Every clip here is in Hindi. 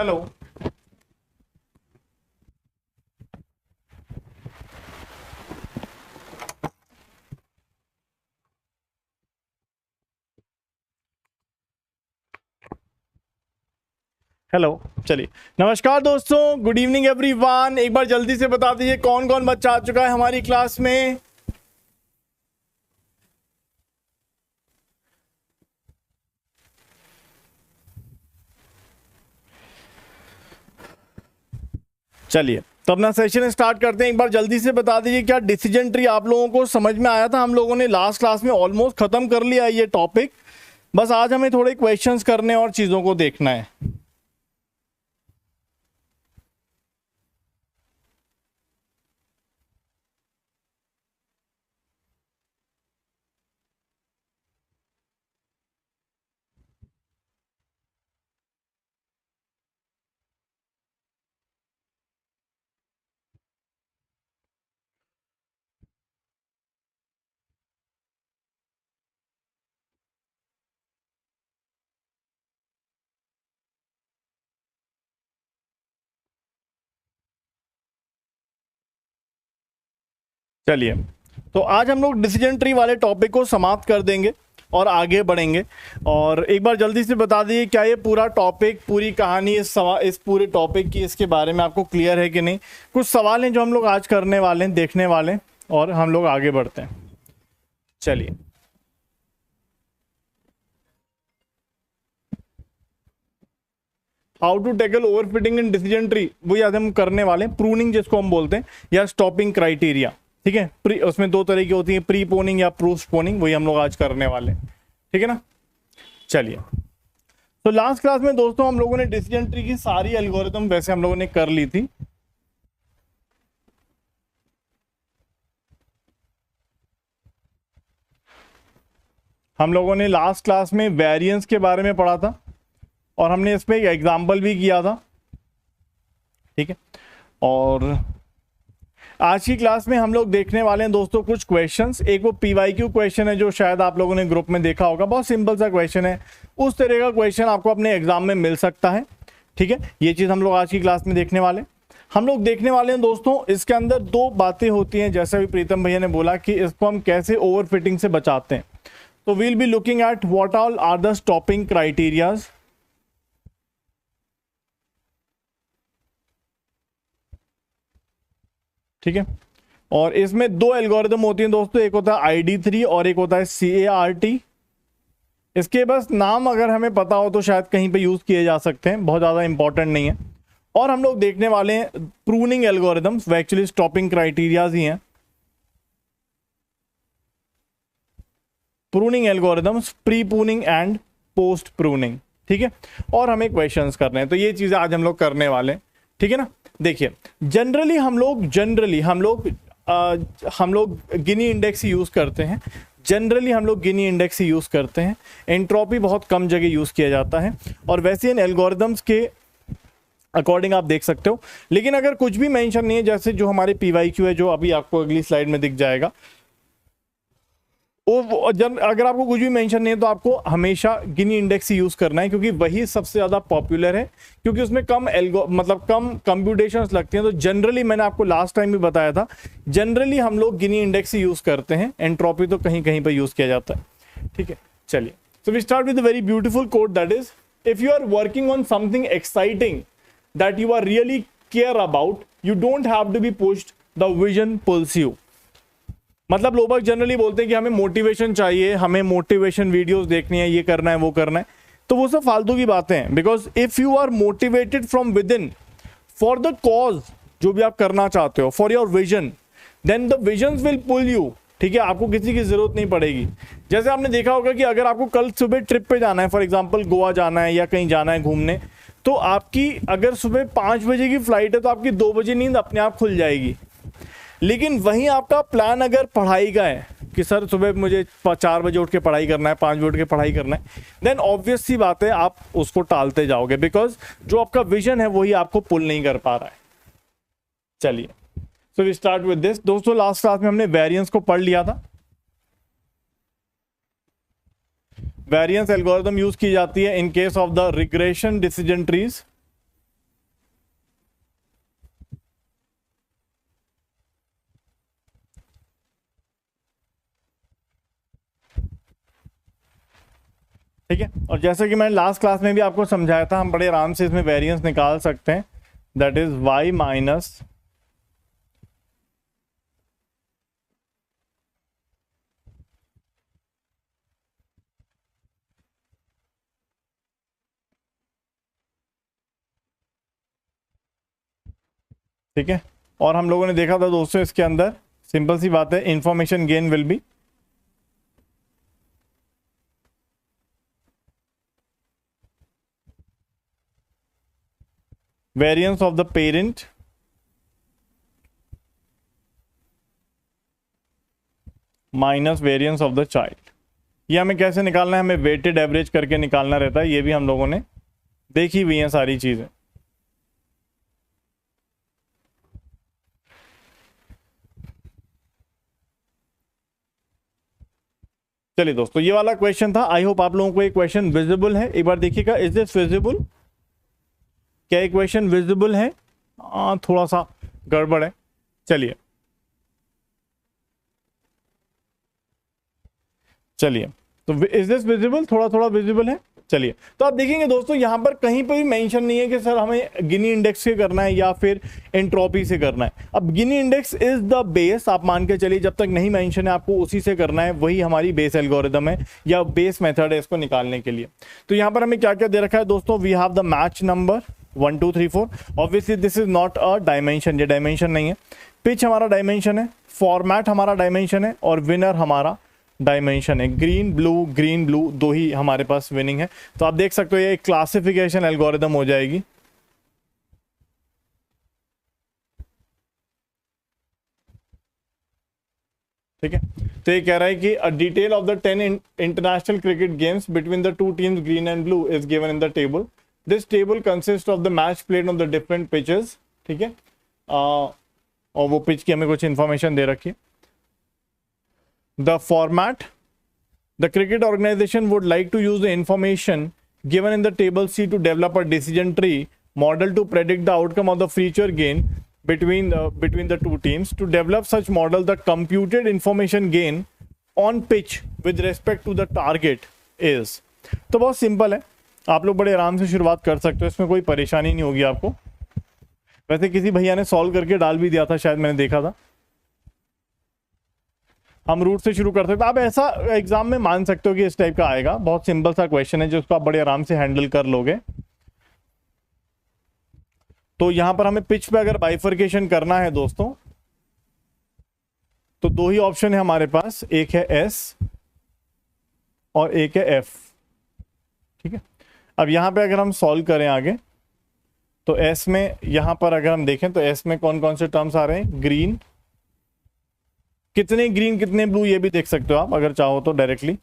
हेलो। हेलो। चलिए, नमस्कार दोस्तों, गुड इवनिंग एवरीवन। एक बार जल्दी से बता दीजिए कौन कौन बच्चा आ चुका है हमारी क्लास में। चलिए तो अपना सेशन स्टार्ट करते हैं। एक बार जल्दी से बता दीजिए क्या डिसीजन ट्री आप लोगों को समझ में आया था। हम लोगों ने लास्ट क्लास में ऑलमोस्ट खत्म कर लिया है ये टॉपिक, बस आज हमें थोड़े क्वेश्चंस करने और चीजों को देखना है। चलिए, तो आज हम लोग डिसीजन ट्री वाले टॉपिक को समाप्त कर देंगे और आगे बढ़ेंगे। और एक बार जल्दी से बता दीजिए क्या ये पूरा टॉपिक, पूरी कहानी, इस पूरे टॉपिक की, इसके बारे में आपको क्लियर है कि नहीं। कुछ सवाल हैं जो हम लोग आज करने वाले हैं, देखने वाले हैं, और हम लोग आगे बढ़ते हैं। चलिए, how to tackle overfitting in decision tree, वही आज हम करने वाले हैं। प्रूनिंग जिसको हम बोलते हैं, या स्टॉपिंग क्राइटेरिया, ठीक है। उसमें दो तरह की होती है, प्री पोनिंग या पोस्टपोनिंग, वही हम लोग आज करने वाले हैं, ठीक है ना। चलिए, तो लास्ट क्लास में दोस्तों हम लोगों ने डिसीजन ट्री की सारी एल्गोरिथम वैसे हम लोगों ने कर ली थी। हम लोगों ने लास्ट क्लास में वेरिएंस के बारे में पढ़ा था और हमने इसमें एक एग्जाम्पल भी किया था, ठीक है। और आज की क्लास में हम लोग देखने वाले हैं दोस्तों कुछ क्वेश्चंस। एक वो पीवाईक्यू क्वेश्चन है जो शायद आप लोगों ने ग्रुप में देखा होगा, बहुत सिंपल सा क्वेश्चन है। उस तरह का क्वेश्चन आपको अपने एग्जाम में मिल सकता है, ठीक है। ये चीज़ हम लोग आज की क्लास में देखने वाले हम लोग देखने वाले हैं दोस्तों। इसके अंदर दो बातें होती हैं, जैसे भी प्रीतम भैया ने बोला कि इसको हम कैसे ओवरफिटिंग से बचाते हैं। तो we'll be looking at what all are the stopping criterias, ठीक है। और इसमें दो एल्गोरिदम होती हैं दोस्तों, एक होता है ID3 और एक होता है CART। इसके बस नाम अगर हमें पता हो तो शायद कहीं पे यूज किए जा सकते हैं, बहुत ज़्यादा इंपॉर्टेंट नहीं है। और हम लोग देखने वाले हैं प्रूनिंग एल्गोरिदम्स, वो एक्चुअली स्टॉपिंग क्राइटेरियाज ही हैं। Pruning algorithms, pre pruning and post pruning, ठीक है। और हमें क्वेश्चंस करने हैं, तो ये चीज़ें आज हम लोग करने वाले हैं, ठीक है ना। देखिए, जनरली हम लोग गिनी इंडेक्स ही यूज करते हैं। जनरली हम लोग गिनी इंडेक्स ही यूज करते हैं। एंट्रोपी बहुत कम जगह यूज किया जाता है, और वैसे इन एल्गोरिदम्स के अकॉर्डिंग आप देख सकते हो। लेकिन अगर कुछ भी मेंशन नहीं है, जैसे जो हमारे पीवाईक्यू है, जो अभी आपको अगली स्लाइड में दिख जाएगा, अगर आपको कुछ भी मेंशन नहीं है तो आपको हमेशा गिनी इंडेक्स ही यूज करना है, क्योंकि वही सबसे ज्यादा पॉपुलर है, क्योंकि उसमें कम कम कंप्यूटेशंस लगती हैं। तो जनरली मैंने आपको लास्ट टाइम भी बताया था, जनरली हम लोग गिनी इंडेक्स ही यूज करते हैं। एंट्रोपी तो कहीं कहीं पर यूज किया जाता है, ठीक है। चलिए, so we start with a very beautiful quote, that is if you are working on something exciting that you are really care about, you don't have to be pushed, the vision pulls you. मतलब लोग जनरली बोलते हैं कि हमें मोटिवेशन चाहिए, हमें मोटिवेशन वीडियोस देखनी है, ये करना है, वो करना है, तो वो सब फालतू की बातें हैं। Because if you are motivated from within for the cause, जो भी आप करना चाहते हो, for your vision, then the visions will pull you, ठीक है। आपको किसी की जरूरत नहीं पड़ेगी। जैसे आपने देखा होगा कि अगर आपको कल सुबह ट्रिप पे जाना है, फॉर एग्जाम्पल गोवा जाना है या कहीं जाना है घूमने, तो आपकी अगर सुबह 5 बजे की फ्लाइट है तो आपकी 2 बजे नींद अपने आप खुल जाएगी। लेकिन वहीं आपका प्लान अगर पढ़ाई का है कि सर सुबह मुझे 4 बजे उठ के पढ़ाई करना है, 5 बजे उठ के पढ़ाई करना है, देन ऑब्वियस सी बात है आप उसको टालते जाओगे, बिकॉज जो आपका विजन है वही आपको पुल नहीं कर पा रहा है। चलिए, so we start with this. दोस्तों लास्ट क्लास में हमने वेरिएंस को पढ़ लिया था। वेरिएंस एल्गोरिथम यूज की जाती है in case of the regression decision trees. ठीक है। और जैसे कि मैंने लास्ट क्लास में भी आपको समझाया था, हम बड़े आराम से इसमें वेरिएंस निकाल सकते हैं, दैट इज y माइनस ठीक है। और हम लोगों ने देखा था दोस्तों इसके अंदर सिंपल सी बात है, information gain will be variance of the parent minus variance of the child. ये हमें कैसे निकालना है, हमें वेटेड एवरेज करके निकालना रहता है। ये भी हम लोगों ने देखी हुई हैं सारी चीजें। चलिए दोस्तों, ये वाला क्वेश्चन था। आई होप आप लोगों को ये क्वेश्चन विजिबल है। एक बार देखिएगा, इज दिस विजिबल? क्या ये क्वेश्चन विजिबल है? थोड़ा सा गड़बड़ है। चलिए तो इज दिस विजिबल? थोड़ा थोड़ा विजिबल है। चलिए, तो आप देखेंगे दोस्तों यहां पर कहीं पर भी मेंशन नहीं है कि सर हमें गिनी इंडेक्स से करना है या फिर एंट्रोपी से करना है। अब Gini index is the base, आप मान के चलिए, जब तक नहीं मेंशन है आपको उसी से करना है, वही हमारी बेस एल्गोरिदम है या बेस मेथड है इसको निकालने के लिए। तो यहां पर हमें क्या क्या दे रखा है दोस्तों? We have the match number 1 2 3 4। Obviously this is not a dimension, ये डायमेंशन नहीं है। पिच हमारा डायमेंशन है, फॉर्मेट हमारा डायमेंशन है और विनर हमारा डायमेंशन है। ग्रीन ब्लू दो ही हमारे पास विनिंग है। तो आप देख सकते हो ये एक क्लासिफिकेशन एल्गोरिदम हो जाएगी। ठीक है, तो ये कह रहा है कि a detail of the 10 international cricket games between the two teams green and blue is given in the table. This table consist of the match played on the different pitches. ठीक है, और वो पिच की हमें कुछ इंफॉर्मेशन दे रखी है। The format, the cricket organization would like to use the information given in the table C to develop a decision tree model to predict the outcome of the future gain between the two teams. To develop such model, the computed information gain on pitch with respect to the target is। तो बहुत सिंपल है, आप लोग बड़े आराम से शुरुआत कर सकते हो, इसमें कोई परेशानी नहीं होगी आपको। वैसे किसी भैया ने सॉल्व करके डाल भी दिया था, शायद मैंने देखा था। हम रूट से शुरू कर सकते हैं। आप ऐसा एग्जाम में मान सकते हो कि इस टाइप का आएगा। बहुत सिंपल सा क्वेश्चन है जिसको आप बड़े आराम से हैंडल कर लोगे। तो यहां पर हमें पिच पे अगर बाइफर्केशन करना है दोस्तों, तो दो ही ऑप्शन है हमारे पास, एक है एस और एक है एफ। ठीक है, अब यहां पे अगर हम सॉल्व करें आगे, तो एस में यहां पर अगर हम देखें तो एस में कौन कौन से टर्म्स आ रहे हैं? ग्रीन, कितने ग्रीन कितने ब्लू ये भी देख सकते हो आप अगर चाहो तो डायरेक्टली।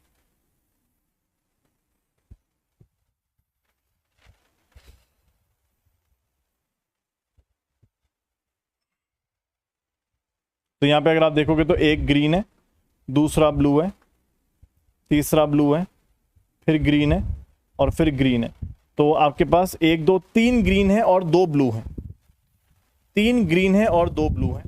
तो यहां पे अगर आप देखोगे तो एक ग्रीन है, दूसरा ब्लू है, तीसरा ब्लू है, फिर ग्रीन है और फिर ग्रीन है। तो आपके पास 1 2 3 ग्रीन है और 2 ब्लू है। 3 ग्रीन है और 2 ब्लू है।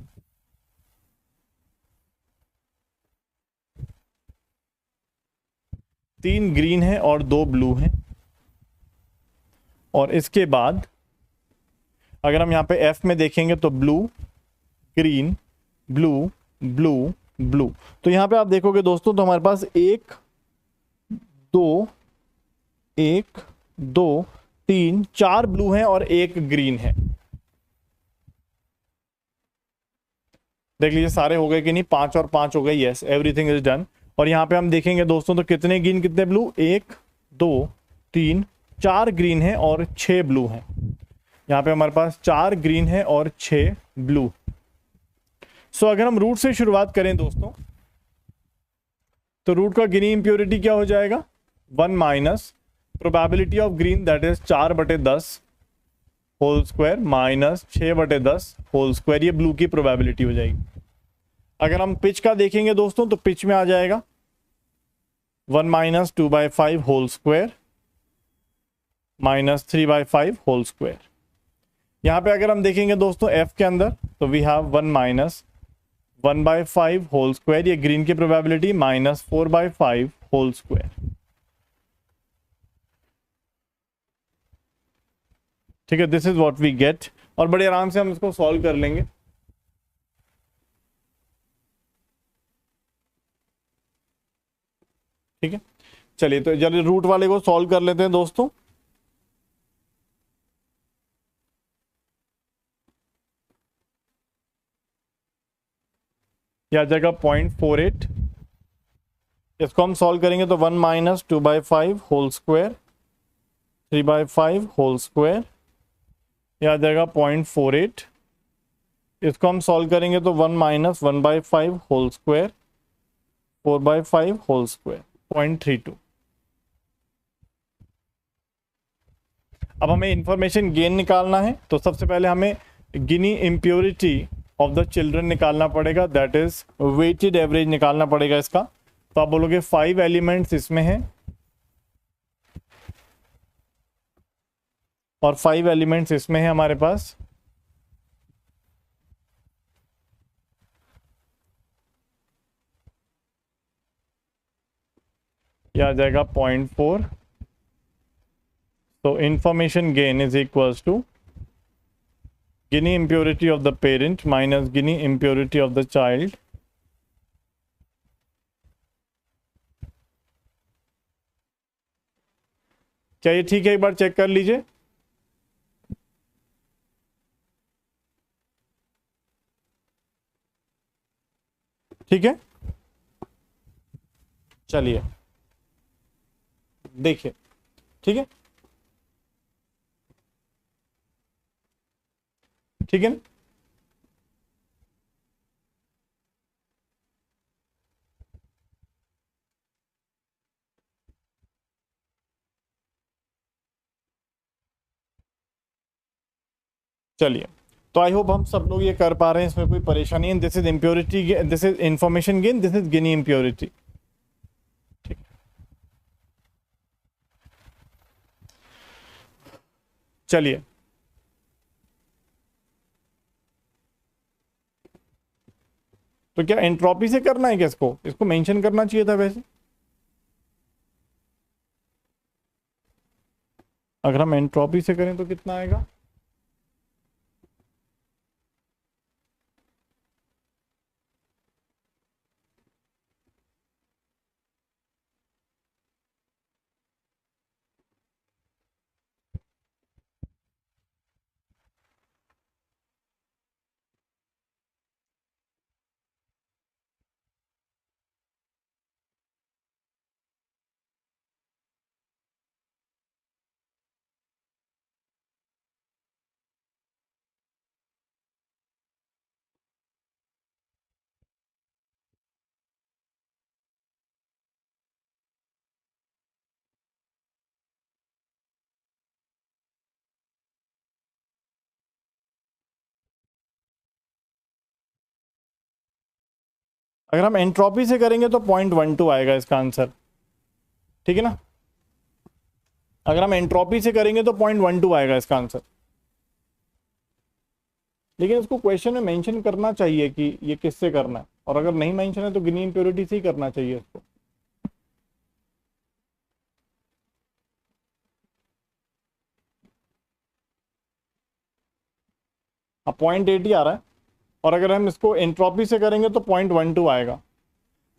तीन ग्रीन है और 2 ब्लू हैं। और इसके बाद अगर हम यहां पे एफ में देखेंगे तो blue, green, blue, blue, blue. तो यहां पे आप देखोगे दोस्तों तो हमारे पास 1 2 3 4 ब्लू हैं और 1 ग्रीन है। देख लीजिए सारे हो गए कि नहीं? 5 और 5 हो गए। Yes, everything is done. और यहां पे हम देखेंगे दोस्तों तो कितने ग्रीन कितने ब्लू? 1 2 3 4 ग्रीन है और 6 ब्लू है। यहां पे हमारे पास 4 ग्रीन है और 6 ब्लू। सो अगर हम रूट से शुरुआत करें दोस्तों, तो रूट का गिनी इंप्योरिटी क्या हो जाएगा? 1 minus probability of green, that is 4/10 whole square minus 6/10 whole square. ये ब्लू की प्रोबेबिलिटी हो जाएगी। अगर हम पिच का देखेंगे दोस्तों तो पिच में आ जाएगा 1 minus 2/5 whole square minus 3/5 whole square. यहां पे अगर हम देखेंगे दोस्तों एफ के अंदर तो we have 1 minus 1/5 whole square, ये ग्रीन की प्रोबेबिलिटी, माइनस 4/5 होल स्क्वायर। ठीक है, this is what we get, और बड़े आराम से हम इसको सॉल्व कर लेंगे। ठीक है, चलिए तो जल्दी रूट वाले को सॉल्व कर लेते हैं दोस्तों। यह आ जाएगा 0.48, इसको हम सॉल्व करेंगे तो 1 minus 2/5 whole square 3/5 whole square, यह आ जाएगा 0.48। इसको हम सॉल्व करेंगे तो 1 minus 1/5 whole square 4/5 whole square 0.32। अब हमें इंफॉर्मेशन गेन निकालना है, तो सबसे पहले हमें गिनी इम्प्योरिटी ऑफ द चिल्ड्रन निकालना पड़ेगा, दैट इज वेटेड एवरेज निकालना पड़ेगा इसका। तो आप बोलोगे 5 एलिमेंट्स इसमें हैं और 5 एलिमेंट्स इसमें है हमारे पास। यह आ जाएगा 0.4। तो information gain is equals to Gini impurity of the parent minus Gini impurity of the child क्या ये ठीक है? एक बार चेक कर लीजिए। ठीक है, चलिए देखिए। ठीक है, ठीक है ना? चलिए, तो आई होप हम सब लोग ये कर पा रहे हैं, इसमें कोई परेशानी है। This is impurity, this is information gain, this is Guinea impurity. ठीक, चलिए तो क्या एंट्रोपी से करना है क्या? इसको मेंशन करना चाहिए था वैसे। अगर हम एंट्रोपी से करें तो कितना आएगा? अगर हम एंट्रोपी से करेंगे तो 0.12 आएगा इसका आंसर। ठीक है ना? अगर हम एंट्रोपी से करेंगे तो 0.12 आएगा इसका आंसर। लेकिन इसको क्वेश्चन में मेंशन करना चाहिए कि ये किससे करना है, और अगर नहीं मेंशन है तो गिनी इम्प्योरिटी से ही करना चाहिए इसको। अब 0.80 आ रहा है, और अगर हम इसको एंट्रोपी से करेंगे तो 0.12 आएगा।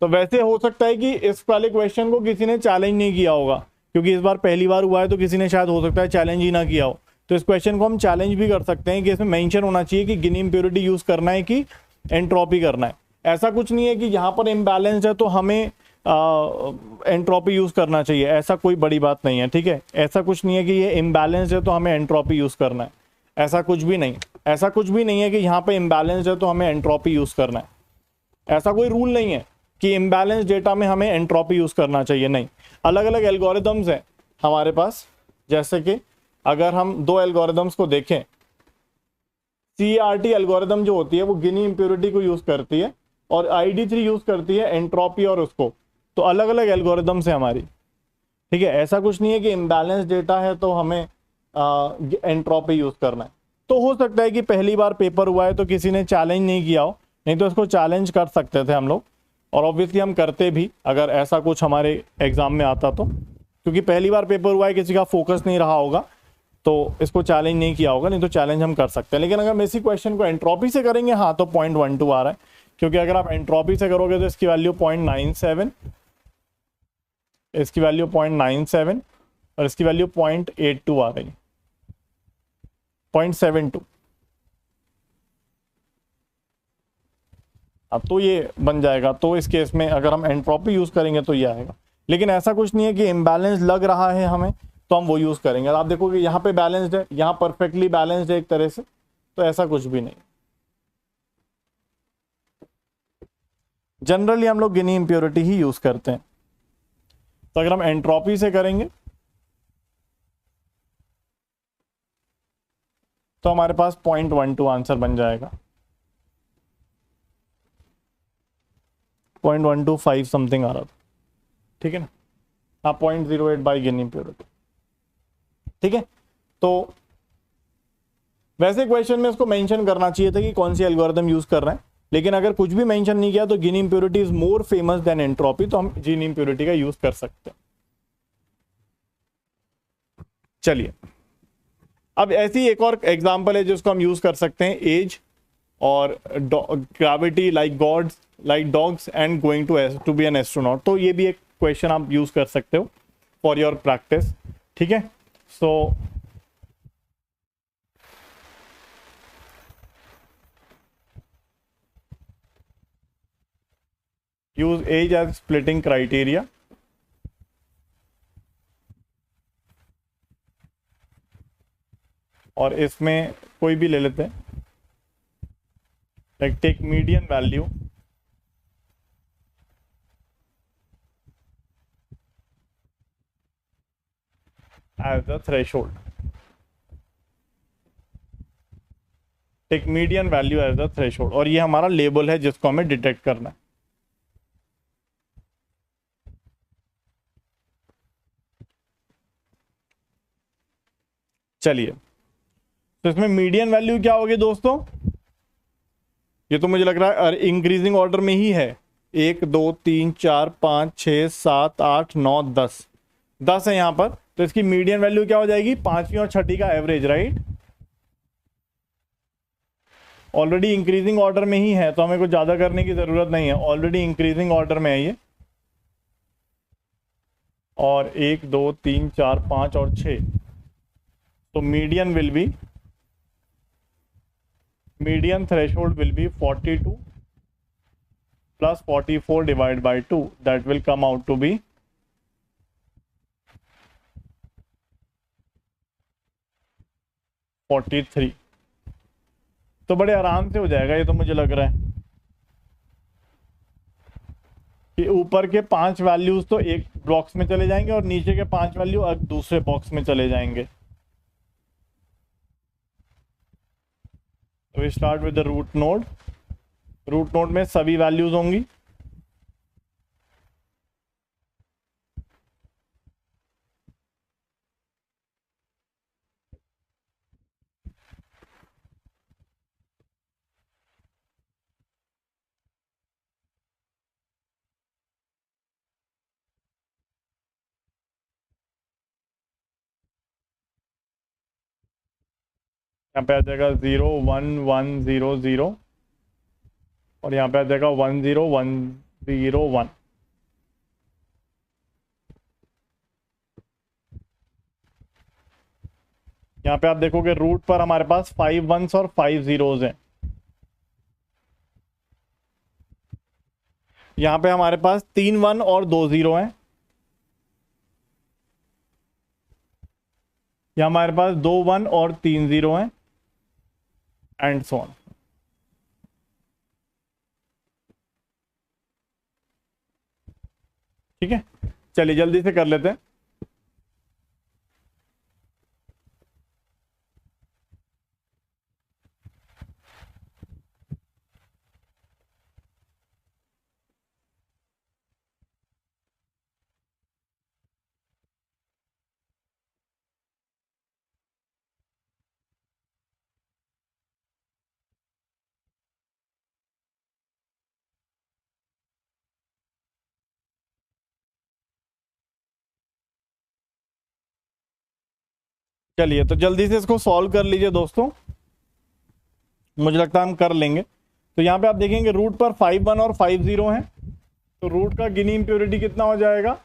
तो वैसे हो सकता है कि इस वाले क्वेश्चन को किसी ने चैलेंज नहीं किया होगा, क्योंकि इस बार पहली बार हुआ है, तो किसी ने शायद हो सकता है चैलेंज ही ना किया हो। तो इस क्वेश्चन को हम चैलेंज भी कर सकते हैं कि इसमें मेंशन होना चाहिए कि गिनी इम्प्योरिटी यूज करना है कि एंट्रोपी करना है। ऐसा कुछ नहीं है कि यहाँ पर इम्बैलेंस है तो हमें एंट्रोपी यूज करना चाहिए, ऐसा कोई बड़ी बात नहीं है। ठीक है, ऐसा कुछ नहीं है कि ये इम्बैलेंस है तो हमें एंट्रोपी यूज करना है, ऐसा कुछ भी नहीं। ऐसा कुछ भी नहीं है कि यहाँ पे इम्बैलेंस है तो हमें एंट्रोपी यूज करना है, ऐसा कोई रूल नहीं है कि इम्बैलेंस डेटा में हमें एंट्रोपी यूज करना चाहिए। नहीं, अलग अलग एल्गोरिदम्स हैं हमारे पास। जैसे कि अगर हम दो एल्गोरिदम्स को देखें, CRT एल्गोरिदम जो होती है वो गिनी इम्प्योरिटी को यूज करती है, और ID3 यूज करती है एंट्रोपी और उसको। तो अलग अलग एल्गोरिदम्स है हमारी। ठीक है, ऐसा कुछ नहीं है कि इम्बैलेंस डेटा है तो हमें एंट्रोपी यूज करना है। तो हो सकता है कि पहली बार पेपर हुआ है तो किसी ने चैलेंज नहीं किया हो, नहीं तो इसको चैलेंज कर सकते थे हम लोग, और ऑब्वियसली हम करते भी अगर ऐसा कुछ हमारे एग्जाम में आता तो, क्योंकि पहली बार पेपर हुआ है, किसी का फोकस नहीं रहा होगा। तो इसको चैलेंज नहीं किया होगा, नहीं तो चैलेंज हम कर सकते हैं। लेकिन अगर हम इसी क्वेश्चन को एंट्रोपी से करेंगे, हाँ तो 0.12 आ रहा है, क्योंकि अगर आप एंट्रोपी से करोगे तो इसकी वैल्यू 0.97, इसकी वैल्यू 0.97 और इसकी वैल्यू 0.82 आ रही है, 0.72। अब तो ये बन जाएगा। तो इस केस में अगर हम एंट्रोपी यूज करेंगे तो ये आएगा। लेकिन ऐसा कुछ नहीं है कि इम्बैलेंस लग रहा है हमें तो हम वो यूज करेंगे। आप देखोगे यहाँ पे बैलेंस्ड है, यहाँ परफेक्टली बैलेंस्ड है एक तरह से, तो ऐसा कुछ भी नहीं। जनरली हम लोग गिनी इंप्योरिटी ही यूज करते हैं। तो अगर हम एंट्रोपी से करेंगे तो हमारे पास 0.12 आंसर बन जाएगा, 0.125 समथिंग आ रहा था, ठीक है ना। हाँ 0.08 बाई गिनी इंप्योरिटी, ठीक है। तो वैसे क्वेश्चन में उसको मेंशन करना चाहिए था कि कौन सी एल्गोरिथम यूज कर रहे हैं, लेकिन अगर कुछ भी मेंशन नहीं किया तो Gini impurity is more famous than entropy, तो हम गिनी इंप्योरिटी का यूज कर सकते हैं। चलिए, अब ऐसी एक और एग्जांपल है जिसको हम यूज कर सकते हैं, एज और gravity like gods like dogs and going to be an astronaut. तो ये भी एक क्वेश्चन आप यूज कर सकते हो फॉर योर प्रैक्टिस, ठीक है। So use as as splitting criteria, और इसमें कोई भी ले लेते हैं, like take median value as the threshold, take median value as the threshold, और ये हमारा लेबल है जिसको हमें डिटेक्ट करना है। चलिए, तो इसमें मीडियन वैल्यू क्या होगी दोस्तों, ये तो मुझे लग रहा है इंक्रीजिंग ऑर्डर में ही है, 1 2 3 4 5 6 7 8 9 10, 10 है यहां पर। तो इसकी मीडियन वैल्यू क्या हो जाएगी, पांचवी और छठी का average, right. Already increasing order में ही है तो हमें कुछ ज्यादा करने की जरूरत नहीं है, ऑलरेडी इंक्रीजिंग ऑर्डर में है ये। और 1 2 3 4 5 और 6, तो median threshold will be 42 plus 44 divided by 2, that will come out to be 43। तो बड़े आराम से हो जाएगा ये तो मुझे लग रहा है कि ऊपर के 5 वैल्यूज तो एक बॉक्स में चले जाएंगे और नीचे के 5 वैल्यू दूसरे बॉक्स में चले जाएंगे। तो we start with the root node, root node में सभी वैल्यूज होंगी, यहाँ पे आ जाएगा 0 1 1 0 0 और यहाँ पे आ जाएगा 1 0 1 0 1। यहाँ पे आप देखोगे रूट पर हमारे पास 5 1s और 5 zeros हैं। यहाँ पे हमारे पास 3 1 और 2 0 हैं। यहाँ हमारे पास 2 1 और 3 0 हैं, एंड सो ऑन। ठीक है, चलिए जल्दी से कर लेते हैं। चलिए तो जल्दी से इसको सॉल्व कर लीजिए दोस्तों, मुझे लगता है हम कर लेंगे। तो यहाँ पे आप देखेंगे रूट पर 5 1 और 5 0 है, तो रूट का गिनी इम्प्योरिटी कितना हो जाएगा,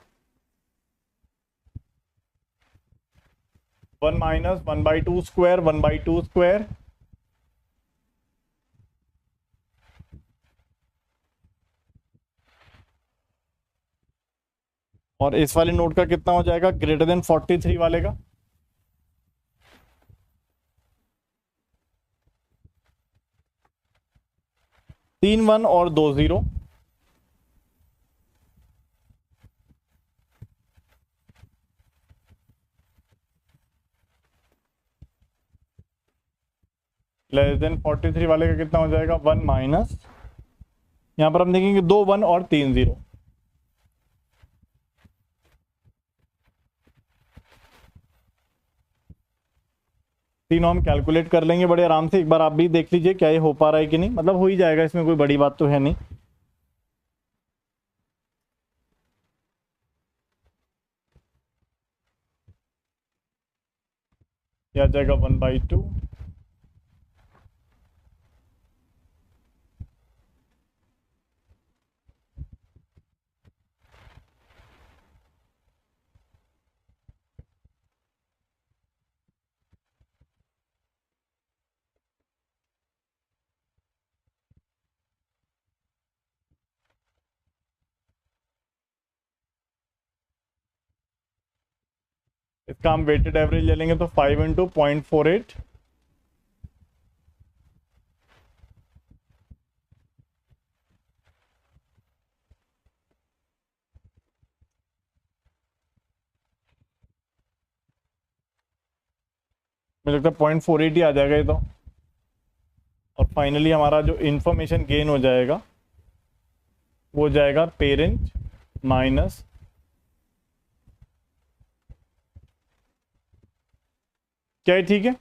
1 माइनस 1/2 स्क्वायर 1/2 स्क्वायर, और इस वाले नोट का कितना हो जाएगा, ग्रेटर देन 43 वाले का, तीन 1 और 2 0, लेस देन 43 वाले का कितना हो जाएगा, 1 माइनस, यहां पर हम देखेंगे 2 1 और 3 0। तीनों हम कैलकुलेट कर लेंगे बड़े आराम से, एक बार आप भी देख लीजिए क्या ये हो पा रहा है कि नहीं, मतलब हो ही जाएगा, इसमें कोई बड़ी बात तो है नहीं। आ जाएगा 1/2, इसका हम वेटेड एवरेज ले लेंगे तो 5 × 0.48, मुझे लगता है 0.48 ही आ जाएगा ये तो। और फाइनली हमारा जो इंफॉर्मेशन गेन हो जाएगा वो जाएगा पेरेंट माइनस, क्या है, ठीक है।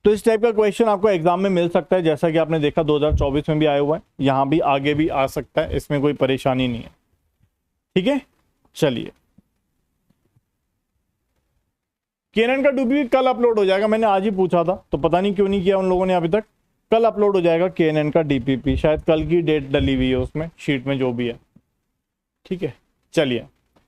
तो इस टाइप का क्वेश्चन आपको एग्जाम में मिल सकता है, जैसा कि आपने देखा 2024 में भी आया हुआ है, यहां भी आगे भी आ सकता है, इसमें कोई परेशानी नहीं है, ठीक है। चलिए केनन का डीपीपी कल अपलोड हो जाएगा, मैंने आज ही पूछा था तो पता नहीं क्यों नहीं किया उन लोगों ने अभी तक। कल अपलोड हो जाएगा केनन का डीपीपी, शायद कल की डेट डली हुई है उसमें शीट में जो भी है, ठीक है। चलिए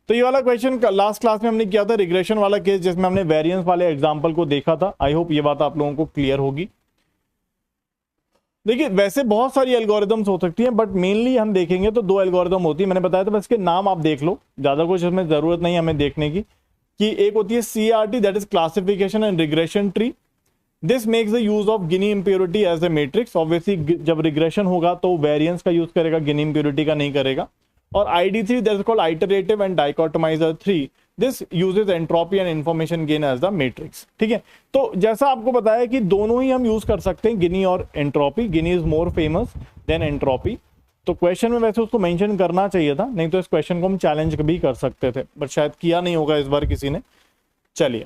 तो ये वाला क्वेश्चन लास्ट क्लास में हमने किया था, रिग्रेशन वाला केस जिसमें हमने वेरिएंस वाले एग्जांपल को देखा था। आई होप ये बात आप लोगों को क्लियर होगी। देखिए वैसे बहुत सारी एल्गोरिदम्स हो सकती हैं, बट मेनली हम देखेंगे तो 2 एल्गोरिदम होती है, मैंने बताया था, बस के नाम आप देख लो, ज्यादा कुछ इसमें जरूरत नहीं हमें देखने की। कि एक होती है CRT, that is classification and regression tree. This makes the use of Gini impurity as a matrix. Obviously जब रिग्रेशन होगा तो वेरिएंस का यूज करेगा, गिनी इम्प्योरिटी का नहीं करेगा। और ID3 that is called iterative and dichotomiser 3, this uses entropy and information gain as the matrix, ठीक है। तो जैसा आपको बताया कि दोनों ही हम यूज कर सकते हैं, गिनी और entropy. Gini is more famous than entropy. तो क्वेश्चन में वैसे उसको मेंशन करना चाहिए था, नहीं तो इस क्वेश्चन को हम चैलेंज भी कर सकते थे, बट शायद किया नहीं होगा इस बार किसी ने। चलिए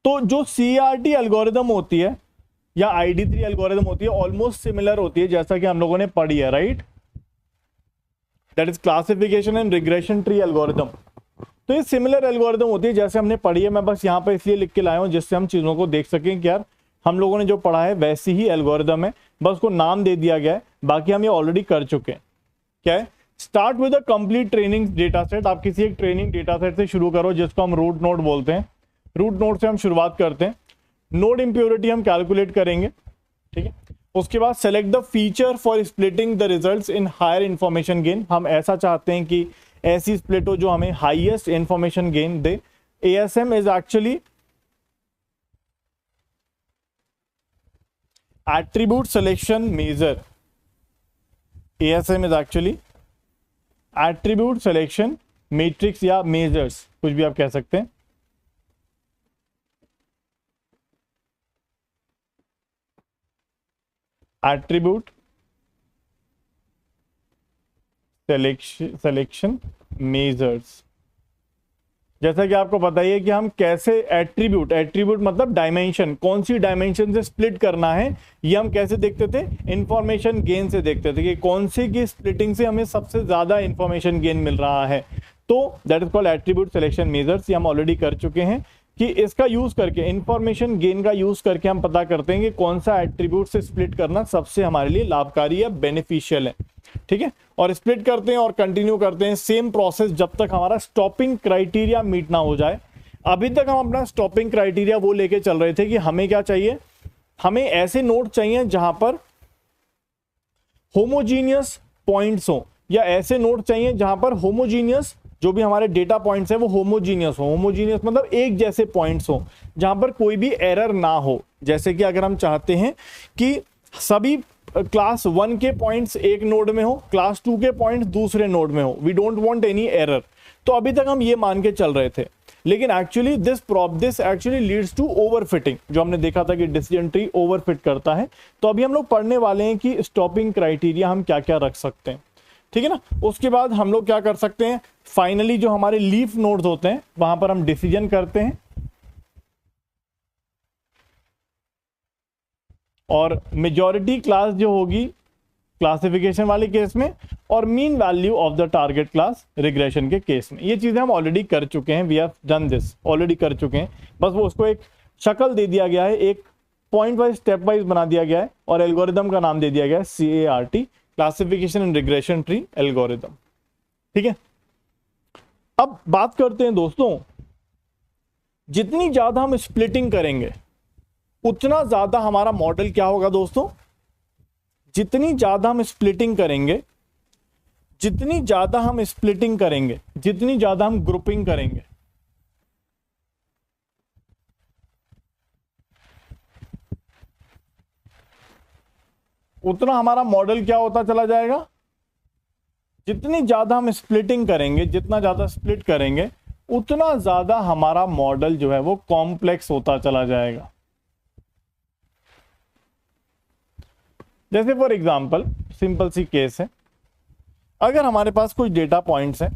तो जो CRT एल्गोरिदम होती है या ID3 एल्गोरिदम होती है, ऑलमोस्ट सिमिलर होती है जैसा कि हम लोगों ने पढ़ी है, right. That is classification and regression tree algorithm. तो ये सिमिलर एल्गोरिदम होती है जैसे हमने पढ़ी है। मैं बस यहाँ पे इसलिए लिख के लाया हूँ जिससे हम चीजों को देख सकें कि यार हम लोगों ने जो पढ़ा है वैसी ही एल्गोरिदम है, बस को नाम दे दिया गया है, बाकी हम ये ऑलरेडी कर चुके हैं। क्या है, start with a complete training data set. आप किसी एक ट्रेनिंग डेटा सेट से शुरू करो जिसको हम रूट नोड बोलते हैं। रूट नोड से हम शुरुआत करते हैं, नोड इम्प्योरिटी हम कैलकुलेट करेंगे, ठीक है। उसके बाद select the feature for splitting the results in higher information gain. हम ऐसा चाहते हैं कि ऐसी स्प्लिट हो जो हमें highest information gain they. ASM is actually attribute selection measure. ASM is actually attribute selection matrix या measures, कुछ भी आप कह सकते हैं। attribute selection measures। जैसा कि आपको पता ही है कि हम कैसे एट्रीब्यूट मतलब डायमेंशन, कौन सी डायमेंशन से स्प्लिट करना है, ये हम कैसे देखते थे, इंफॉर्मेशन गेन से देखते थे कि कौन सी की स्प्लिटिंग से हमें सबसे ज्यादा इंफॉर्मेशन गेन मिल रहा है। तो that is called attribute selection measures, ये हम ऑलरेडी कर चुके हैं कि इसका यूज करके, इंफॉर्मेशन गेन का यूज करके हम पता करते हैं कि कौन सा एट्रीब्यूट से स्प्लिट करना सबसे हमारे लिए लाभकारी या बेनिफिशियल है। ठीक है, और स्प्लिट करते हैं और कंटिन्यू करते हैं सेम प्रोसेस जब तक हमारा स्टॉपिंग क्राइटेरिया मीट ना हो जाए। अभी तक हम अपना स्टॉपिंग क्राइटेरिया वो लेके चल रहे थे कि हमें क्या चाहिए, हमें ऐसे नोड चाहिए जहां पर होमोजीनियस पॉइंट्स हो, या ऐसे नोड चाहिए जहां पर होमोजीनियस जो भी हमारे डेटा पॉइंट्स है वो होमोजीनियस हो। होमोजीनियस मतलब एक जैसे पॉइंट्स हो जहां पर कोई भी एरर ना हो। जैसे कि अगर हम चाहते हैं कि सभी क्लास 1 के पॉइंट्स एक नोड में हो, क्लास 2 के पॉइंट्स दूसरे नोड में हो, we don't want any error. तो अभी तक हम ये मान के चल रहे थे, लेकिन actually this actually leads to overfitting, जो हमने देखा था कि डिसीजन ट्री ओवरफिट करता है। तो अभी हम लोग पढ़ने वाले हैं कि स्टॉपिंग क्राइटेरिया हम क्या क्या रख सकते हैं। ठीक है ना, उसके बाद हम लोग क्या कर सकते हैं, फाइनली जो हमारे लीफ नोड्स होते हैं वहां पर हम डिसीजन करते हैं, और मेजॉरिटी क्लास जो होगी क्लासिफिकेशन वाले केस में, और mean value of the target class regression के केस में। ये चीजें हम ऑलरेडी कर चुके हैं, we have done this, already कर चुके हैं। बस वो उसको एक शक्ल दे दिया गया है, एक पॉइंट वाइज स्टेप वाइज बना दिया गया है, और एल्गोरिदम का नाम दे दिया गया है CART, classification and regression tree algorithm. ठीक है, अब बात करते हैं दोस्तों, जितनी ज्यादा हम स्प्लिटिंग करेंगे उतना ज्यादा हमारा मॉडल क्या होगा दोस्तों, जितनी ज्यादा हम स्प्लिटिंग करेंगे, जितनी ज्यादा हम स्प्लिटिंग करेंगे, जितनी ज्यादा हम ग्रुपिंग करेंगे, उतना हमारा मॉडल क्या होता चला जाएगा। जितनी ज्यादा हम स्प्लिटिंग करेंगे, जितना ज्यादा स्प्लिट करेंगे, उतना ज्यादा हमारा मॉडल जो है वो कॉम्प्लेक्स होता चला जाएगा। जैसे फॉर एग्जांपल सिंपल सी केस है, अगर हमारे पास कुछ डेटा पॉइंट्स हैं,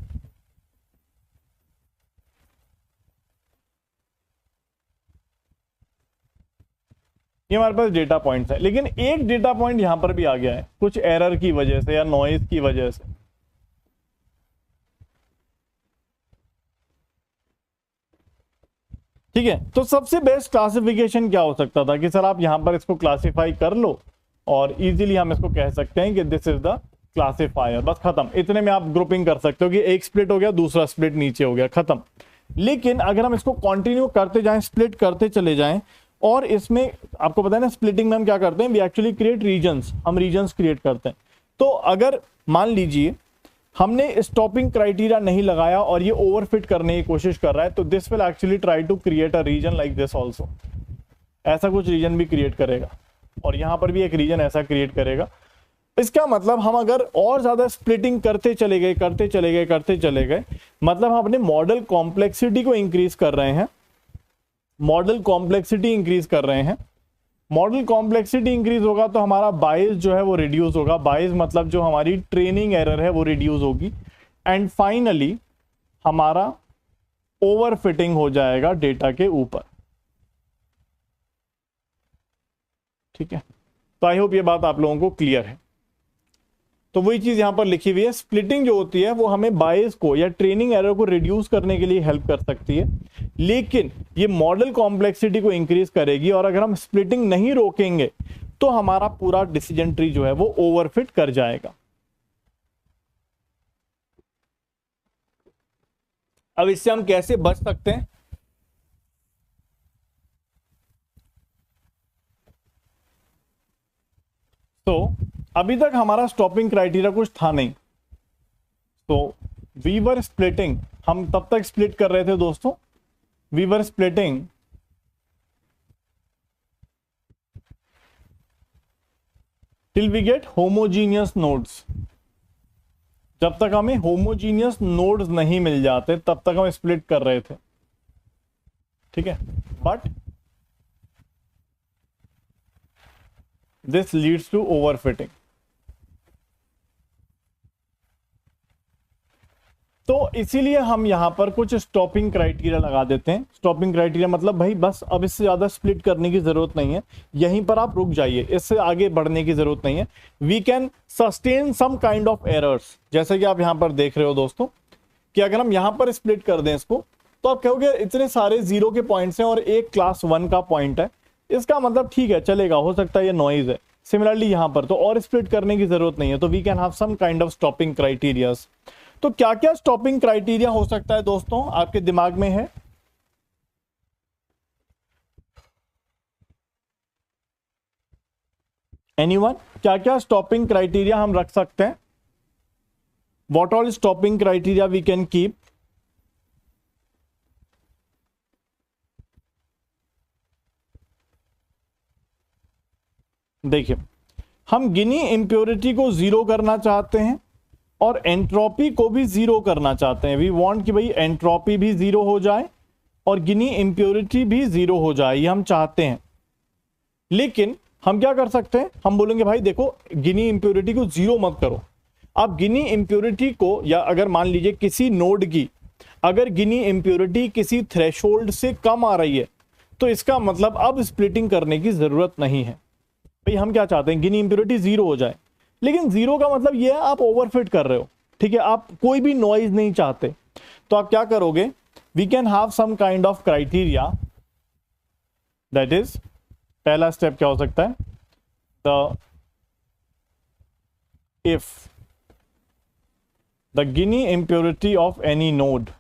ये हमारे पास डेटा पॉइंट्स है, लेकिन एक डेटा पॉइंट यहां पर भी आ गया है कुछ एरर की वजह से या नॉइज की वजह से। ठीक है, तो सबसे बेस्ट क्लासिफिकेशन क्या हो सकता था कि सर आप यहां पर इसको क्लासिफाई कर लो और इजीली हम इसको कह सकते हैं कि दिस इज द क्लासिफायर, बस खत्म। इतने में आप ग्रुपिंग कर सकते हो कि एक स्प्लिट हो गया, दूसरा स्प्लिट नीचे हो गया, खत्म। लेकिन अगर हम इसको कंटिन्यू करते जाएं, स्प्लिट करते चले जाएं, और इसमें आपको पता है ना स्प्लिटिंग में हम क्या करते हैं, वी एक्चुअली क्रिएट रीजन्स, हम रीजन्स क्रिएट करते हैं। तो अगर मान लीजिए हमने स्टॉपिंग क्राइटेरिया नहीं लगाया और ये ओवरफिट करने की कोशिश कर रहा है, तो this will actually try to create a region like this also, ऐसा कुछ रीजन भी क्रिएट करेगा, और यहां पर भी एक रीजन ऐसा क्रिएट करेगा। इसका मतलब हम अगर और ज्यादा स्प्लिटिंग करते चले गए, करते चले गए, करते चले गए, मतलब हम अपने मॉडल कॉम्प्लेक्सिटी को इंक्रीज कर रहे हैं, मॉडल कॉम्प्लेक्सिटी इंक्रीज कर रहे हैं। मॉडल कॉम्प्लेक्सिटी इंक्रीज होगा तो हमारा बायस जो है वो रिड्यूस होगा, बायस मतलब जो हमारी ट्रेनिंग एरर है वो रिड्यूस होगी, एंड फाइनली हमारा ओवरफिटिंग हो जाएगा डेटा के ऊपर। ठीक है, तो आई होप ये बात आप लोगों को क्लियर है। तो वही चीज यहां पर लिखी हुई है, स्प्लिटिंग जो होती है वो हमें बायस को या ट्रेनिंग एरर को रिड्यूस करने के लिए हेल्प कर सकती है, लेकिन ये मॉडल कॉम्प्लेक्सिटी को इंक्रीज करेगी, और अगर हम स्प्लिटिंग नहीं रोकेंगे तो हमारा पूरा डिसीजन ट्री जो है वो ओवरफिट कर जाएगा। अब इससे हम कैसे बच सकते हैं, तो अभी तक हमारा स्टॉपिंग क्राइटेरिया कुछ था नहीं, तो वी वर स्प्लिटिंग, हम तब तक स्प्लिट कर रहे थे दोस्तों, we were splitting till we get homogeneous nodes. जब तक हमें होमोजीनियस नोड्स नहीं मिल जाते तब तक हम स्प्लिट कर रहे थे। ठीक है, but this leads to overfitting. तो इसीलिए हम यहां पर कुछ स्टॉपिंग क्राइटेरिया लगा देते हैं। स्टॉपिंग क्राइटेरिया मतलब भाई बस अब इससे ज्यादा स्प्लिट करने की जरूरत नहीं है, यहीं पर आप रुक जाइए, इससे आगे बढ़ने की जरूरत नहीं है। We can sustain some kind of errors, जैसे कि आप यहां पर देख रहे हो दोस्तों कि अगर हम यहां पर स्प्लिट कर दें इसको, तो आप कहोगे इतने सारे जीरो के पॉइंट्स हैं और एक क्लास 1 का पॉइंट है, इसका मतलब ठीक है चलेगा, हो सकता है ये नॉइज है। सिमिलरली यहां पर तो और स्प्लिट करने की जरूरत नहीं है, तो we can have some kind of stopping criterias. तो क्या क्या स्टॉपिंग क्राइटेरिया हो सकता है दोस्तों, आपके दिमाग में है? एनीवन? क्या क्या स्टॉपिंग क्राइटेरिया हम रख सकते हैं? What all stopping criteria we can keep? देखिए, हम गिनी इंप्योरिटी को जीरो करना चाहते हैं और एंट्रोपी को भी जीरो करना चाहते हैं। वी वांट कि भाई एंट्रोपी भी जीरो हो जाए और गिनी इंप्योरिटी भी जीरो हो जाए, ये हम चाहते हैं। लेकिन हम क्या कर सकते हैं, हम बोलेंगे भाई देखो गिनी इंप्योरिटी को जीरो मत करो। आप गिनी इंप्योरिटी को, या अगर मान लीजिए किसी नोड की अगर गिनी इंप्योरिटी किसी थ्रेशोल्ड से कम आ रही है, तो इसका मतलब अब स्प्लिटिंग करने की जरूरत नहीं है। भाई हम क्या चाहते हैं, गिनी इंप्योरिटी जीरो हो जाए, लेकिन जीरो का मतलब यह है आप ओवरफिट कर रहे हो, ठीक है, आप कोई भी नॉइज नहीं चाहते। तो आप क्या करोगे, we can have some kind of criteria, that is, पहला स्टेप क्या हो सकता है, the if the Gini impurity of any node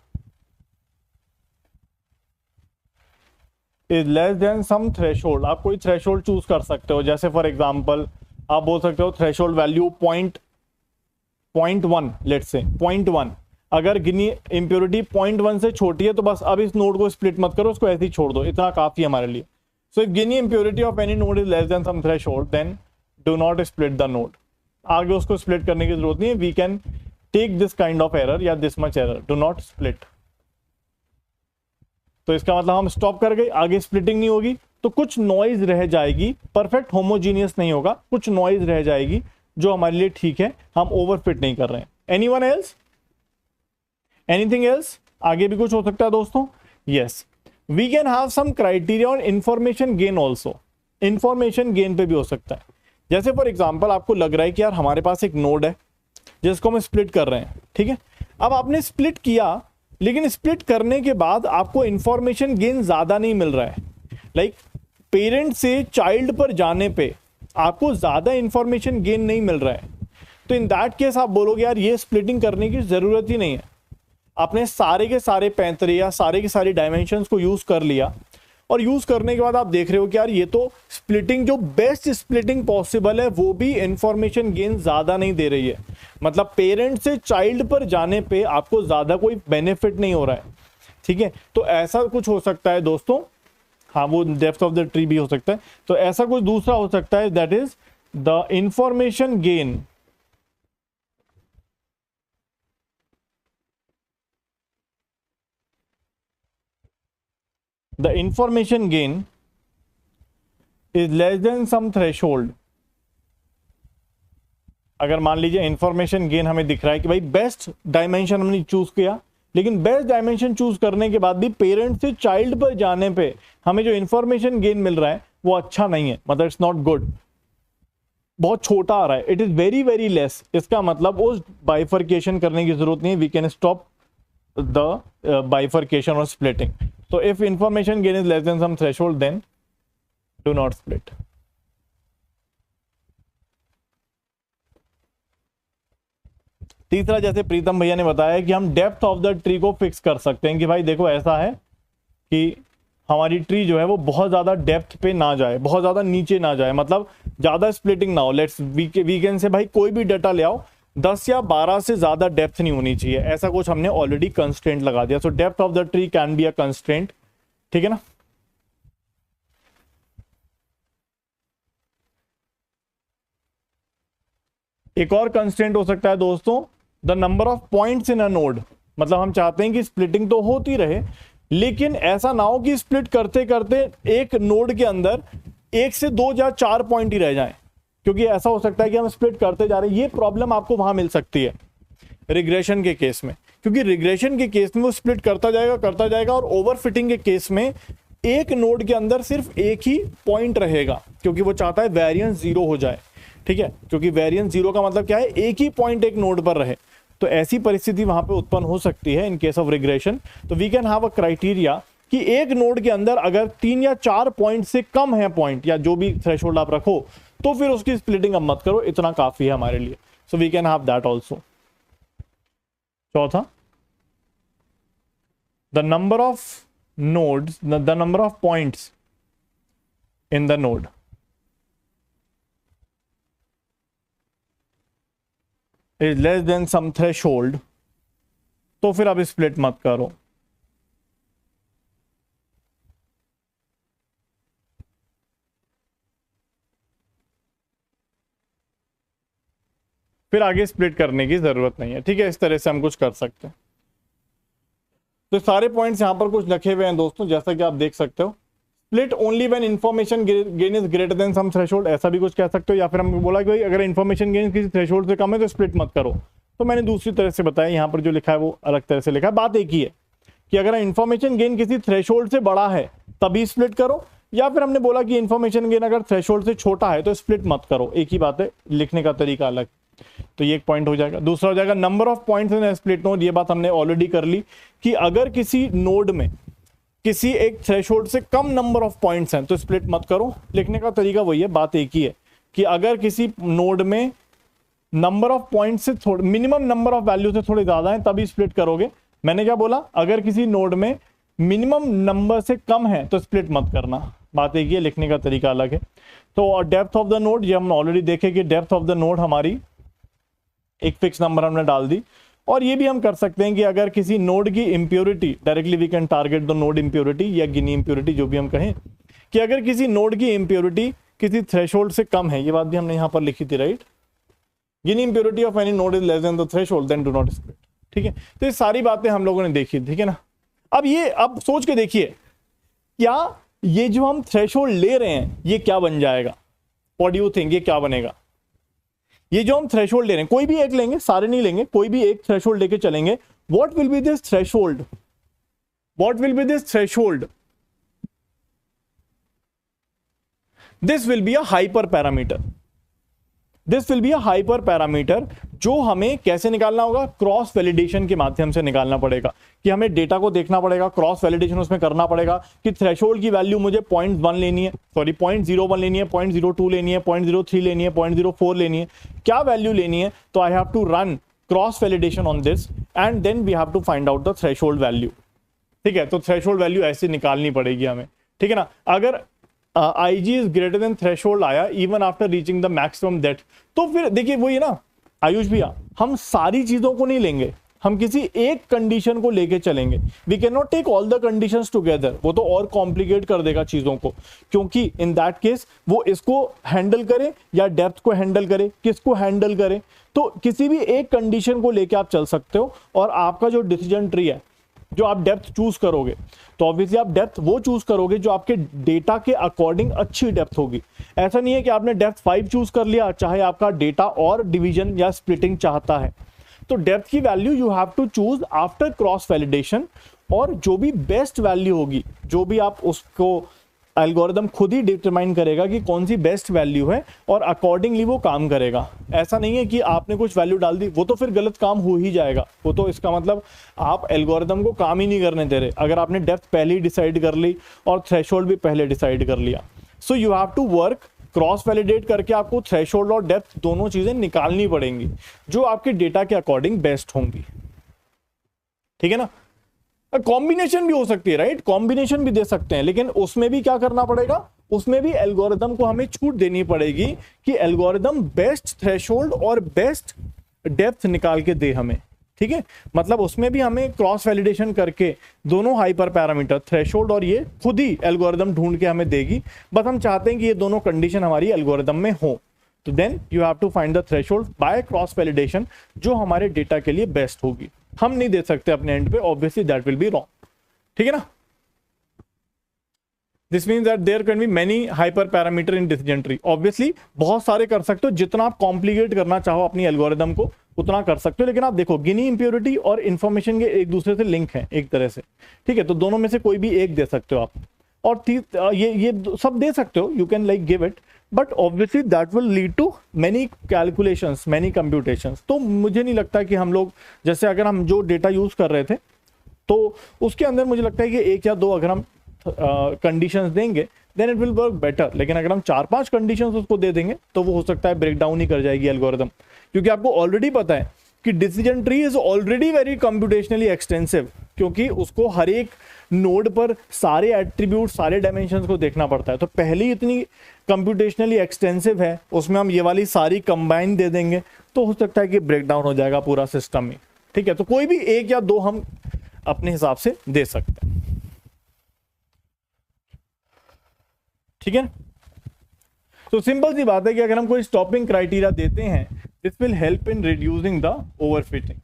is less than some threshold. आप कोई थ्रेशोल्ड चूज कर सकते हो, जैसे फॉर एग्जांपल आप बोल सकते हो थ्रेशोल्ड वैल्यू 0.1, लेट्स से 0.1। अगर गिनी इंप्योरिटी 0.1 से छोटी है तो बस अब इस नोड को स्प्लिट मत करो, उसको ऐसे ही छोड़ दो, इतना काफी है हमारे लिए। So if Gini impurity of any node is less than some threshold, then do not split the node. आगे उसको स्प्लिट करने की जरूरत नहीं है। We can take this kind of error या this much error, do not split. तो इसका मतलब हम स्टॉप कर गए, आगे स्प्लिटिंग नहीं होगी, तो कुछ नॉइज रह जाएगी, परफेक्ट होमोजीनियस नहीं होगा, कुछ नॉइज रह जाएगी जो हमारे लिए ठीक है, हम ओवरफिट नहीं कर रहे हैं। Anyone else? Anything else? आगे भी कुछ हो सकता है दोस्तों? Yes, we can have some criteria on information gain also. Information gain पे भी हो सकता है। जैसे फॉर एग्जाम्पल आपको लग रहा है कि यार हमारे पास एक नोड है जिसको हम स्प्लिट कर रहे हैं, ठीक है, अब आपने स्प्लिट किया, लेकिन स्प्लिट करने के बाद आपको इंफॉर्मेशन गेन ज्यादा नहीं मिल रहा है। लाइक पेरेंट से चाइल्ड पर जाने पे आपको ज्यादा इंफॉर्मेशन गेन नहीं मिल रहा है, तो इन दैट केस आप बोलोगे यार ये स्प्लिटिंग करने की जरूरत ही नहीं है। आपने सारे के सारे पैंतरे या सारे के सारे डायमेंशंस को यूज कर लिया, और यूज करने के बाद आप देख रहे हो कि यार ये तो स्प्लिटिंग, जो बेस्ट स्प्लिटिंग पॉसिबल है वो भी इंफॉर्मेशन गेन ज्यादा नहीं दे रही है। मतलब पेरेंट से चाइल्ड पर जाने पे आपको ज्यादा कोई बेनिफिट नहीं हो रहा है, ठीक है। तो ऐसा कुछ हो सकता है दोस्तों, हाँ वो डेप्थ ऑफ द ट्री भी हो सकता है। तो ऐसा कुछ दूसरा हो सकता है, that is the information gain the information gain is less than some threshold। अगर मान लीजिए इंफॉर्मेशन गेन हमें दिख रहा है कि भाई बेस्ट डायमेंशन हमने चूज किया, लेकिन बेस्ट डायमेंशन चूज करने के बाद भी पेरेंट से चाइल्ड पर जाने पे हमें जो इंफॉर्मेशन गेन मिल रहा है वो अच्छा नहीं है, मतलब इट्स नॉट गुड, बहुत छोटा आ रहा है, it is very very less. इसका मतलब उस बाइफर्केशन करने की जरूरत नहीं है, we can stop the bifurcation और splitting. So if information gain is less than some threshold, then do not split। तीसरा, जैसे प्रीतम भैया ने बताया कि हम डेप्थ ऑफ द ट्री को फिक्स कर सकते हैं कि भाई देखो ऐसा है कि हमारी ट्री जो है वो बहुत ज्यादा डेप्थ पे ना जाए, बहुत ज्यादा नीचे ना जाए, मतलब ज्यादा स्प्लिटिंग ना हो। लेट्स वीकेंड से भाई कोई भी डाटा ले आओ, 10 या 12 से ज्यादा डेप्थ नहीं होनी चाहिए, ऐसा कुछ हमने ऑलरेडी कंस्ट्रेंट लगा दिया। So depth of the tree can be a constraint, ठीक है ना। एक और कंस्ट्रेंट हो सकता है दोस्तों, the number of points in a node. मतलब हम चाहते हैं कि स्प्लिटिंग तो होती रहे, लेकिन ऐसा ना हो कि स्प्लिट करते करते एक नोड के अंदर 1 से 2 या 4 पॉइंट ही रह जाएं, क्योंकि ऐसा हो सकता है कि हम स्प्लिट करते जा रहे हैं। ये प्रॉब्लम आपको वहां मिल सकती है रिग्रेशन के केस में, क्योंकि रिग्रेशन के केस में वो स्प्लिट करता जाएगा और ओवरफिटिंग के केस में एक नोड के अंदर सिर्फ एक ही पॉइंट रहेगा, क्योंकि वो चाहता है वेरिएंस 0 हो जाए, ठीक है। क्योंकि वेरिएंस 0 का मतलब क्या है, एक ही पॉइंट एक नोड पर रहे। तो ऐसी परिस्थिति वहां पे उत्पन्न हो सकती है इन केस ऑफ रिग्रेशन। तो we can have a criteria कि एक नोड के अंदर अगर 3 या 4 पॉइंट से कम है पॉइंट या जो भी थ्रेशोल्ड आप रखो, तो फिर उसकी स्प्लिटिंग अब मत करो, इतना काफी है हमारे लिए। So we can have that also. चौथा, the number of nodes, the number of points in the node is less than some threshold, तो फिर आप स्प्लिट मत करो। फिर आगे स्प्लिट करने की जरूरत नहीं है, ठीक है। इस तरह से हम कुछ कर सकते हैं। तो सारे पॉइंट्स यहां पर कुछ लिखे हुए हैं दोस्तों, जैसा कि आप देख सकते हो। Split only when information gain is greater than some threshold, ऐसा भी कुछ कह सकते हो। या फिर हमने बोला कि भाई अगर इंफॉर्मेशन गेन किसी थ्रेशोल्ड से कम है तो स्प्लिट मत करो। तो मैंने दूसरी तरह से बताया, यहाँ पर जो लिखा है वो अलग तरह से लिखा है। बात एक ही है कि अगर इंफॉर्मेशन गेन किसी थ्रेशोल्ड से बड़ा है तभी स्प्लिट करो, या फिर हमने बोला कि इंफॉर्मेशन गेन अगर थ्रेशोल्ड से छोटा है तो स्प्लिट मत करो। एक ही बात है, लिखने का तरीका अलग। तो ये एक पॉइंट हो जाएगा। दूसरा हो जाएगा number of points in split node. ये बात हमने ऑलरेडी कर ली कि अगर किसी नोड में किसी एक थ्रेशोल्ड से कम नंबर ऑफ पॉइंट्स हैं तो स्प्लिट मत करो। लिखने का तरीका वही है, बात एक ही है कि अगर किसी नोड में नंबर ऑफ पॉइंट से थोड़े मिनिमम नंबर ऑफ वैल्यू से थोड़े ज्यादा है तभी स्प्लिट करोगे। मैंने क्या बोला, अगर किसी नोड में मिनिमम नंबर से कम है तो स्प्लिट मत करना। बात एक ही है, लिखने का तरीका अलग है। तो डेप्थ ऑफ द नोड, ये हमने ऑलरेडी देखे कि डेप्थ ऑफ द नोड हमारी एक फिक्स नंबर हमने डाल दी। और ये भी हम कर सकते हैं कि अगर किसी नोड की impurity, directly we can target the node impurity या गिनी इंप्योरिटी, जो भी हम कहें, कि अगर किसी नोड की इंप्योरिटी किसी थ्रेशोल्ड से कम है, ये बात भी हमने यहां पर लिखी थी, right. Gini impurity of any node is less than the threshold then do not split, ठीक है। तो ये सारी बातें हम लोगों ने देखी, ठीक है ना। अब सोच के देखिए, क्या ये जो हम थ्रेशोल्ड ले रहे हैं ये क्या बन जाएगा? व्हाट डू यू थिंक, ये क्या बनेगा? ये जो हम थ्रेशोल्ड ले रहे हैं, कोई भी एक लेंगे, सारे नहीं लेंगे, कोई भी एक थ्रेशोल्ड लेके चलेंगे। What will be this threshold? What will be this threshold? This will be a hyper parameter. This will be a hyper parameter, जो हमें कैसे निकालना होगा? क्रॉस वैलिडेशन के माध्यम से निकालना पड़ेगा। कि हमें डेटा को देखना पड़ेगा, क्रॉस वैलिडेशन उसमें करना पड़ेगा कि थ्रेशोल्ड की वैल्यू मुझे 0.1 लेनी है, सॉरी 0.01 लेनी है, 0.02 लेनी है, 0.03 लेनी है, 0.04 लेनी है, क्या वैल्यू लेनी है। तो I have to run cross validation on this and then we have to find out the threshold value, ठीक है। तो थ्रेशोल्ड वैल्यू ऐसे निकालनी पड़ेगी हमें, ठीक है ना। अगर IG is greater than threshold आया even after reaching the maximum depth, तो फिर देखिए वही ना आयुष भैया, हम सारी चीजों को नहीं लेंगे, हम किसी एक कंडीशन को लेके चलेंगे। We can not take all the conditions together, वो तो और कॉम्प्लिकेट कर देगा चीजों को, क्योंकि इन दैट केस वो इसको हैंडल करे या डेप्थ को हैंडल करे, किसको हैंडल करे। तो किसी भी एक कंडीशन को लेके आप चल सकते हो, और आपका जो डिसीजन ट्री है, जो आप डेप्थ चूज करोगे, तो ऑब्वियसली आप डेप्थ वो चूज करोगे जो आपके डेटा के अकॉर्डिंग अच्छी डेप्थ होगी। ऐसा नहीं है कि आपने डेप्थ 5 चूज कर लिया, चाहे आपका डेटा और डिवीजन या स्प्लिटिंग चाहता है। तो डेप्थ की value you have to choose after cross validation, और जो भी बेस्ट वैल्यू होगी, जो भी आप उसको एल्गोरिदम खुद ही डिटरमाइन करेगा कि कौन सी बेस्ट वैल्यू है, और अकॉर्डिंगली वो काम करेगा। ऐसा नहीं है कि आपने कुछ वैल्यू डाल दी, वो तो फिर गलत काम हो ही जाएगा। वो तो इसका मतलब आप एल्गोरिदम को काम ही नहीं करने दे रहे, अगर आपने डेप्थ पहले ही डिसाइड कर ली और थ्रेशोल्ड भी पहले डिसाइड कर लिया। So you have to work cross validate करके, आपको थ्रेशोल्ड और डेप्थ दोनों चीजें निकालनी पड़ेंगी जो आपके डेटा के अकॉर्डिंग बेस्ट होंगी, ठीक है ना। कॉम्बिनेशन भी हो सकती है, राइट, कॉम्बिनेशन भी दे सकते हैं, लेकिन उसमें भी क्या करना पड़ेगा, उसमें भी एल्गोरिदम को हमें छूट देनी पड़ेगी कि एल्गोरिदम बेस्ट थ्रेशोल्ड और बेस्ट डेप्थ निकाल के दे हमें, ठीक है। मतलब उसमें भी हमें क्रॉस वैलिडेशन करके दोनों हाइपर पैरामीटर थ्रेशोल्ड और ये खुद ही एल्गोरिदम ढूंढ के हमें देगी। बस हम चाहते हैं कि ये दोनों कंडीशन हमारी एल्गोरिदम में हो। तो then you have to find the threshold by cross validation, जो हमारे डेटा के लिए बेस्ट होगी। हम नहीं दे सकते अपने एंड पे, obviously that will be wrong, ठीक है ना। This means that there can be many hyper parameter in decision tree. Obviously बहुत सारे कर सकते हो, जितना आप कॉम्प्लिकेट करना चाहो अपनी एल्गोरिदम को उतना कर सकते हो। लेकिन आप देखो, गिनी इंप्योरिटी और इंफॉर्मेशन के एक दूसरे से लिंक है एक तरह से, ठीक है। तो दोनों में से कोई भी एक दे सकते हो आप। और ये सब दे सकते हो, you can like give it, but obviously that will lead to many calculations, many computations. तो मुझे नहीं लगता कि हम लोग, जैसे अगर हम जो डेटा यूज कर रहे थे तो उसके अंदर मुझे लगता है कि एक या दो अगर हम कंडीशंस देंगे then it will work better, लेकिन अगर हम 4-5 कंडीशंस उसको दे देंगे तो वो हो सकता है ब्रेक डाउन ही कर जाएगी एल्गोरिदम, क्योंकि आपको ऑलरेडी पता है कि decision tree is already very computationally extensive, क्योंकि उसको हर एक नोड पर सारे एट्रीब्यूट, सारे डायमेंशंस को देखना पड़ता है। तो पहले इतनी कंप्यूटेशनली एक्सटेंसिव है, उसमें हम ये वाली सारी कंबाइन दे देंगे तो हो सकता है कि ब्रेक डाउन हो जाएगा पूरा सिस्टम में। ठीक है, तो कोई भी एक या दो हम अपने हिसाब से दे सकते हैं। ठीक है, तो सिंपल सी बात है कि अगर हम कोई स्टॉपिंग क्राइटेरिया देते हैं, this will help in reducing the overfitting.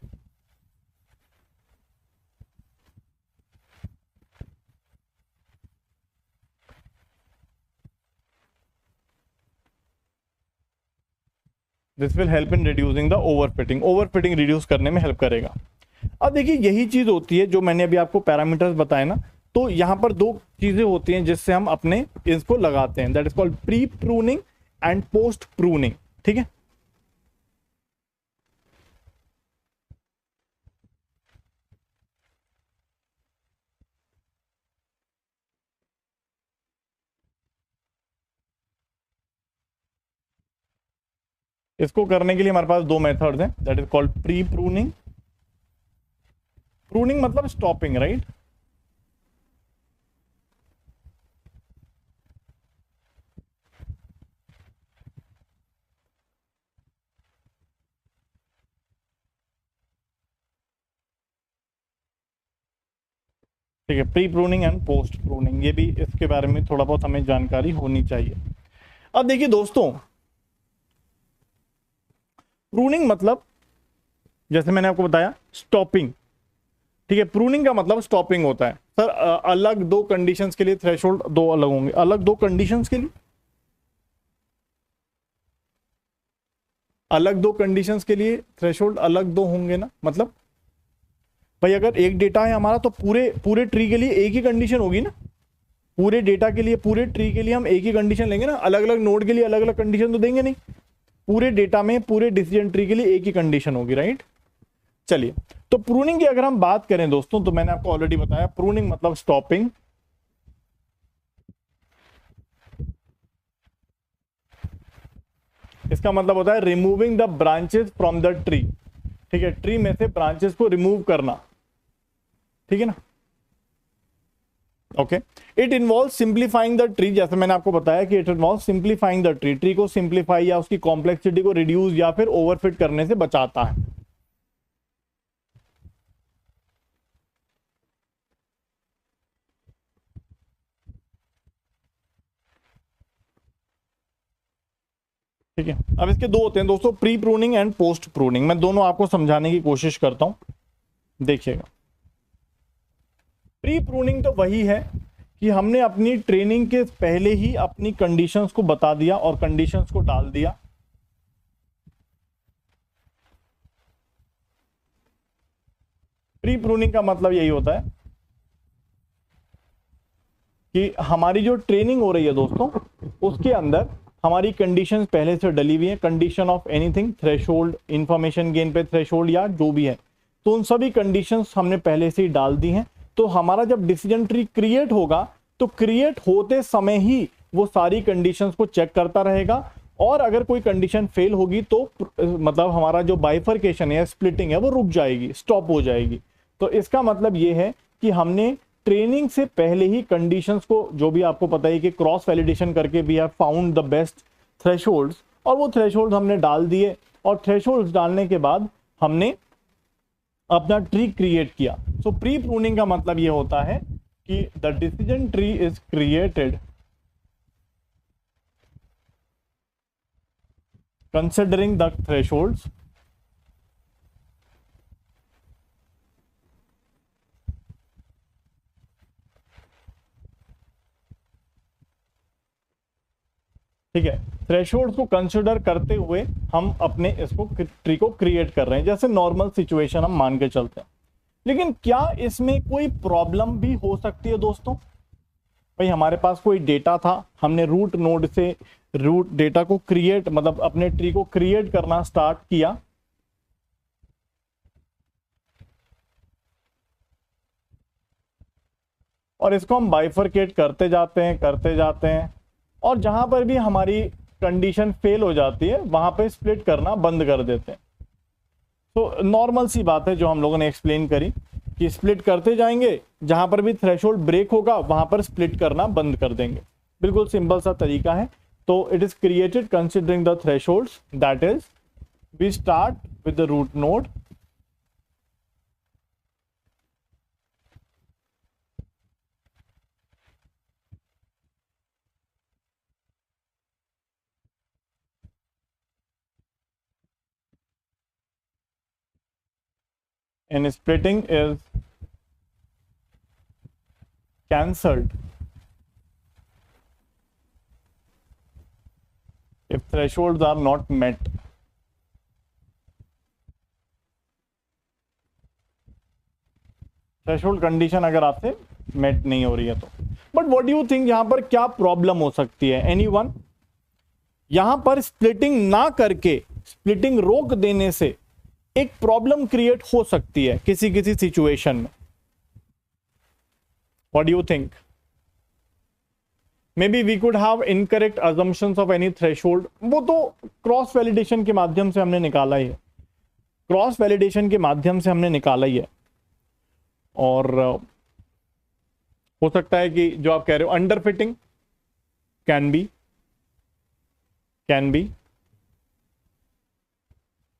This will help in reducing the overfitting, overfitting reduce करने में हेल्प करेगा। अब देखिए यही चीज होती है जो मैंने अभी आपको पैरामीटर्स बताए ना, तो यहां पर दो चीजें होती हैं जिससे हम अपने इसको लगाते हैं, that is called pre pruning and post pruning. ठीक है, इसको करने के लिए हमारे पास दो मेथड्स हैं, that is called pre pruning, pruning मतलब स्टॉपिंग, राइट। ठीक है, pre pruning and post pruning, ये भी इसके बारे में थोड़ा बहुत हमें जानकारी होनी चाहिए। अब देखिए दोस्तों, प्रूनिंग मतलब जैसे मैंने आपको बताया स्टॉपिंग। ठीक है, प्रूनिंग का मतलब स्टॉपिंग होता है। सर अलग दो कंडीशंस के लिए थ्रेशोल्ड दो अलग होंगे, अलग दो कंडीशंस के लिए अलग दो कंडीशंस के लिए थ्रेशोल्ड अलग दो होंगे ना। मतलब भाई अगर एक डेटा है हमारा तो पूरे ट्री के लिए एक ही कंडीशन होगी ना, पूरे डेटा के लिए, पूरे ट्री के लिए हम एक ही कंडीशन लेंगे ना, अलग अलग नोड के लिए अलग अलग कंडीशन तो देंगे नहीं। पूरे डेटा में, पूरे डिसीजन ट्री के लिए एक ही कंडीशन होगी, राइट। चलिए, तो प्रूनिंग की अगर हम बात करें दोस्तों, तो मैंने आपको ऑलरेडी बताया प्रूनिंग मतलब स्टॉपिंग। इसका मतलब होता है removing the branches from the tree. ठीक है, ट्री में से ब्रांचेस को रिमूव करना। ठीक है ना, okay. It involve simplifying the tree, जैसे मैंने आपको बताया कि it involve simplifying the tree, tree को सिंप्लीफाई या उसकी कॉम्प्लेक्सिटी को रिड्यूस या फिर ओवरफिट करने से बचाता है। ठीक है, अब इसके दो होते हैं दोस्तों, pre pruning and post pruning. मैं दोनों आपको समझाने की कोशिश करता हूं, देखिएगा। प्री प्रूनिंग तो वही है कि हमने अपनी ट्रेनिंग के पहले ही अपनी कंडीशंस को बता दिया और कंडीशंस को डाल दिया। प्री प्रूनिंग का मतलब यही होता है कि हमारी जो ट्रेनिंग हो रही है दोस्तों, उसके अंदर हमारी कंडीशंस पहले से डली हुई है, condition of anything, threshold, information gain पे थ्रेशोल्ड या जो भी है, तो उन सभी कंडीशंस हमने पहले से ही डाल दी हैं। तो हमारा जब डिसीजन ट्री क्रिएट होगा तो क्रिएट होते समय ही वो सारी कंडीशंस को चेक करता रहेगा, और अगर कोई कंडीशन फेल होगी तो मतलब हमारा जो बाइफर्केशन है, स्प्लिटिंग है, वो रुक जाएगी, स्टॉप हो जाएगी। तो इसका मतलब ये है कि हमने ट्रेनिंग से पहले ही कंडीशंस को, जो भी आपको पता है कि क्रॉस वैलिडेशन करके we have found the best thresholds, और वो थ्रेशोल्ड हमने डाल दिए, और थ्रेशोल्ड्स डालने के बाद हमने अपना ट्री क्रिएट किया। सो प्री प्रूनिंग का मतलब ये होता है कि the decision tree is created considering the thresholds ठीक है, थ्रेशोल्ड को कंसिडर करते हुए हम अपने इसको ट्री को क्रिएट कर रहे हैं, जैसे नॉर्मल सिचुएशन हम मान के चलते हैं। लेकिन क्या इसमें कोई प्रॉब्लम भी हो सकती है दोस्तों? भाई हमारे पास कोई डेटा था, हमने रूट नोड से रूट डेटा को क्रिएट मतलब अपने ट्री को क्रिएट करना स्टार्ट किया। और इसको हम बाइफरकेट करते जाते हैं और जहां पर भी हमारी कंडीशन फेल हो जाती है वहां पे स्प्लिट करना बंद कर देते हैं। तो नॉर्मल सी बात है जो हम लोगों ने एक्सप्लेन करी कि स्प्लिट करते जाएंगे, जहां पर भी थ्रेशोल्ड ब्रेक होगा वहां पर स्प्लिट करना बंद कर देंगे। बिल्कुल सिंपल सा तरीका है। तो it is created considering the thresholds, that is we start with the root node and splitting is cancelled if thresholds are not met. Threshold condition अगर आपसे मेट नहीं हो रही है तो। But what do you think यहां पर क्या प्रॉब्लम हो सकती है? एनीवन? यहां पर स्प्लिटिंग ना करके स्प्लिटिंग रोक देने से एक प्रॉब्लम क्रिएट हो सकती है किसी किसी सिचुएशन में। What do you think? Maybe we could have incorrect assumptions of any threshold. वो तो क्रॉस वैलिडेशन के माध्यम से हमने निकाला ही है, क्रॉस वैलिडेशन के माध्यम से हमने निकाला ही है। और हो सकता है कि जो आप कह रहे हो अंडर फिटिंग कैन बी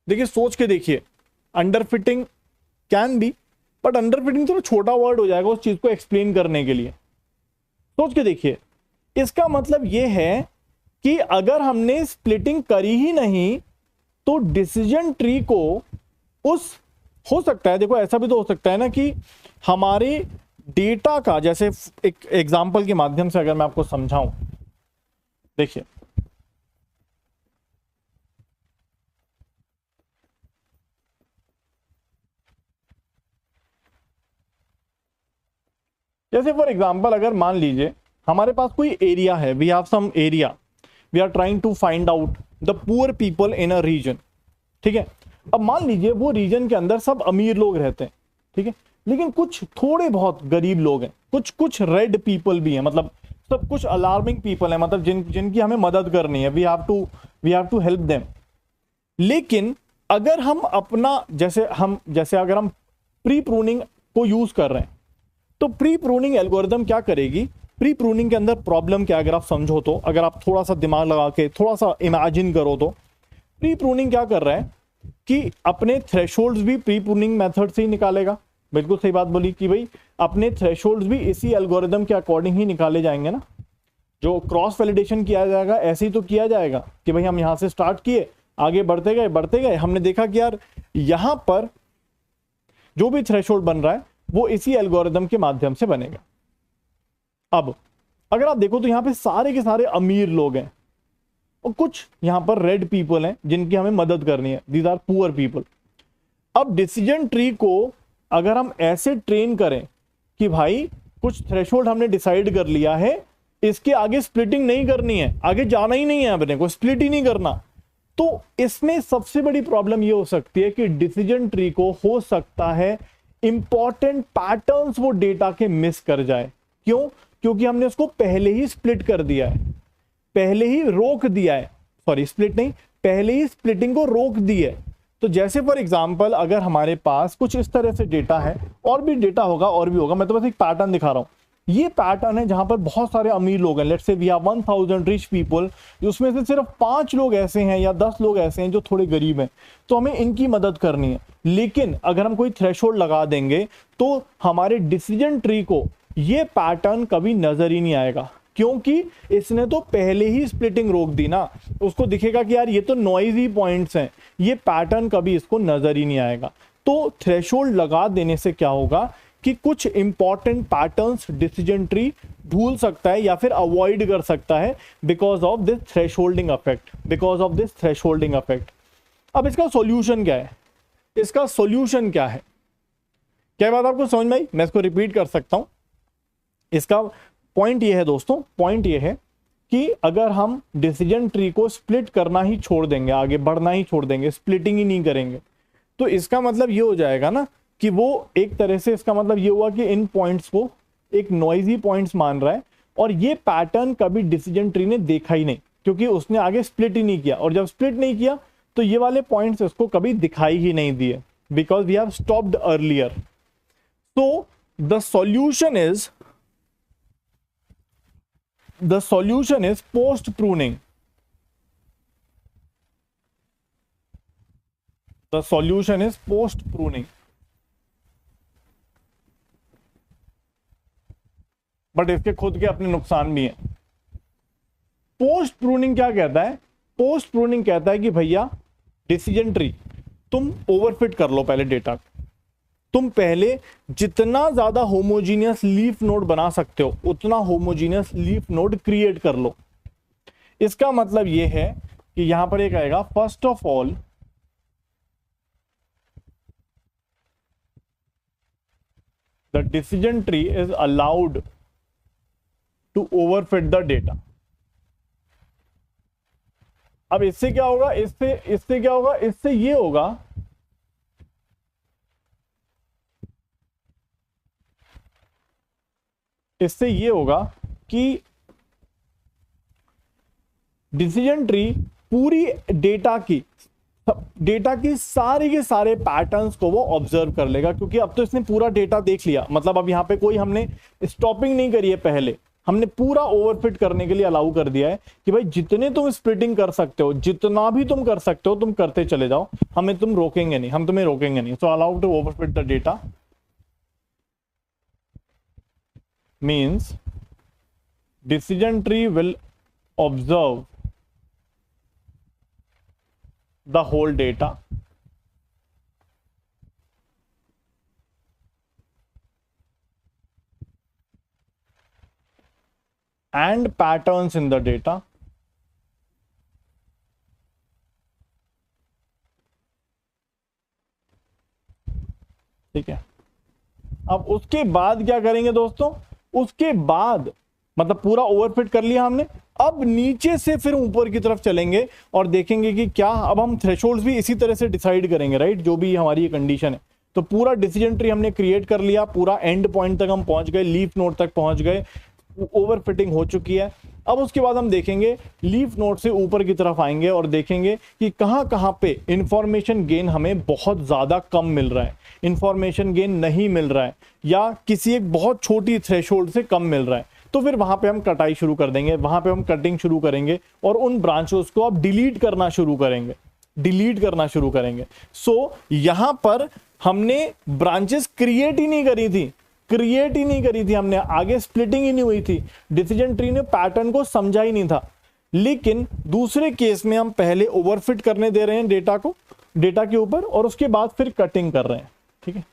देखिए सोच के देखिए, under fitting can be, but under fitting थोड़ा छोटा वर्ड हो जाएगा उस चीज को एक्सप्लेन करने के लिए। सोच के देखिए, इसका मतलब यह है कि अगर हमने स्प्लिटिंग करी ही नहीं तो डिसीजन ट्री को उस हो सकता है, देखो ऐसा भी तो हो सकता है ना कि हमारे डेटा का, जैसे एक एग्जांपल के माध्यम से अगर मैं आपको समझाऊं, देखिए जैसे फॉर एग्जांपल अगर मान लीजिए हमारे पास कोई एरिया है, we have some area, we are trying to find out the poor people in a region. ठीक है, अब मान लीजिए वो रीजन के अंदर सब अमीर लोग रहते हैं, ठीक है, लेकिन कुछ थोड़े बहुत गरीब लोग हैं, कुछ रेड पीपल भी हैं, मतलब सब कुछ अलार्मिंग पीपल हैं, मतलब जिनकी हमें मदद करनी है, we have to help them. लेकिन अगर हम अपना जैसे अगर हम प्री प्रूनिंग को यूज कर रहे हैं तो प्री प्रूनिंग एल्गोरिदम क्या करेगी, प्री प्रूनिंग के अंदर प्रॉब्लम क्या, अगर आप समझो तो, अगर आप थोड़ा सा दिमाग लगा के थोड़ा सा इमेजिन करो तो प्री प्रूनिंग क्या कर रहा है कि अपने थ्रेशोल्ड्स भी प्री प्रूनिंग मेथड से ही निकालेगा। बिल्कुल सही बात बोली कि भाई अपने थ्रेशोल्ड्स भी इसी एल्गोरिदम के अकॉर्डिंग ही निकाले जाएंगे ना। जो क्रॉस वैलिडेशन किया जाएगा ऐसे ही तो किया जाएगा कि भाई हम यहां से स्टार्ट किए, आगे बढ़ते गए, हमने देखा कि यार यहां पर जो भी थ्रेशोल्ड बन रहा है वो इसी एल्गोरिदम के माध्यम से बनेगा। अब अगर आप देखो तो यहां पे सारे के सारे अमीर लोग हैं और कुछ यहां पर रेड पीपल हैं जिनकी हमें मदद करनी है, दीज आर पुअर पीपल। अब डिसीजन ट्री को अगर हम ऐसे ट्रेन करें कि भाई कुछ थ्रेशोल्ड हमने डिसाइड कर लिया है, इसके आगे स्प्लिटिंग नहीं करनी है, आगे जाना ही नहीं है, अपने को स्प्लिट ही नहीं करना, तो इसमें सबसे बड़ी प्रॉब्लम यह हो सकती है कि डिसीजन ट्री को हो सकता है इंपॉर्टेंट पैटर्न्स वो डेटा के मिस कर जाए। क्यों? क्योंकि हमने उसको पहले ही स्प्लिट कर दिया है, पहले ही रोक दिया है, सॉरी स्प्लिट नहीं, पहले ही स्प्लिटिंग को रोक दी है। तो जैसे फॉर एग्जांपल अगर हमारे पास कुछ इस तरह से डेटा है, और भी डेटा होगा और भी होगा, मैं तो बस एक पैटर्न दिखा रहा हूं। ये पैटर्न है जहां पर बहुत सारे अमीर लोग हैं, let's say we have 1000 rich people, उसमें से सिर्फ 5 लोग ऐसे हैं या 10 लोग ऐसे हैं जो थोड़े गरीब हैं, तो हमें इनकी मदद करनी है। लेकिन अगर हम कोई थ्रेशोल्ड लगा देंगे तो हमारे डिसीजन ट्री को ये पैटर्न कभी नजर ही नहीं आएगा, क्योंकि इसने तो पहले ही स्प्लिटिंग रोक दी ना। उसको दिखेगा कि यार ये तो नॉइजी पॉइंट्स हैं, ये पैटर्न कभी इसको नजर ही नहीं आएगा। तो थ्रेशोल्ड लगा देने से क्या होगा कि कुछ इंपॉर्टेंट पैटर्न्स डिसीजन ट्री भूल सकता है या फिर अवॉइड कर सकता है because of this thresholding effect. अब इसका सॉल्यूशन क्या है? इसका सॉल्यूशन क्या है? क्या बात आपको समझ में आई? मैं इसको रिपीट कर सकता हूं। इसका पॉइंट ये है दोस्तों, पॉइंट ये है कि अगर हम डिसीजन ट्री को स्प्लिट करना ही छोड़ देंगे, आगे बढ़ना ही छोड़ देंगे, स्प्लिटिंग ही नहीं करेंगे, तो इसका मतलब ये हो जाएगा ना कि वो एक तरह से, इसका मतलब ये हुआ कि इन पॉइंट्स को एक नॉइजी पॉइंट्स मान रहा है, और ये पैटर्न कभी डिसीजन ट्री ने देखा ही नहीं, क्योंकि उसने आगे स्प्लिट ही नहीं किया, और जब स्प्लिट नहीं किया तो ये वाले पॉइंट्स उसको कभी दिखाई ही नहीं दिए, because we have stopped earlier. So the solution is post pruning. The solution is post pruning. But इसके खुद के अपने नुकसान भी हैं. पोस्ट प्रूनिंग क्या कहता है? पोस्ट प्रूनिंग कहता है कि भैया डिसीजन ट्री तुम ओवरफिट कर लो पहले डेटा को. तुम पहले जितना ज्यादा होमोजीनियस लीफ नोड बना सकते हो उतना होमोजीनियस लीफ नोड क्रिएट कर लो. इसका मतलब यह है कि यहां पर एक आएगा, first of all the decision tree is allowed to overfit the data. अब इससे क्या होगा? इससे क्या होगा? इससे ये होगा कि डिसीजन ट्री पूरी डेटा की सारे के सारे पैटर्न्स को वो ऑब्जर्व कर लेगा, क्योंकि अब तो इसने पूरा डेटा देख लिया. मतलब अब यहां पे कोई हमने स्टॉपिंग नहीं करी है, पहले हमने पूरा ओवरफिट करने के लिए अलाउ कर दिया है कि भाई जितने तुम स्प्लिटिंग कर सकते हो, जितना भी तुम कर सकते हो तुम करते चले जाओ, हमें तुम रोकेंगे नहीं, हम तुम्हें रोकेंगे नहीं. So allow to overfit the data means decision tree will observe the whole data and patterns in the data ठीक है. अब उसके बाद क्या करेंगे दोस्तों? उसके बाद मतलब पूरा ओवरफिट कर लिया हमने, अब नीचे से फिर ऊपर की तरफ चलेंगे और देखेंगे कि क्या, अब हम थ्रेशोल्ड्स भी इसी तरह से डिसाइड करेंगे, राइट, जो भी हमारी ये कंडीशन है. तो पूरा डिसीजन ट्री हमने क्रिएट कर लिया, पूरा एंड पॉइंट तक हम पहुंच गए, लीफ नोड तक पहुंच गए, ओवरफिटिंग हो चुकी है. अब उसके बाद हम देखेंगे लीफ नोड से ऊपर की तरफ आएंगे और देखेंगे कि कहां कहां पे इंफॉर्मेशन गेन हमें बहुत ज्यादा कम मिल रहा है, इंफॉर्मेशन गेन नहीं मिल रहा है, या किसी एक बहुत छोटी थ्रेशोल्ड से कम मिल रहा है. तो फिर वहां पे हम कटाई शुरू कर देंगे, वहां पे हम कटिंग शुरू करेंगे और उन ब्रांचेस को अब डिलीट करना शुरू करेंगे. सो यहां पर हमने ब्रांचेस क्रिएट ही नहीं करी थी हमने, आगे स्प्लिटिंग ही नहीं हुई थी, डिसीजन ट्री ने पैटर्न को समझा ही नहीं था. लेकिन दूसरे केस में हम पहले ओवरफिट करने दे रहे हैं डेटा के ऊपर, और उसके बाद फिर कटिंग कर रहे हैं. ठीक है.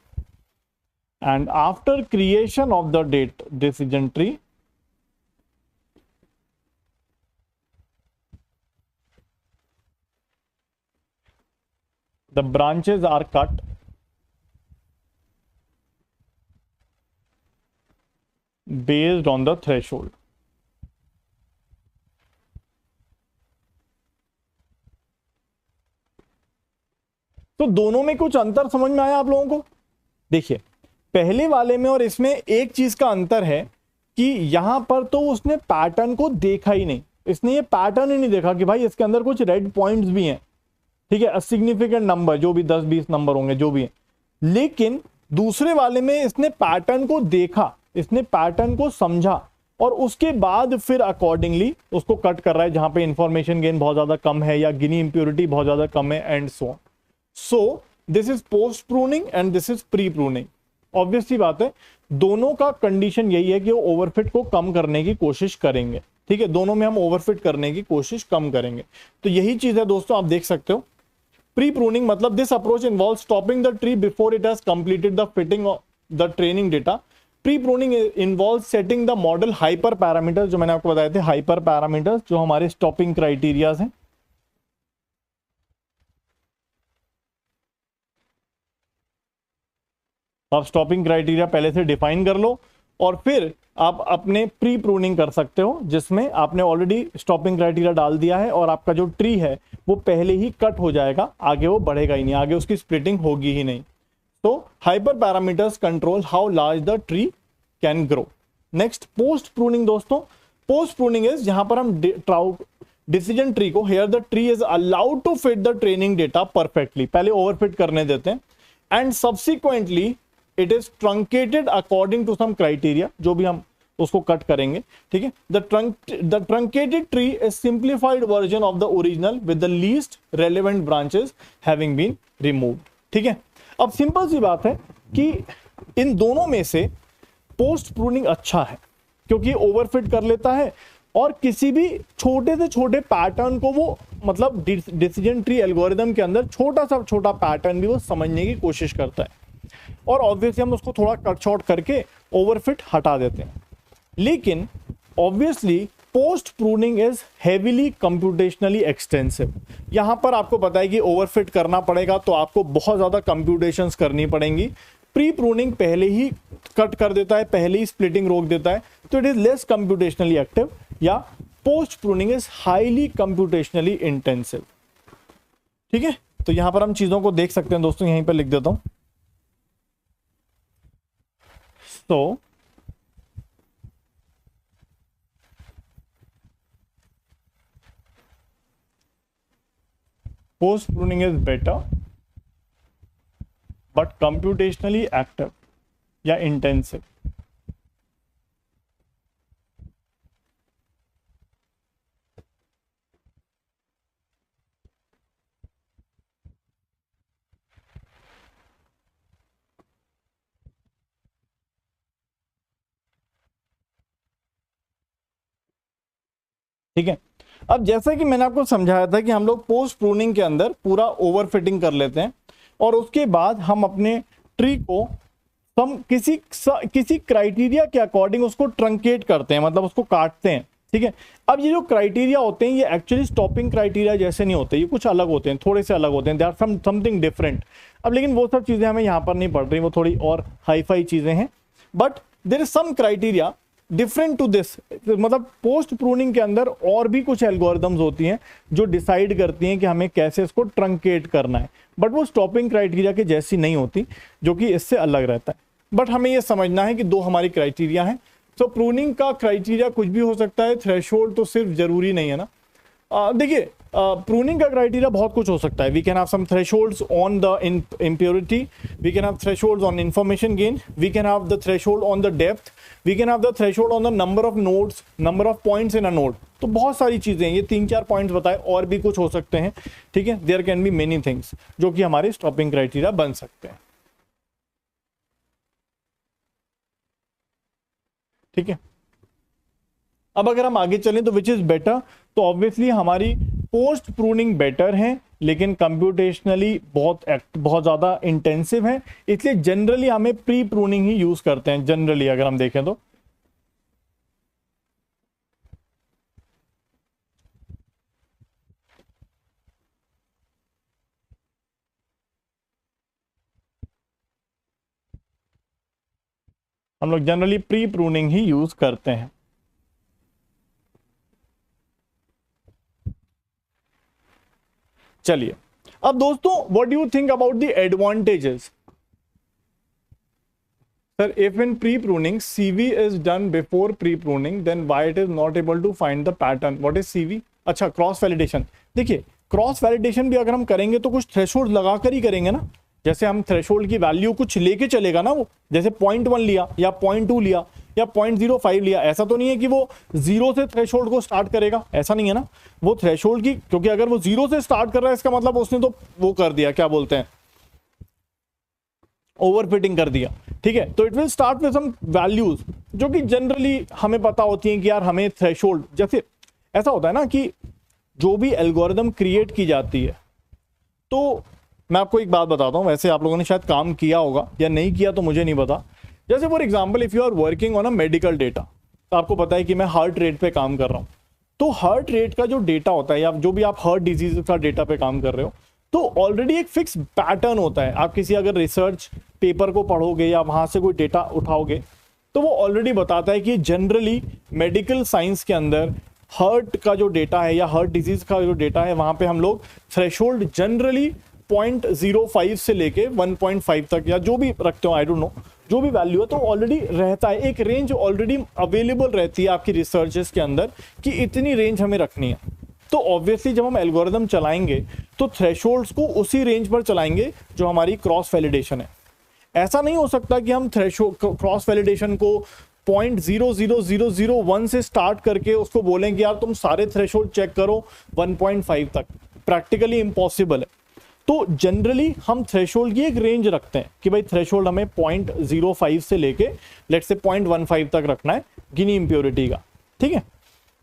And after creation of the decision tree, the branches are cut based on the threshold. तो दोनों में कुछ अंतर समझ में आया आप लोगों को? देखिए, पहले वाले में और इसमें एक चीज का अंतर है कि यहां पर तो उसने पैटर्न को देखा ही नहीं, इसने ये पैटर्न ही नहीं देखा कि भाई इसके अंदर कुछ रेड पॉइंट्स भी हैं. ठीक है, सिग्निफिकेंट नंबर, जो भी 10-20 नंबर होंगे, जो भी है. लेकिन दूसरे वाले में इसने पैटर्न को देखा, इसने पैटर्न को समझा, और उसके बाद फिर अकॉर्डिंगली उसको कट कर रहा है जहां पे इंफॉर्मेशन गेन बहुत ज्यादा कम है या गिनी इंप्योरिटी बहुत ज्यादा कम है, and so on. So this is post pruning and this is pre pruning. Obvious सी बात है, दोनों का कंडीशन यही है कि वो ओवरफिट को कम करने की कोशिश करेंगे. ठीक है, दोनों में हम ओवरफिट करने की कोशिश कम करेंगे. तो यही चीज है दोस्तों, आप देख सकते हो. प्री प्रूनिंग मतलब this approach involve stopping the tree before it has completed the fitting of the training data. Pre pruning involve setting the model hyper parameters, जो मैंने आपको बताए थे, हाइपर पैरामीटर्स जो हमारे स्टॉपिंग क्राइटेरियाज हैं. आप स्टॉपिंग क्राइटेरिया पहले से डिफाइन कर लो, और फिर आप अपने प्री प्रूनिंग कर सकते हो, जिसमें आपने ऑलरेडी स्टॉपिंग क्राइटेरिया डाल दिया है और आपका जो ट्री है वो पहले ही कट हो जाएगा, आगे वो बढ़ेगा ही नहीं, आगे उसकी स्प्लिटिंग होगी ही नहीं। तो hyper parameters control how large the tree can grow. Next post pruning दोस्तों, पोस्ट प्रूनिंग इज जहां पर हम डिसीजन ट्री को, here the tree is allowed to fit the training data perfectly, पहले ओवरफिट करने देते हैं, and subsequently it is truncated according to some criteria, जो भी हम उसको कट करेंगे, ठीक है। The truncated tree is simplified version of the original with the least relevant branches having been removed, ठीक है। अब सिंपल सी बात है कि इन दोनों में से पोस्ट प्रूनिंग अच्छा है, क्योंकि ओवरफिट कर लेता है और किसी भी छोटे से छोटे पैटर्न को वो, मतलब डिसीजन ट्री एल्गोरिदम के अंदर छोटा सा छोटा पैटर्न भी वो समझने की कोशिश करता है, और ऑब्वियसली हम उसको थोड़ा कट शॉर्ट करके ओवरफिट हटा देते हैं। लेकिन obviously post pruning is heavily computationally extensive. यहां पर आपको पता है कि ओवरफिट करना पड़ेगा तो आपको बहुत ज्यादा कंप्यूटेशंस करनी पड़ेंगी। प्री प्रूनिंग पहले ही कट कर देता है, पहले ही स्प्लिटिंग रोक देता है, तो it is less computationally active, या post pruning is highly computationally intensive, ठीक है। तो यहां पर हम चीजों को देख सकते हैं दोस्तों, यहीं पर लिख देता हूं। तो post pruning is better but computationally active या intensive। ठीक है। अब जैसा कि मैंने आपको समझाया था कि हम लोग पोस्ट प्रूनिंग के अंदर पूरा ओवरफिटिंग कर लेते हैं और उसके बाद हम अपने ट्री को हम किसी क्राइटेरिया के अकॉर्डिंग उसको ट्रंकेट करते हैं, मतलब उसको काटते हैं, ठीक है। अब ये जो क्राइटेरिया होते हैं ये एक्चुअली स्टॉपिंग क्राइटेरिया जैसे नहीं होते, ये कुछ अलग होते हैं, थोड़े से अलग होते हैं, दे आर समथिंग डिफरेंट। अब लेकिन वो सब चीजें हमें यहाँ पर नहीं पड़ रही, वो थोड़ी और हाई फाई चीजें हैं, but there is some criteria different to this. मतलब पोस्ट प्रूनिंग के अंदर और भी कुछ एल्गोरिदम्स होती हैं जो डिसाइड करती हैं कि हमें कैसे इसको ट्रंकेट करना है, बट वो स्टॉपिंग क्राइटेरिया के जैसी नहीं होती, जो कि इससे अलग रहता है। बट हमें ये समझना है कि दो हमारी क्राइटेरिया हैं। तो प्रूनिंग का क्राइटेरिया कुछ भी हो सकता है, थ्रेशोल्ड तो सिर्फ जरूरी नहीं है ना। देखिए प्रूनिंग का क्राइटेरिया बहुत कुछ हो सकता है। We can have some thresholds on the impurity, we can have thresholds on information gain, we can have the threshold on the depth, we can have the threshold on the number of nodes, number of points in a node. तो बहुत सारी चीजें हैं, ये 3-4 पॉइंट्स बताए, और भी कुछ हो सकते हैं, ठीक है। There can be many things जो कि हमारे स्टॉपिंग क्राइटेरिया बन सकते हैं, ठीक है। अब अगर हम आगे चलें तो विच इज बेटर, तो ऑब्वियसली हमारी पोस्ट प्रूनिंग बेटर है, लेकिन कंप्यूटेशनली बहुत ज्यादा इंटेंसिव है, इसलिए जनरली हमें प्री प्रूनिंग ही यूज करते हैं। जनरली अगर हम देखें तो हम लोग जनरली प्री प्रूनिंग ही यूज करते हैं। चलिए अब दोस्तों, what do you think about the advantages? Sir, if in pre pruning CV is done before pre pruning, then why it is not able to find the pattern? What is CV? अच्छा, क्रॉस वैलिडेशन। देखिए क्रॉस वैलिडेशन भी अगर हम करेंगे तो कुछ थ्रेशोल्ड लगाकर ही करेंगे ना। जैसे हम थ्रेशोल्ड की वैल्यू कुछ लेके चलेगा ना, वो जैसे 0.1 लिया या 0.2 लिया या 0.05 लिया, ऐसा तो नहीं है कि वो 0 से थ्रेशोल्ड को स्टार्ट करेगा, ऐसा नहीं है ना। वो थ्रेशोल्ड की, क्योंकि अगर वो 0 से स्टार्ट कर रहा है इसका मतलब उसने तो वो कर दिया, क्या बोलते हैं, ओवरफिटिंग कर दिया, ठीक है। तो it will start with some values जो कि जनरली हमें पता होती हैं कि यार हमें थ्रेशोल्ड, जैसे ऐसा होता है ना कि जो भी एल्गोरिदम क्रिएट की जाती है, तो मैं आपको एक बात बताता हूं, वैसे आप लोगों ने शायद काम किया होगा या नहीं किया तो मुझे नहीं पता। जैसे for example if you are working on a medical data, तो आपको पता है कि मैं हार्ट रेट पे काम कर रहा हूं, तो हार्ट रेट का जो डेटा होता है या जो भी आप हार्ट डिजीज का डेटा पे काम कर रहे हो, तो ऑलरेडी एक फिक्स पैटर्न होता है। आप किसी अगर रिसर्च पेपर को पढ़ोगे या वहां से कोई डेटा उठाओगे, तो वो ऑलरेडी बताता है कि जनरली मेडिकल साइंस के अंदर हार्ट का जो डेटा है या हार्ट डिजीज का जो डेटा है वहां पे हम लोग थ्रेशोल्ड जनरली 0.05 से लेके 1.5 तक या जो भी रखते हो, आई डोंट नो, जो भी वैल्यू है तो ऑलरेडी रहता है, एक रेंज ऑलरेडी अवेलेबल रहती है आपकी रिसर्चेस के अंदर कि इतनी रेंज हमें रखनी है। तो ऑब्वियसली जब हम एल्गोरिदम चलाएंगे तो थ्रेशोल्ड्स को उसी रेंज पर चलाएंगे जो हमारी क्रॉस वैलिडेशन है। ऐसा नहीं हो सकता कि हम थ्रेशोल्ड क्रॉस वैलिडेशन को 0.00001 से स्टार्ट करके उसको बोलें कि यार तुम सारे थ्रेशोल्ड चेक करो 1.5 तक, प्रैक्टिकली इम्पॉसिबल है। तो जनरली हम थ्रेशोल्ड की एक रेंज रखते हैं कि भाई थ्रेशोल्ड हमें 0.05 से लेके लेट्स से 0.15 तक रखना है गिनी इंप्योरिटी का, ठीक है।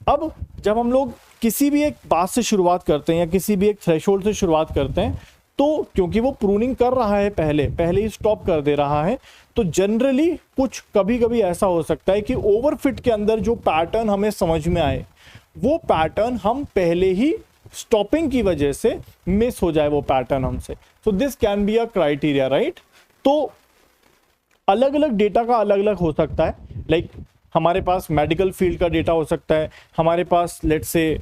अब जब हम लोग किसी भी एक बात से शुरुआत करते हैं या किसी भी एक थ्रेशोल्ड से शुरुआत करते हैं तो क्योंकि वो प्रूनिंग कर रहा है पहले ही स्टॉप कर दे रहा है, तो जनरली कुछ कभी कभी ऐसा हो सकता है कि ओवरफिट के अंदर जो पैटर्न हमें समझ में आए वो पैटर्न हम पहले ही स्टॉपिंग की वजह से मिस हो जाए वो पैटर्न हमसे। So this can be a criteria, right. तो अलग अलग डेटा का अलग अलग हो सकता है, लाइक हमारे पास मेडिकल फील्ड का डेटा हो सकता है, हमारे पास लेट्स से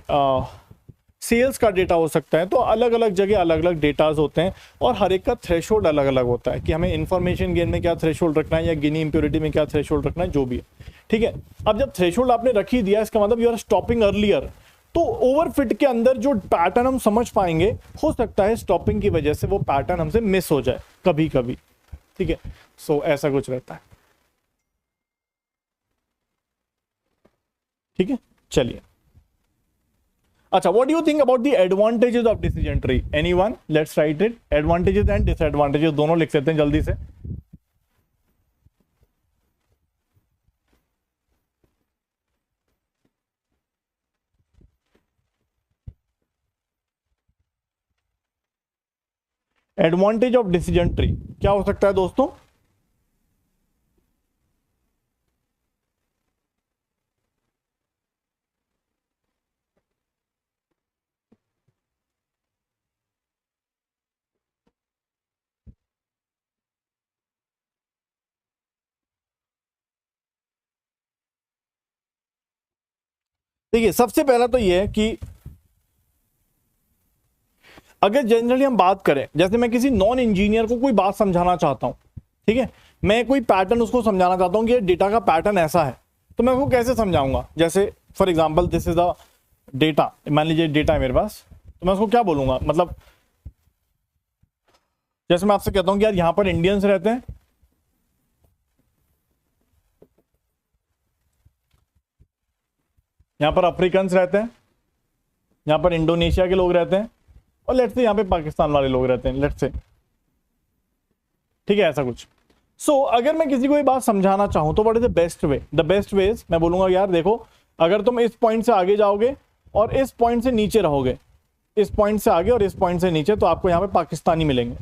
सेल्स का डेटा हो सकता है। तो अलग अलग जगह अलग अलग डेटाज होते हैं और हर एक का थ्रेशोल्ड अलग अलग होता है कि हमें इंफॉर्मेशन गेन में क्या थ्रेशोल्ड रखना है या गिनी इंप्योरिटी में क्या थ्रेशोल्ड रखना है, जो भी है, ठीक है। अब जब थ्रेशोल्ड आपने रख ही दिया इसका मतलब यू आर स्टॉपिंग अर्लियर, तो ओवरफिट के अंदर जो पैटर्न हम समझ पाएंगे हो सकता है स्टॉपिंग की वजह से वो पैटर्न हमसे मिस हो जाए कभी कभी, ठीक है। सो ऐसा कुछ रहता है, ठीक है। चलिए, अच्छा, what do you think about the advantages of decision tree? Anyone? Let's write it. Advantages and disadvantages दोनों लिख लेते हैं जल्दी से। एडवांटेज ऑफ डिसीजन ट्री क्या हो सकता है दोस्तों? देखिए, सबसे पहला तो यह है कि अगर जनरली हम बात करें, जैसे मैं किसी नॉन इंजीनियर को कोई बात समझाना चाहता हूं, ठीक है, मैं कोई पैटर्न उसको समझाना चाहता हूं कि डेटा का पैटर्न ऐसा है, तो मैं उसको कैसे समझाऊंगा? जैसे for example this is the data, मान लीजिए डेटा है मेरे पास, तो मैं उसको क्या बोलूंगा? मतलब जैसे मैं आपसे कहता हूं कि यार यहां पर इंडियंस रहते हैं, यहां पर अफ्रीकन रहते हैं, यहां पर इंडोनेशिया के लोग रहते हैं और लेट्स से यहां पे पाकिस्तान वाले लोग रहते हैं, लेट्स से, ठीक है, ऐसा कुछ। सो अगर मैं किसी को ये बात समझाना चाहूं तो what is the best way? The best way is, मैं बोलूंगा यार देखो, अगर तुम इस पॉइंट से आगे जाओगे और इस पॉइंट से नीचे रहोगे, इस पॉइंट से आगे और इस पॉइंट से नीचे, तो आपको यहाँ पे पाकिस्तानी मिलेंगे।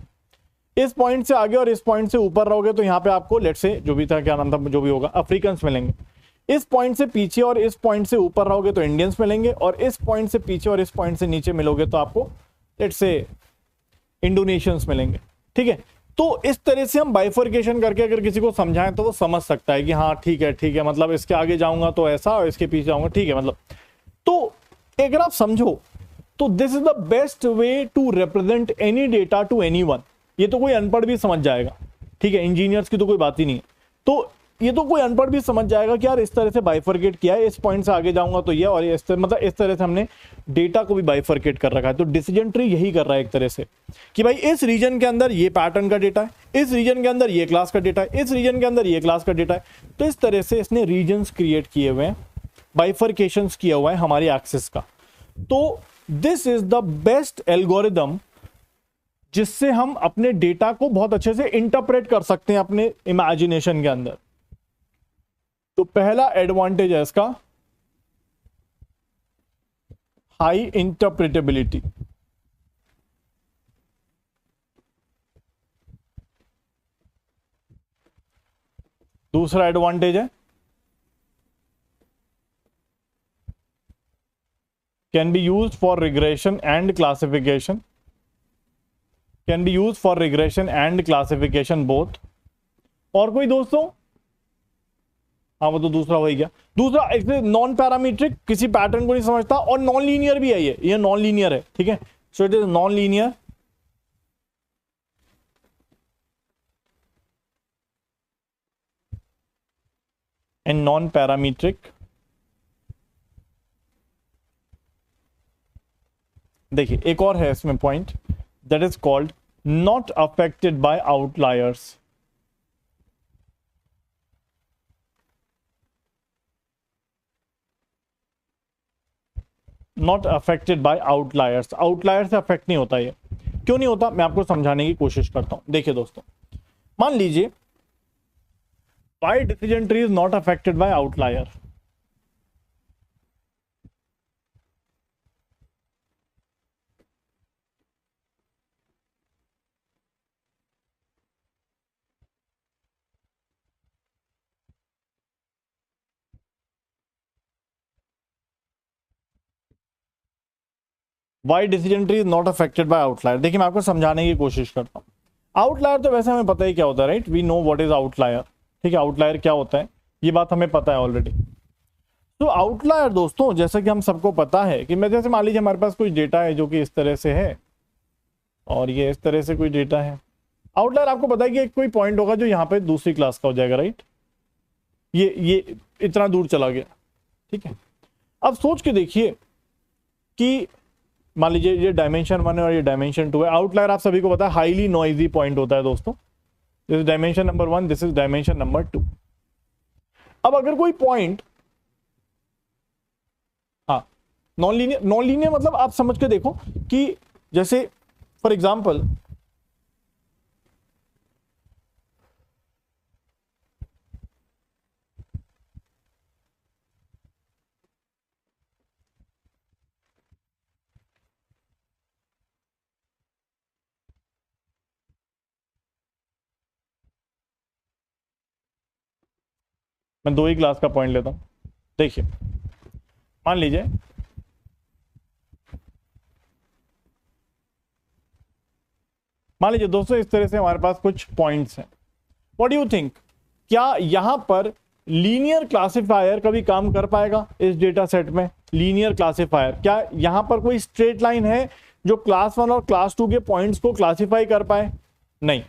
इस पॉइंट से आगे और इस पॉइंट से ऊपर रहोगे तो यहाँ पे आपको लेट्स से जो भी था, क्या नाम था, जो भी होगा, अफ्रीकन मिलेंगे। इस पॉइंट से पीछे और इस पॉइंट से ऊपर रहोगे तो इंडियंस मिलेंगे, और इस पॉइंट से पीछे और इस पॉइंट से नीचे मिलोगे तो आपको लेट्स से इंडोनेशियंस मिलेंगे, ठीक है। तो इस तरह से हम बाइफर्केशन करके अगर किसी को समझाएं तो वो समझ सकता है कि हाँ ठीक है, मतलब इसके आगे जाऊंगा तो ऐसा और इसके पीछे जाऊंगा, ठीक है, मतलब। तो अगर आप समझो तो this is the best way to represent any data to anyone. ये तो कोई अनपढ़ भी समझ जाएगा, ठीक है, इंजीनियर्स की तो कोई बात ही नहीं है। तो ये तो कोई अनपढ़ भी समझ जाएगा कि यार इस तरह से बाइफर्केट किया है, इस पॉइंट से आगे जाऊंगा तो ये, और इस तरह, मतलब इस तरह से हमने डेटा को भी बाइफर्केट कर रखा है। तो डिसीजन ट्री यही कर रहा है एक तरह से कि भाई इस रीजन के अंदर ये पैटर्न का डेटा है, इस रीजन के अंदर ये क्लास का डेटा है, इस रीजन के अंदर ये क्लास का डेटा है। तो इस तरह से इसने रीजन्स क्रिएट किए हुए हैं, बाइफर्केशंस किया हुआ है हमारी एक्सेस का। तो this is the best algorithm जिससे हम अपने डेटा को बहुत अच्छे से इंटरप्रेट कर सकते हैं अपने इमेजिनेशन के अंदर। तो पहला एडवांटेज है इसका हाई इंटरप्रेटेबिलिटी। दूसरा एडवांटेज है can be used for regression and classification, can be used for regression and classification both. और कोई दोस्तों? हाँ वो तो दूसरा हो ही गया। दूसरा एक नॉन पैरामीट्रिक, किसी पैटर्न को नहीं समझता, और नॉन लीनियर भी है, ये नॉन लीनियर है, ठीक है। सो it is non linear and non parametric. देखिए एक और है इसमें point, that is called not affected bye outliers. Not affected bye outliers, outlier से अफेक्ट नहीं होता। ये क्यों नहीं होता, मैं आपको समझाने की कोशिश करता हूं। देखिए दोस्तों, मान लीजिए why decision tree is not affected by outlier। Why decision tree is not affected by outlier. देखिए मैं आपको समझाने की कोशिश करता हूँ। आउटलायर तो वैसे हमें पता ही क्या होता है, right, we know what is outlier, ठीक है। आउटलायर क्या होता है ये बात हमें पता है ऑलरेडी। तो आउटलायर दोस्तों, जैसा कि हम सबको पता है कि मैं जैसे मान लीजिए हमारे पास कोई डेटा है जो कि इस तरह से है, और ये इस तरह से कोई डेटा है। आउटलायर आपको पता है कि एक कोई पॉइंट होगा जो यहाँ पे दूसरी क्लास का हो जाएगा, राइट, ये इतना दूर चला गया, ठीक है। अब सोच के देखिए कि मान लीजिए ये डायमेंशन 1 है और ये डायमेंशन 2 है। आउटलायर आप सभी को पता है हाईली नॉइजी पॉइंट होता है दोस्तों। This is dimension number 1, this is dimension number 2। अब अगर कोई पॉइंट, हाँ, नॉन लीनियर मतलब आप समझ के देखो कि जैसे फॉर एग्जाम्पल मैं 2 ही क्लास का पॉइंट लेता हूं। देखिए मान लीजिए दोस्तों इस तरह से हमारे पास कुछ पॉइंट्स हैं। व्हाट डू यू थिंक, क्या यहां पर लीनियर क्लासिफायर कभी काम कर पाएगा इस डेटा सेट में? लीनियर क्लासिफायर, क्या यहां पर कोई स्ट्रेट लाइन है जो क्लास 1 और क्लास 2 के पॉइंट्स को क्लासिफाई कर पाए? नहीं।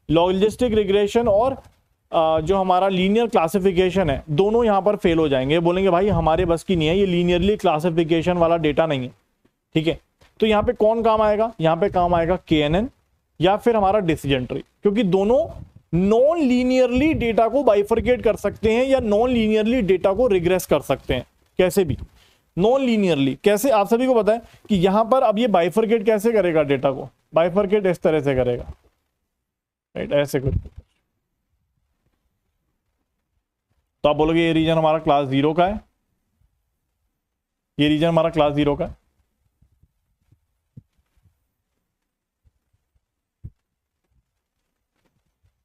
लॉजिस्टिक रिग्रेशन और जो हमारा लीनियर क्लासिफिकेशन है, दोनों यहां पर फेल हो जाएंगे। बोलेंगे भाई हमारे बस की नहीं है, ये लीनियरली क्लासिफिकेशन वाला डेटा नहीं है, ठीक है। तो यहां पे कौन काम आएगा? यहां पे काम आएगा KNN या फिर हमारा डिसीजन ट्री, क्योंकि दोनों नॉन लीनियरली डेटा को बाइफरकेट कर सकते हैं या नॉन लीनियरली डेटा को रिग्रेस कर सकते हैं, कैसे भी। नॉन लीनियरली कैसे, आप सभी को पता है कि यहां पर अब ये बाइफरकेट कैसे करेगा डेटा को? बाइफरकेट इस तरह से करेगा, राइट, ऐसे कुछ। तो आप बोलोगे ये रीजन हमारा क्लास 0 का है, ये रीजन हमारा क्लास 0 का है।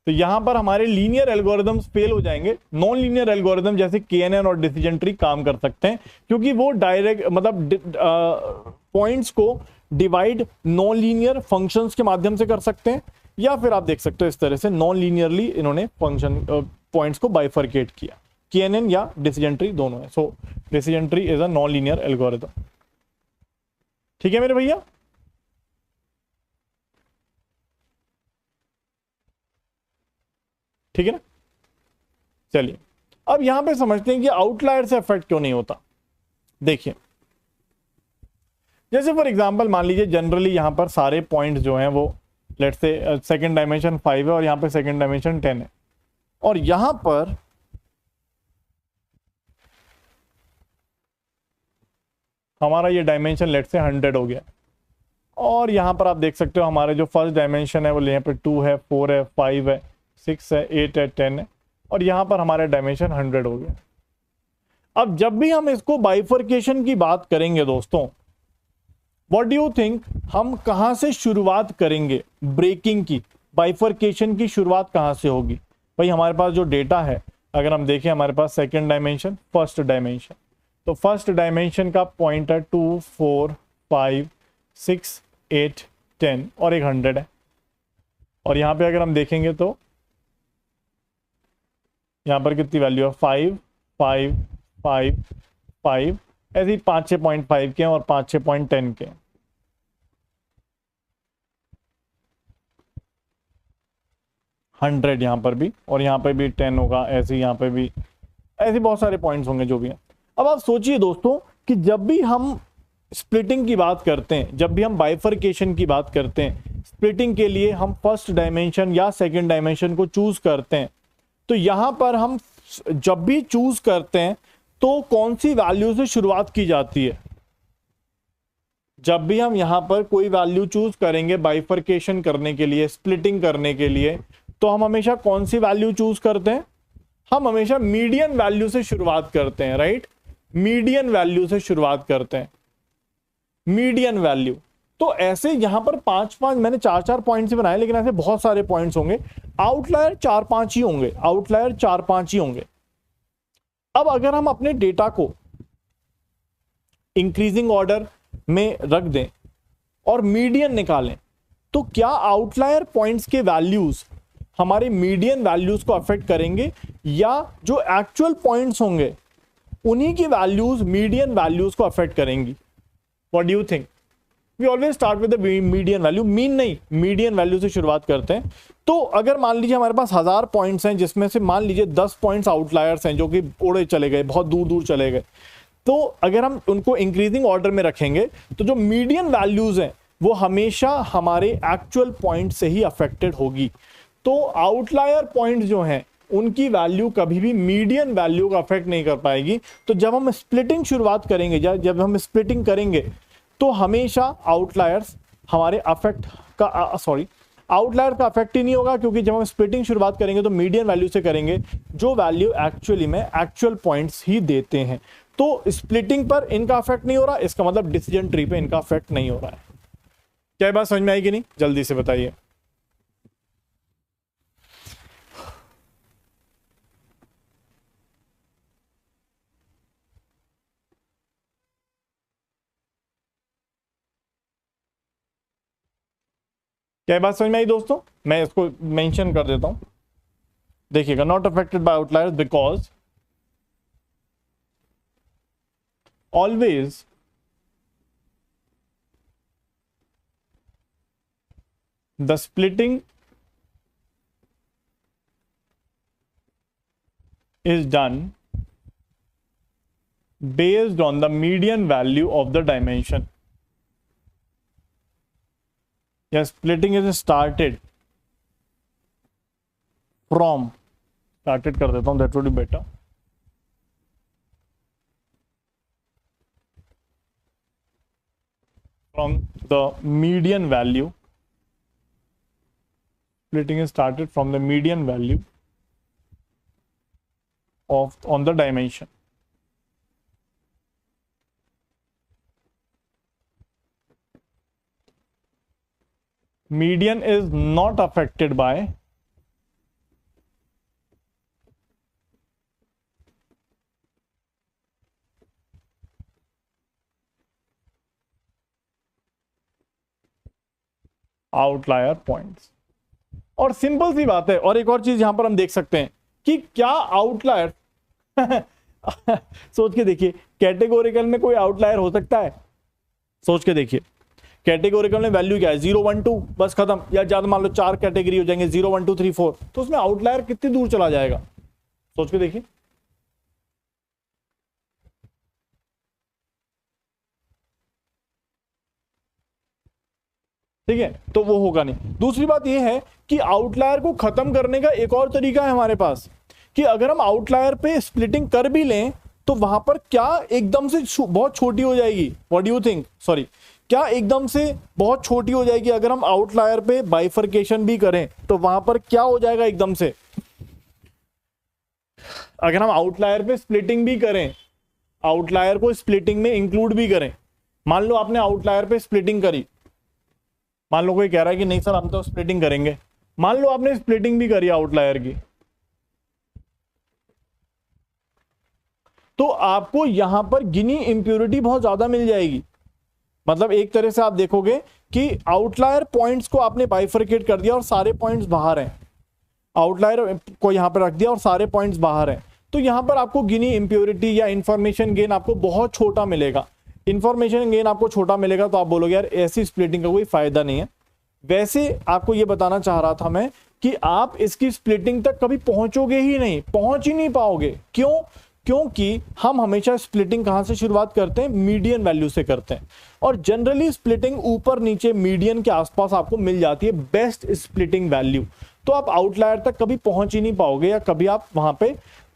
तो यहां पर हमारे लीनियर एल्गोरिदम्स फेल हो जाएंगे। नॉन लीनियर एल्गोरिदम जैसे KNN और डिसीजन ट्री काम कर सकते हैं, क्योंकि वो डायरेक्ट मतलब पॉइंट्स को डिवाइड नॉन लीनियर फंक्शंस के माध्यम से कर सकते हैं, या फिर आप देख सकते हो इस तरह से नॉन लीनियरली इन्होंने फंक्शन पॉइंट्स को बाइफरकेट किया। KNN या डिसीजन ट्री दोनों है। So decision tree is a non linear algorithm, ठीक है मेरे भैया। ठीक है ना। चलिए अब यहां पे समझते हैं कि आउटलायर से अफेक्ट क्यों नहीं होता। देखिए जैसे फॉर एग्जांपल मान लीजिए जनरली यहां पर सारे पॉइंट्स जो हैं वो लेट्स से सेकंड डायमेंशन 5 है और यहां पे सेकंड डायमेंशन 10 है, और यहां पर हमारा ये डायमेंशन लेट्स से 100 हो गया, और यहां पर आप देख सकते हो हमारे जो फर्स्ट डायमेंशन है वो यहाँ पे 2 है, 4 है, 5 है, 6 है, 8 है, 10 है, और यहां पर हमारे डायमेंशन 100 हो गया। अब जब भी हम इसको बाइफरकेशन की बात करेंगे दोस्तों, व्हाट डू यू थिंक, हम कहां से शुरुआत करेंगे ब्रेकिंग की? बाइफरकेशन की शुरुआत कहां से होगी? भाई हमारे पास जो डेटा है, अगर हम देखें हमारे पास सेकंड डायमेंशन, फर्स्ट डायमेंशन, तो फर्स्ट डायमेंशन का पॉइंट है 2, 4, 5, 6, 8, 10 और एक 100 है। और यहां पे अगर हम देखेंगे तो यहां पर कितनी वैल्यू है? 5, 5 5 5, ऐसे ही 5 6.5 के और 5 6.10 के। हंड्रेड यहाँ पर भी, और यहाँ पे भी 10 होगा, ऐसे यहाँ पे भी, ऐसे बहुत सारे पॉइंट्स होंगे जो भी हैं। अब आप सोचिए दोस्तों कि जब भी हम स्प्लिटिंग की बात करते हैं, जब भी हम बाइफरकेशन की बात करते हैं, स्प्लिटिंग के लिए हम फर्स्ट डायमेंशन या सेकंड डायमेंशन को चूज करते हैं, तो यहां पर हम जब भी चूज करते हैं तो कौन सी वैल्यू से शुरुआत की जाती है? जब भी हम यहां पर कोई वैल्यू चूज करेंगे बाइफरकेशन करने के लिए, स्प्लिटिंग करने के लिए, तो हम हमेशा कौन सी वैल्यू चूज करते हैं? हम हमेशा मीडियन वैल्यू से शुरुआत करते हैं, राइट? मीडियन वैल्यू से शुरुआत करते हैं, मीडियन वैल्यू। तो ऐसे यहां पर 5 मैंने 4 पॉइंट्स ही बनाए, लेकिन ऐसे बहुत सारे पॉइंट्स होंगे। आउटलायर 4-5 ही होंगे, आउटलायर 4-5 ही होंगे। अब अगर हम अपने डेटा को इंक्रीजिंग ऑर्डर में रख दें और मीडियन निकालें, तो क्या आउटलायर पॉइंट्स के वैल्यूज हमारे मीडियन वैल्यूज को अफेक्ट करेंगे, या जो एक्चुअल पॉइंट्स होंगे उन्हीं की वैल्यूज मीडियन वैल्यूज को अफेक्ट करेंगी? What do you think? We always start with the median value, mean नहीं, मीडियन वैल्यू से शुरुआत करते हैं। तो अगर मान लीजिए हमारे पास 1000 पॉइंट्स हैं, जिसमें से मान लीजिए 10 पॉइंट्स आउटलायर्स हैं जो कि उड़े चले गए, बहुत दूर दूर चले गए, तो अगर हम उनको इंक्रीजिंग ऑर्डर में रखेंगे तो जो मीडियन वैल्यूज हैं वो हमेशा हमारे एक्चुअल पॉइंट से ही अफेक्टेड होगी। तो आउटलायर पॉइंट जो हैं उनकी वैल्यू कभी भी मीडियन वैल्यू का अफेक्ट नहीं कर पाएगी। तो जब हम स्प्लिटिंग शुरुआत करेंगे, जब हम स्प्लिटिंग करेंगे, तो हमेशा आउटलायर्स हमारे अफेक्ट का आउटलायर का अफेक्ट ही नहीं होगा, क्योंकि जब हम स्प्लिटिंग शुरुआत करेंगे तो मीडियन वैल्यू से करेंगे जो वैल्यू एक्चुअली में एक्चुअल पॉइंट्स ही देते हैं। तो स्प्लिटिंग पर इनका अफेक्ट नहीं हो रहा, इसका मतलब डिसीजन ट्री पे इनका अफेक्ट नहीं हो रहा है। क्या बात समझ में आई कि नहीं? जल्दी से बताइए। क्या बात समझ में आई दोस्तों? मैं इसको मेंशन कर देता हूं, देखिएगा। Not affected bye outliers because always the splitting is done based on the median value of the dimension. Yes, splitting is started from, started कर देता हूं, that would be better. From the median value. Splitting is started from the median value on the dimension. Median is not affected by outlier points. और सिंपल सी बात है, और एक और चीज यहां पर हम देख सकते हैं कि क्या आउटलायर सोच के देखिए, कैटेगोरिकल में कोई आउटलायर हो सकता है? सोच के देखिए, कैटेगोरिकल में वैल्यू क्या है? 0 1 2, बस खत्म। या ज्यादा मान लो 4 कैटेगरी हो जाएंगे, 0 1 2 3 4, तो उसमें आउटलायर कितनी दूर चला जाएगा? सोच के देखिए। ठीक है, तो वो होगा नहीं। दूसरी बात ये है कि आउटलायर को खत्म करने का एक और तरीका है हमारे पास, कि अगर हम आउटलायर पे स्प्लिटिंग कर भी लें तो वहां पर क्या एकदम से बहुत छोटी हो जाएगी? What do you think? Sorry, क्या एकदम से बहुत छोटी हो जाएगी? अगर हम आउटलायर पे बाइफरकेशन भी करें तो वहां पर क्या हो जाएगा एकदम से? अगर हम आउटलायर पे स्प्लिटिंग भी करें, आउटलायर को स्प्लिटिंग में इंक्लूड भी करें, मान लो आपने आउटलायर पे स्प्लिटिंग करी, मान लो कोई कह रहा है कि नहीं सर हम तो स्प्लिटिंग करेंगे, मान लो आपने स्प्लिटिंग भी करी आउटलायर की, तो आपको यहां पर गिनी इंप्योरिटी बहुत ज्यादा मिल जाएगी। मतलब एक तरह से आप देखोगे कि आउटलायर पॉइंट्स को आपने बाइफरकेट कर दिया और सारे पॉइंट्स बाहर हैं, आउटलायर को यहां पर रख दिया और सारे पॉइंट्स बाहर हैं, तो तो यहां पर आपको गिनी इंप्योरिटी या इंफॉर्मेशन गेन आपको बहुत छोटा मिलेगा। इंफॉर्मेशन गेन आपको छोटा मिलेगा तो आप बोलोगे यार ऐसी स्प्लिटिंग का कोई फायदा नहीं है। वैसे आपको ये बताना चाह रहा था मैं कि आप इसकी स्प्लिटिंग तक कभी पहुंचोगे ही नहीं, पहुंच ही नहीं पाओगे। क्यों? क्योंकि हम हमेशा स्प्लिटिंग कहां से शुरुआत करते हैं? मीडियन वैल्यू से करते हैं, और जनरली स्प्लिटिंग ऊपर नीचे मीडियन के आसपास आपको मिल जाती है बेस्ट स्प्लिटिंग वैल्यू। तो आप आउटलायर तक कभी पहुंच ही नहीं पाओगे, या कभी आप वहां पे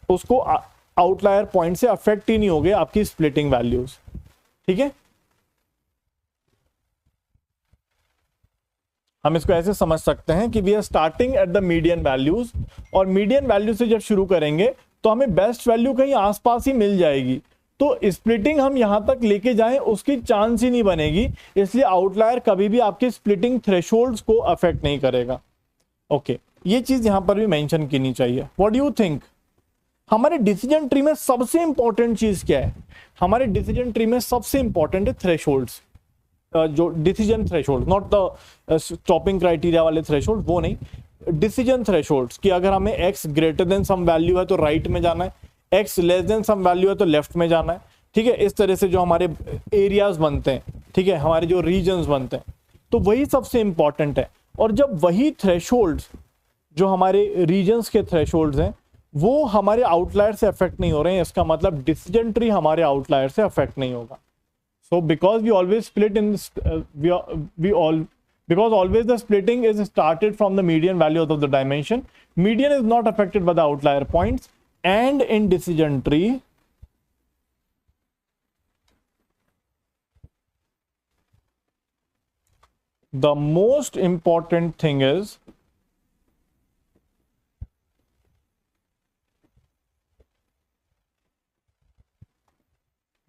उसको आउटलायर पॉइंट से अफेक्ट ही नहीं होगे आपकी स्प्लिटिंग वैल्यूज। ठीक है, हम इसको ऐसे समझ सकते हैं कि we are starting at the median values, और मीडियन वैल्यू से जब शुरू करेंगे तो हमें बेस्ट वैल्यू कहीं आसपास ही मिल जाएगी। तो स्प्लिटिंग हम यहां तक लेके जाएं उसकी चांस ही नहीं बनेगी, इसलिए आउटलायर कभी भी आपके स्प्लिटिंग थ्रेशोल्ड्स को अफेक्ट नहीं करेगा। ओके, ये चीज यहां पर भी मेंशन करनी चाहिए। What do you think? हमारे डिसीजन ट्री में सबसे इंपॉर्टेंट चीज क्या है? हमारे डिसीजन ट्री में सबसे इंपॉर्टेंट है थ्रेशोल्ड्स, जो decision threshold, not the stopping criteria वाले थ्रेशोल्ड, वो नहीं, डिसीजन थ्रेशोल्ड्स कि अगर हमें x greater than some value है तो राइट में जाना है, x less than some value है तो लेफ्ट में जाना है। ठीक है, इस तरह से जो हमारे एरियाज बनते हैं, ठीक है, हमारे जो रीजन्स बनते हैं, तो वही सबसे इंपॉर्टेंट है। और जब वही थ्रेशोल्ड्स जो हमारे रीजन्स के थ्रेशोल्ड्स हैं वो हमारे आउटलायर से अफेक्ट नहीं हो रहे हैं, इसका मतलब डिसीजन ट्री हमारे आउटलायर से अफेक्ट नहीं होगा। So because we always split in because always the splitting is started from the median values of the dimension, median is not affected by the outlier points, and in decision tree the most important thing is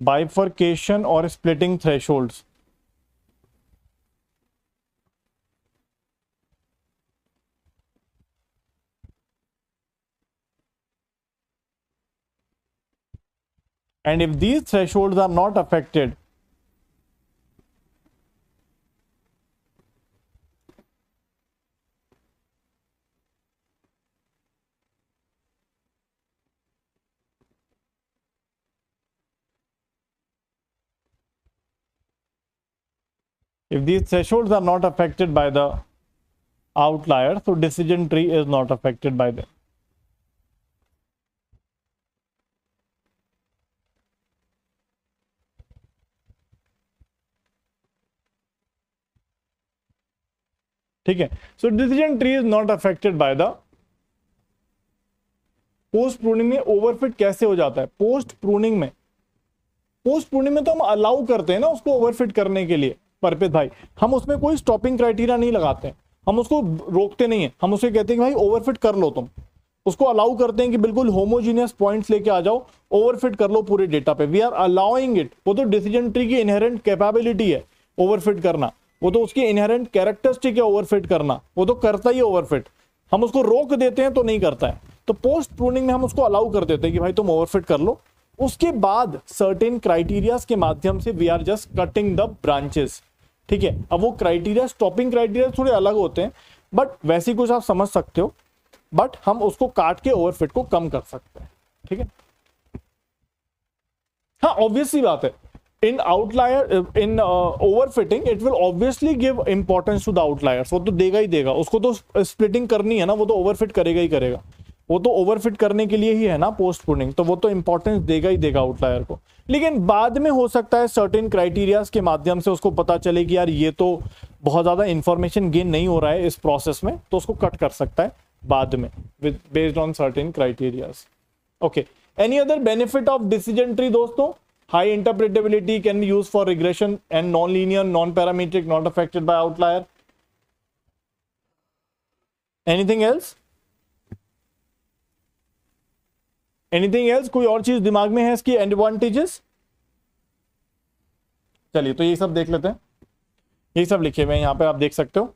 bifurcation or splitting thresholds। And if these thresholds are not affected, by the outlier, so decision tree is not affected by them। ठीक है, so decision tree is not affected by the post pruning में ओवरफिट कैसे हो जाता है? पोस्ट प्रूनिंग में तो हम अलाउ करते हैं ना उसको ओवरफिट करने के लिए परपित भाई, हम उसमें कोई स्टॉपिंग क्राइटेरिया नहीं लगाते हैं, हम उसको रोकते नहीं है, हम उसे कहते हैं कि भाई ओवरफिट कर लो, तुम उसको अलाउ करते हैं कि बिल्कुल होमोजीनियस पॉइंट्स लेके आ जाओ, ओवरफिट कर लो पूरे डेटा पे, वी आर अलाउइंग इट। वो तो डिसीजन ट्री की इनहेरेंट कैपेबिलिटी है ओवरफिट करना, वो तो उसकी इनहेरेंट कैरेक्टरिस्टिक है ओवरफिट करना, वो तो करता ही ओवरफिट, हम उसको रोक देते हैं तो नहीं करता है। तो पोस्ट प्रूनिंग में हम उसको अलाउ कर देते हैं कि भाई तुम ओवरफिट कर लो, उसके बाद सर्टेन क्राइटेरियाज के माध्यम से we are just cutting the branches. ठीक है, अब वो क्राइटेरिया स्टॉपिंग क्राइटेरिया थोड़े अलग होते हैं, बट वैसे कुछ आप समझ सकते हो, बट हम उसको काट के ओवरफिट को कम कर सकते हैं। ठीक है, हाँ ऑब्वियसली बात है, in outlier in overfitting it will obviously give importance to the outliers, वो तो देगा ही देगा, उसको तो स्प्लिटिंग करनी है ना, वो तो ओवरफिट करेगा ही करेगा, वो तो ओवरफिट करने के लिए ही है ना पोस्ट प्रूनिंग, तो वो तो इंपॉर्टेंस देगा ही देगा आउटलायर को। लेकिन बाद में हो सकता है सर्टेन क्राइटेरियाज के माध्यम से उसको पता चले कि यार ये तो बहुत ज्यादा इंफॉर्मेशन गेन नहीं हो रहा है इस प्रोसेस में, तो उसको कट कर सकता है बाद में with based on certain criterias. Okay, any other benefit of decision tree दोस्तों? High interpretability, can be used for regression and non linear, non parametric, not affected by outlier. Anything else? Anything else? कोई और चीज दिमाग में है इसकी एडवांटेजेस? चलिए तो ये सब देख लेते हैं, ये सब लिखे हुए हैं यहां पर, आप देख सकते हो।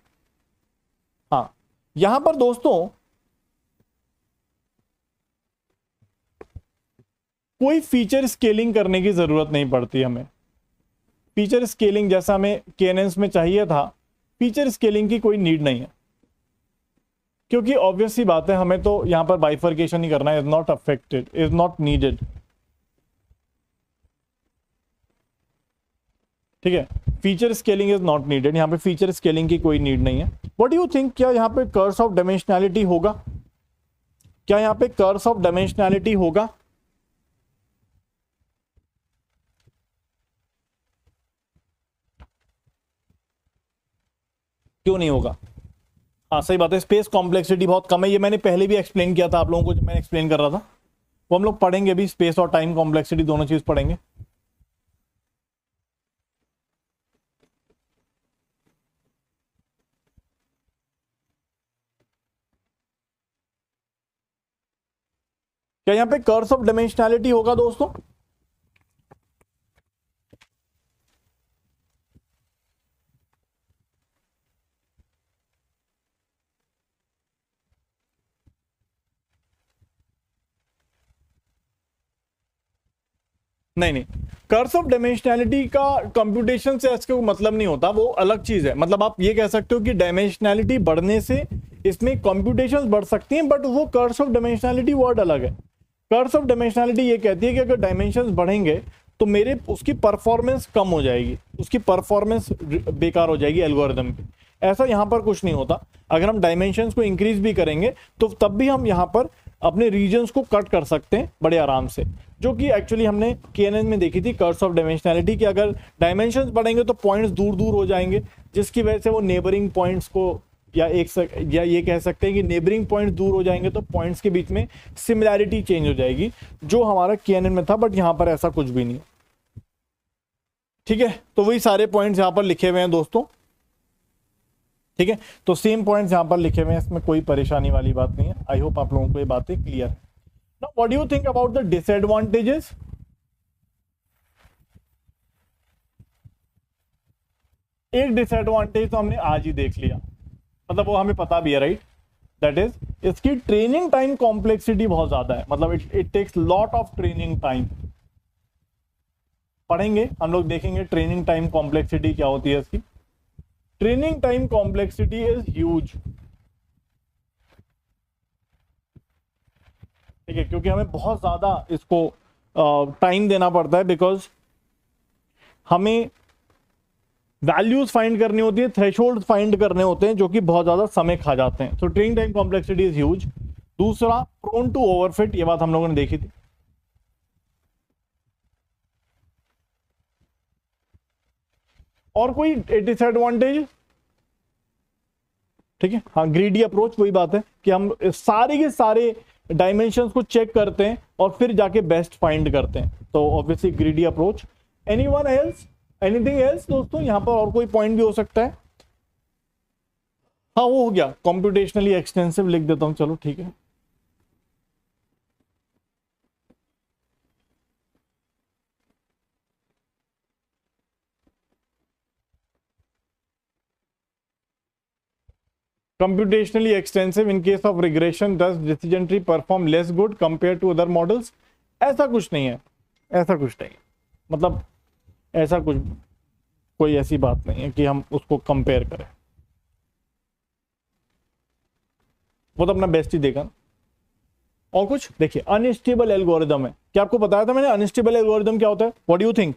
हाँ, यहां पर दोस्तों कोई फीचर स्केलिंग करने की जरूरत नहीं पड़ती हमें, फीचर स्केलिंग जैसा हमें केएनएन्स में चाहिए था, फीचर स्केलिंग की कोई नीड नहीं है। क्योंकि ऑब्वियस सी बात है, हमें तो यहां पर बाइफर्केशन ही करना है, is not affected, is not needed. ठीक है, feature scaling is not needed, यहां पे फीचर स्केलिंग की कोई नीड नहीं है। व्हाट डू यू थिंक, क्या यहां पे कर्स ऑफ डायमेंशनैलिटी होगा? क्या यहां पे कर्स ऑफ डायमेंशनैलिटी होगा? क्यों नहीं होगा? हाँ सही बात है, स्पेस कॉम्प्लेक्सिटी बहुत कम है, ये मैंने पहले भी एक्सप्लेन किया था आप लोगों को जब मैं एक्सप्लेन कर रहा था। वो हम लोग पढ़ेंगे भी, स्पेस और टाइम कॉम्प्लेक्सिटी दोनों चीज पढ़ेंगे। क्या यहां पे कर्स ऑफ डायमेंशनैलिटी होगा दोस्तों? नहीं नहीं, कर्स ऑफ डायमेंशनैलिटी का कंप्यूटेशन से इसका कोई मतलब नहीं होता, वो अलग चीज है। मतलब आप ये कह सकते हो कि डायमेंशनैलिटी बढ़ने से इसमें कंप्यूटेशंस बढ़ सकती हैं, बट वो कर्स ऑफ डायमेंशनैलिटी वर्ड अलग है। कर्स ऑफ डायमेंशनैलिटी ये कहती है कि अगर डायमेंशंस बढ़ेंगे तो मेरे उसकी परफॉर्मेंस कम हो जाएगी, उसकी परफॉर्मेंस बेकार हो जाएगी एल्गोरिदम की। ऐसा यहां पर कुछ नहीं होता। अगर हम डायमेंशंस को इंक्रीज भी करेंगे तो तब भी हम यहां पर अपने रीजन्स को कट कर सकते हैं बड़े आराम से, जो कि एक्चुअली हमने केएनएन में देखी थी कर्स ऑफ डायमेंशनैलिटी, कि अगर डायमेंशंस बढ़ेंगे तो पॉइंट्स दूर दूर हो जाएंगे, जिसकी वजह से वो नेबरिंग पॉइंट्स को या ये कह सकते हैं कि नेबरिंग पॉइंट्स दूर हो जाएंगे तो पॉइंट्स के बीच में सिमिलैरिटी चेंज हो जाएगी, जो हमारा केएनएन में था, बट यहां पर ऐसा कुछ भी नहीं है। ठीक है, तो वही सारे पॉइंट्स यहां पर लिखे हुए हैं दोस्तों। ठीक है, तो सेम पॉइंट्स यहां पर लिखे हुए हैं, इसमें कोई परेशानी वाली बात नहीं है। आई होप आप लोगों को ये बातें क्लियर है। Now what do you think about the disadvantages? एक डिसएडवांटेज तो हमने आज ही देख लिया, मतलब वो हमें पता भी है, राइट? दैट इज इसकी ट्रेनिंग टाइम कॉम्प्लेक्सिटी बहुत ज्यादा है, मतलब it takes lot of training time. पढ़ेंगे हम लोग, देखेंगे ट्रेनिंग टाइम कॉम्प्लेक्सिटी क्या होती है इसकी। Training time complexity is huge. ठीक है, क्योंकि हमें बहुत ज्यादा इसको टाइम देना पड़ता है, बिकॉज हमें वैल्यूज फाइंड करनी होती है, थ्रेशोल्ड फाइंड करने होते हैं, जो कि बहुत ज्यादा समय खा जाते हैं। तो training time complexity is huge. दूसरा, प्रोन टू ओवरफिट, ये बात हम लोगों ने देखी थी। और कोई डिसएडवांटेज? ठीक है, हाँ, ग्रीडी अप्रोच, वही बात है कि हम सारे के सारे डायमेंशंस को चेक करते हैं और फिर जाके बेस्ट फाइंड करते हैं, तो obviously greedy approach. Anyone else, anything else दोस्तों? यहां पर और कोई पॉइंट भी हो सकता है? हाँ, वो हो गया, कॉम्प्यूटेशनली एक्सटेंसिव लिख देता हूं, चलो ठीक है। computationally extensive in case of regression, does decision tree perform less good compared to other models? ऐसा कुछ नहीं है, ऐसा कुछ नहीं है, मतलब ऐसा कुछ, कोई ऐसी बात नहीं है कि हम उसको कंपेयर करें, वो तो अपना बेस्ट ही देगा। और कुछ देखिए, अनस्टेबल एल्गोरिदम है, क्या आपको बताया था मैंने अनस्टेबल एल्गोरिदम क्या होता है? What do you think?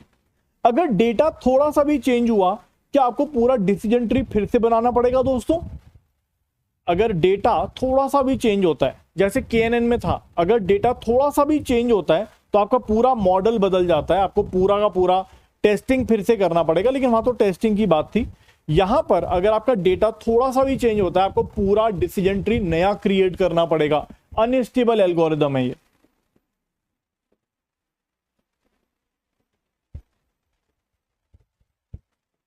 अगर डेटा थोड़ा सा भी चेंज हुआ, क्या आपको पूरा डिसीजन ट्री फिर से बनाना पड़ेगा दोस्तों? अगर डेटा थोड़ा सा भी चेंज होता है, जैसे केएनएन में था, अगर डेटा थोड़ा सा भी चेंज होता है तो आपका पूरा मॉडल बदल जाता है, आपको पूरा का पूरा टेस्टिंग फिर से करना पड़ेगा, लेकिन वहां तो टेस्टिंग की बात थी। यहां पर अगर आपका डेटा थोड़ा सा भी चेंज होता है, आपको पूरा डिसीजन ट्री नया क्रिएट करना पड़ेगा। अनस्टेबल एल्गोरिदम है ये।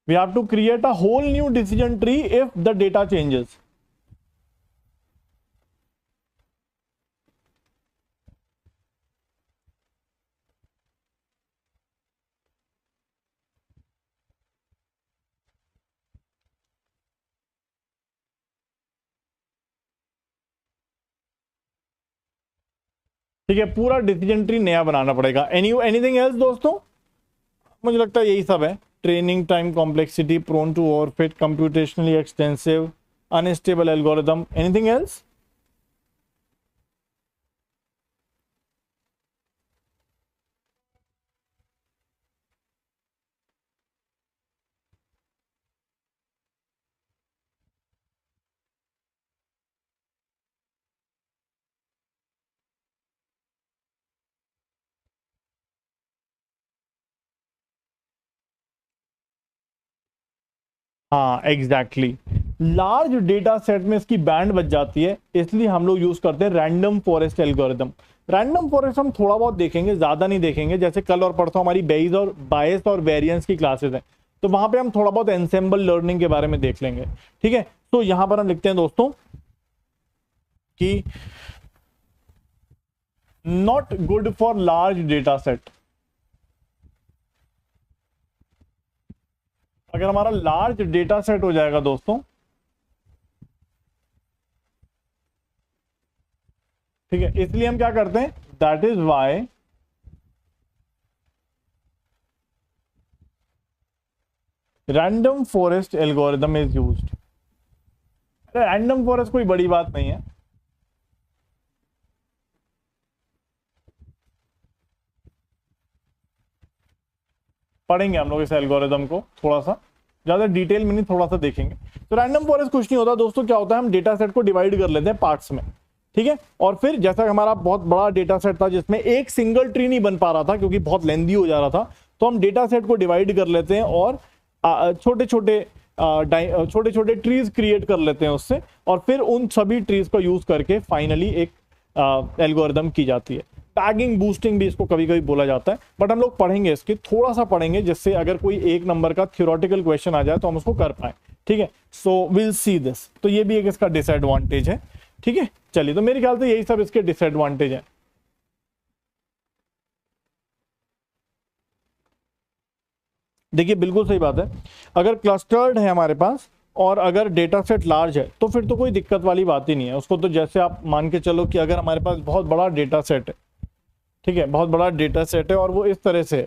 We have to create a whole new decision tree if the data changes. ठीक है, पूरा डिसीजन ट्री नया बनाना पड़ेगा। एनीथिंग एल्स दोस्तों? मुझे लगता है यही सब है। Training time complexity, prone to overfit, computationally extensive, unstable algorithm. Anything else? हाँ एग्जैक्टली, लार्ज डेटा सेट में इसकी बैंड बच जाती है, इसलिए हम लोग यूज करते हैं random forest algorithm. Random forest हम थोड़ा बहुत देखेंगे, ज्यादा नहीं देखेंगे। जैसे कल और परसों हमारी बायस और वेरिएंस की क्लासेस हैं, तो वहां पे हम थोड़ा बहुत एंसेंबल लर्निंग के बारे में देख लेंगे। ठीक है, तो यहां पर हम लिखते हैं दोस्तों कि not good for large data set. अगर हमारा लार्ज डेटा सेट हो जाएगा दोस्तों, ठीक है, इसलिए हम क्या करते हैं, that is why random forest algorithm is used. Random forest कोई बड़ी बात नहीं है, पढ़ेंगे हम लोग इस एल्गोरिदम को, थोड़ा सा ज्यादा डिटेल में नहीं, थोड़ा सा देखेंगे। तो रैंडम फॉरेस्ट कुछ नहीं होता दोस्तों, क्या होता है, हम डेटा सेट को डिवाइड कर लेते हैं पार्ट्स में। ठीक है, और फिर जैसा हमारा बहुत बड़ा डेटा सेट था जिसमें एक सिंगल ट्री नहीं बन पा रहा था क्योंकि बहुत लेंदी हो जा रहा था, तो हम डेटा सेट को डिवाइड कर लेते हैं और छोटे छोटे ट्रीज क्रिएट कर लेते हैं उससे, और फिर उन सभी ट्रीज को यूज करके फाइनली एक एल्गोरिदम की जाती है। टैगिंग बूस्टिंग भी इसको कभी कभी बोला जाता है, बट हम लोग पढ़ेंगे, इसके थोड़ा सा पढ़ेंगे, जिससे अगर कोई एक नंबर का थ्योरेटिकल क्वेश्चन आ जाए तो हम उसको कर पाए। ठीक है, सो विल सी दिस। तो ये भी एक इसका डिसएडवांटेज है। ठीक है, चलिए, तो मेरे ख्याल से यही सब इसके डिसएडवांटेज है। देखिए बिल्कुल सही बात है, अगर क्लस्टर्ड है हमारे पास और अगर डेटा सेट लार्ज है तो फिर तो कोई दिक्कत वाली बात ही नहीं है उसको। तो जैसे आप मान के चलो कि अगर हमारे पास बहुत बड़ा डेटा सेट है, ठीक है, बहुत बड़ा डेटा सेट है और वो इस तरह से है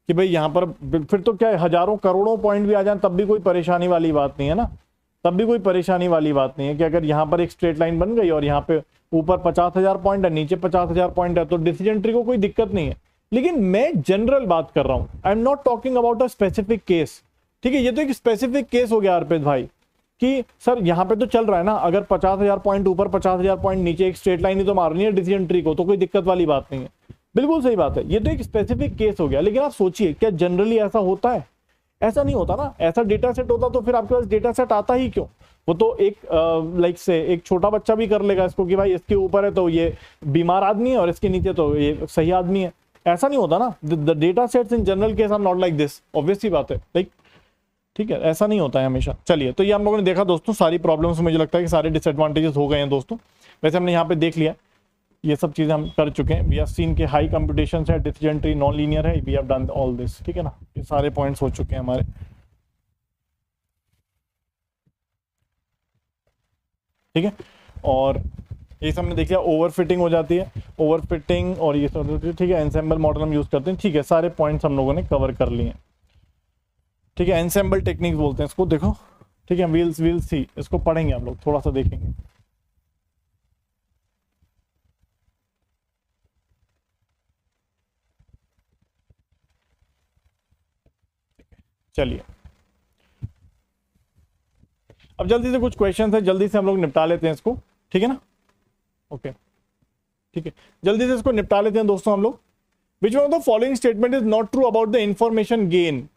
कि भाई यहाँ पर फिर तो क्या है, हजारों करोड़ों पॉइंट भी आ जाए तब भी कोई परेशानी वाली बात नहीं है ना, तब भी कोई परेशानी वाली बात नहीं है कि अगर यहाँ पर एक स्ट्रेट लाइन बन गई और यहाँ पे ऊपर 50,000 पॉइंट है, नीचे 50,000 पॉइंट है, तो डिसीजन ट्री को कोई दिक्कत नहीं है। लेकिन मैं जनरल बात कर रहा हूं, I am not talking about a specific case. ठीक है, ये तो एक स्पेसिफिक केस हो गया अर्पित भाई, कि सर यहाँ पे तो चल रहा है ना, अगर 50,000 पॉइंट ऊपर 50,000 पॉइंट नीचे एक स्ट्रेट लाइन ही तो मारनी है डिसीजन ट्री को, तो कोई दिक्कत वाली बात नहीं है। बिल्कुल सही बात है, ये तो एक स्पेसिफिक केस हो गया। लेकिन आप सोचिए, क्या जनरली ऐसा होता है? ऐसा नहीं होता ना। ऐसा डेटा सेट होता तो फिर आपके पास डेटा सेट आता ही क्यों? वो तो एक लाइक से एक छोटा बच्चा भी कर लेगा इसको कि भाई इसके ऊपर है तो ये बीमार आदमी है और इसके नीचे तो ये सही आदमी है। ऐसा नहीं होता ना। The data sets in general case are not like this, obvious सी बात है, लाइक ठीक है, ऐसा नहीं होता है हमेशा। चलिए, तो ये हम लोगों ने देखा दोस्तों, सारी प्रॉब्लम्स मुझे लगता है कि सारे डिसएडवांटेजेस हो गए हैं दोस्तों। वैसे हमने यहाँ पे देख लिया, ये सब चीजें हम कर चुके हैं। वी हैव सीन के हाई कंप्यूटेशन है, डिसीजन ट्री नॉन लीनियर है, we have done all this. ठीक है ना, ये सारे पॉइंट्स हो चुके हैं हमारे। ठीक है, और ये सब हमने देख लिया। ओवर फिटिंग हो जाती है, ओवर फिटिंग और ये सब, ठीक है। एनसेंबल मॉडल हम यूज करते हैं। ठीक है, सारे पॉइंट्स हम लोगों ने कवर कर लिए हैं। ठीक है, एनसेंबल टेक्निक बोलते हैं इसको, देखो। ठीक है, वील सी, इसको पढ़ेंगे हम लोग, थोड़ा सा देखेंगे। चलिए, अब जल्दी से कुछ क्वेश्चन है, जल्दी से हम लोग निपटा लेते हैं इसको। ठीक है ना, ओके। ठीक है, जल्दी से इसको निपटा लेते हैं दोस्तों हम लोग। विच one of the following statement is not true about the information gain?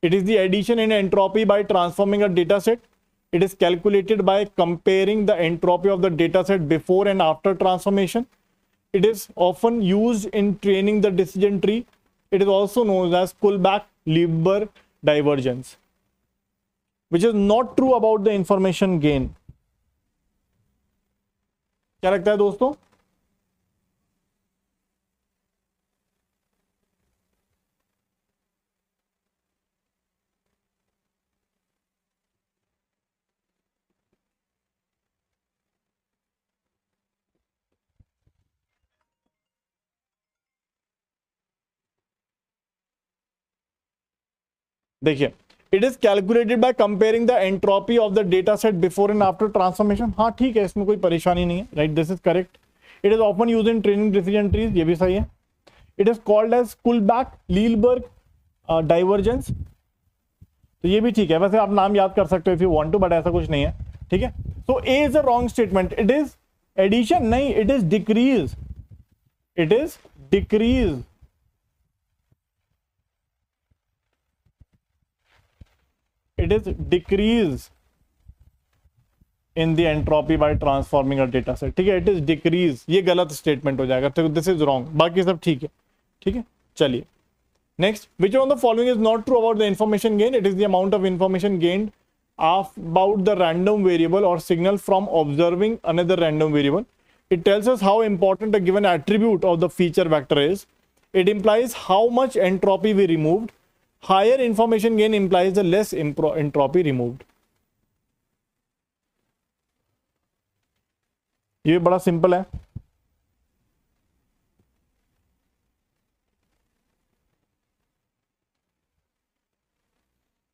It is the addition in entropy by transforming a data set. It is calculated by comparing the entropy of the data set before and after transformation. It is often used in training the decision tree. It is also known as Kullback-Leibler divergence, which is not true about the information gain. क्या लगता है दोस्तों? देखिए, it is calculated by comparing the entropy of the data set before and after transformation. हाँ ठीक है, इसमें कोई परेशानी नहीं है, right, this is correct. It is often use in training decision trees, ये भी सही है। It is called as Kullback Leibler divergence, तो ये भी ठीक है। वैसे आप नाम याद कर सकते हो if you want to, but ऐसा कुछ नहीं है। ठीक है, तो A is a wrong statement. It is addition नहीं, it is decrease, it is it is decrease in the entropy by transforming a data set. ठीक है, इट इज डिक्रीज, ये गलत स्टेटमेंट हो जाएगा, तो दिस इज रॉन्ग, बाकी सब ठीक है। ठीक है, चलिए next, which on the following is not true about the information gain? It is the amount of information gained about the random variable or signal from observing another random variable. It tells us how important a given attribute of the feature vector is. It implies how much entropy we removed. Higher information gain implies the less entropy removed. ये बड़ा सिंपल है।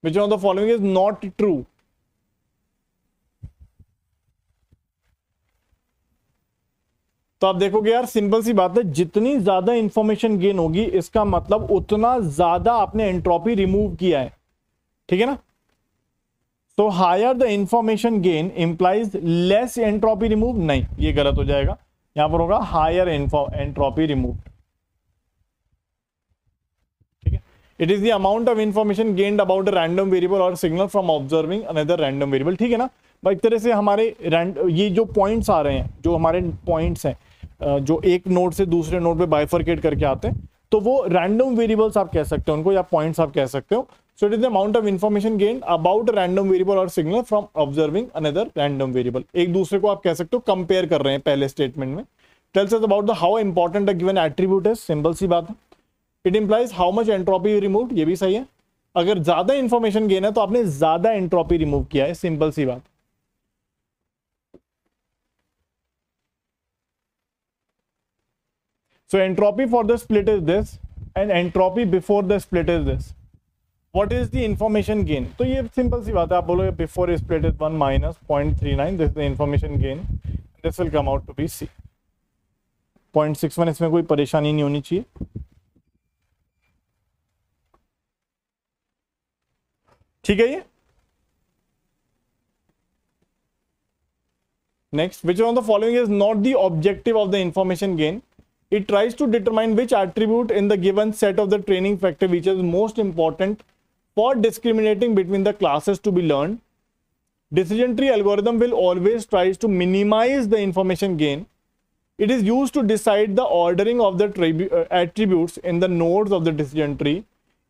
Which one of the following is not true? तो आप देखोगे यार, सिंपल सी बात है, जितनी ज्यादा इंफॉर्मेशन गेन होगी इसका मतलब उतना ज्यादा आपने एंट्रोपी रिमूव किया है। ठीक है ना? तो higher the information gain implies less entropy remove, नहीं, ये गलत हो जाएगा, यहां पर होगा हायर एंट्रोपी रिमूव। ठीक है, it is the amount of information gained about a random variable और signal from observing another random variable. ठीक है ना भाई, एक तरह से हमारे ये जो पॉइंट्स आ रहे हैं, जो हमारे पॉइंट्स हैं जो एक नोड से दूसरे नोड पे बाइफरकेट करके आते हैं, तो वो रैंडम वेरिएबल्स आप कह सकते हो उनको, या पॉइंट्स आप कह सकते हो। So it is the amount of information gained about random variable और signal from observing another random variable. एक दूसरे को आप कह सकते हो कंपेयर कर रहे हैं पहले स्टेटमेंट में। Tells us about the how important a given attribute is, simple सी बात है। It implies how much entropy removed, ये भी सही है। अगर ज्यादा इंफॉर्मेशन गेन है तो आपने ज्यादा एंट्रोपी रिमूव किया है, सिंपल सी बात। So entropy for the split is this and entropy before the split is this. What is the information gain? तो ये सिंपल सी बात है, आप बोलोगे before split is 1 minus 0.39, this is the information gain, this will come out to be C 0.61। इसमें कोई परेशानी नहीं होनी चाहिए। ठीक है, ये next, which one of the following is not the objective of the information gain? It tries to determine which attribute in the given set of the training factor which is most important for discriminating between the classes to be learned. Decision tree algorithm will always tries to minimize the information gain. It is used to decide the ordering of the attributes in the nodes of the decision tree.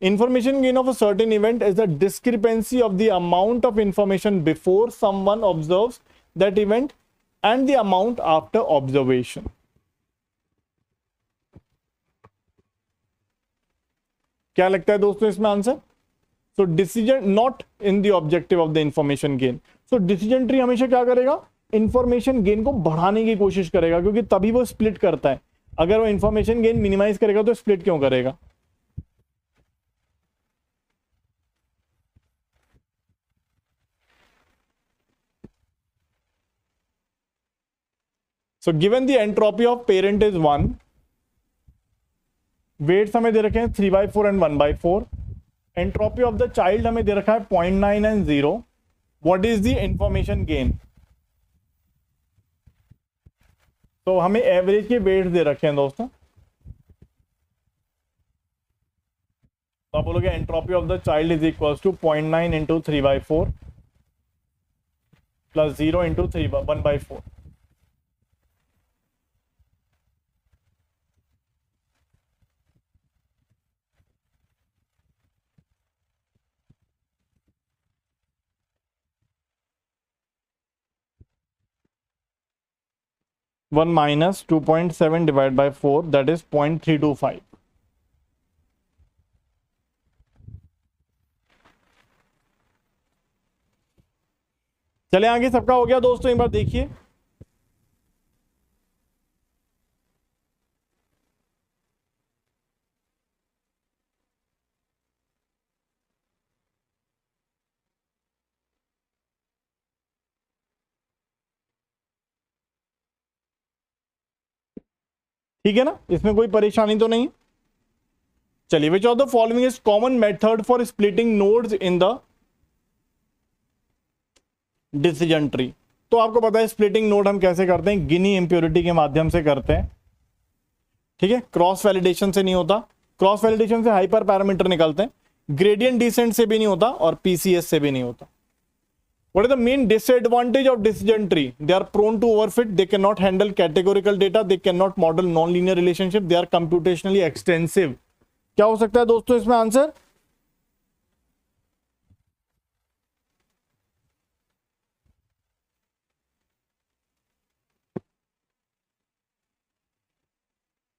Information gain of a certain event is the discrepancy of the amount of information before someone observes that event and the amount after observation. क्या लगता है दोस्तों इसमें answer? So decision not in the objective of the information gain. So decision tree हमेशा क्या करेगा? इंफॉर्मेशन गेन को बढ़ाने की कोशिश करेगा, क्योंकि तभी वो स्प्लिट करता है। अगर वो इंफॉर्मेशन गेन मिनिमाइज करेगा तो स्प्लिट क्यों करेगा? So given the entropy of parent is 1, weights हमें दे रखे हैं 3/4 and 1/4, entropy of the child हमें दे रखा है 0.9 and 0। What is the information gain? तो हमें एवरेज के वेट्स दे रखे हैं दोस्तों, तो आप बोलोगे entropy of the child is equal to 0.9 into 3/4 plus 0 into 1/4। One minus 2.7 divide by 4 that is 0.325। चले आगे, सबका हो गया दोस्तों, एक बार देखिए। ठीक है ना, इसमें कोई परेशानी तो नहीं। चलिए, विच of the following is common method for splitting nodes in the decision tree? तो आपको पता है स्प्लिटिंग नोड हम कैसे करते हैं? गिनी इंप्योरिटी के माध्यम से करते हैं। ठीक है, क्रॉस वैलिडेशन से नहीं होता। क्रॉस वैलिडेशन से हाइपर पैरामीटर निकलते हैं, ग्रेडियंट डिसेंट से भी नहीं होता और पीसीएस से भी नहीं होता। What is the main disadvantage of decision tree? They are prone to overfit. They cannot handle categorical data. They cannot model non-linear relationship. They are computationally extensive. क्या हो सकता है दोस्तों इसमें आंसर?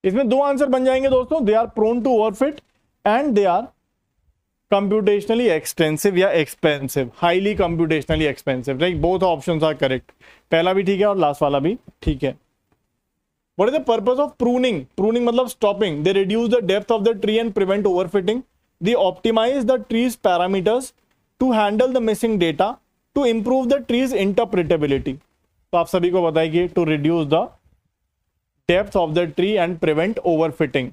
इसमें दो आंसर बन जाएंगे दोस्तों। They are prone to overfit and they are computationally expensive या expensive, highly computationally expensive. Right, both options are correct. पहला भी ठीक है और लास्ट वाला भी ठीक है। What is the purpose of pruning? Pruning मतलब stopping. They reduce the depth of the tree and prevent overfitting. They optimize the trees parameters to handle the missing data to improve the trees interpretability. तो आप सभी को बताइए, to reduce the depth of the tree and prevent overfitting.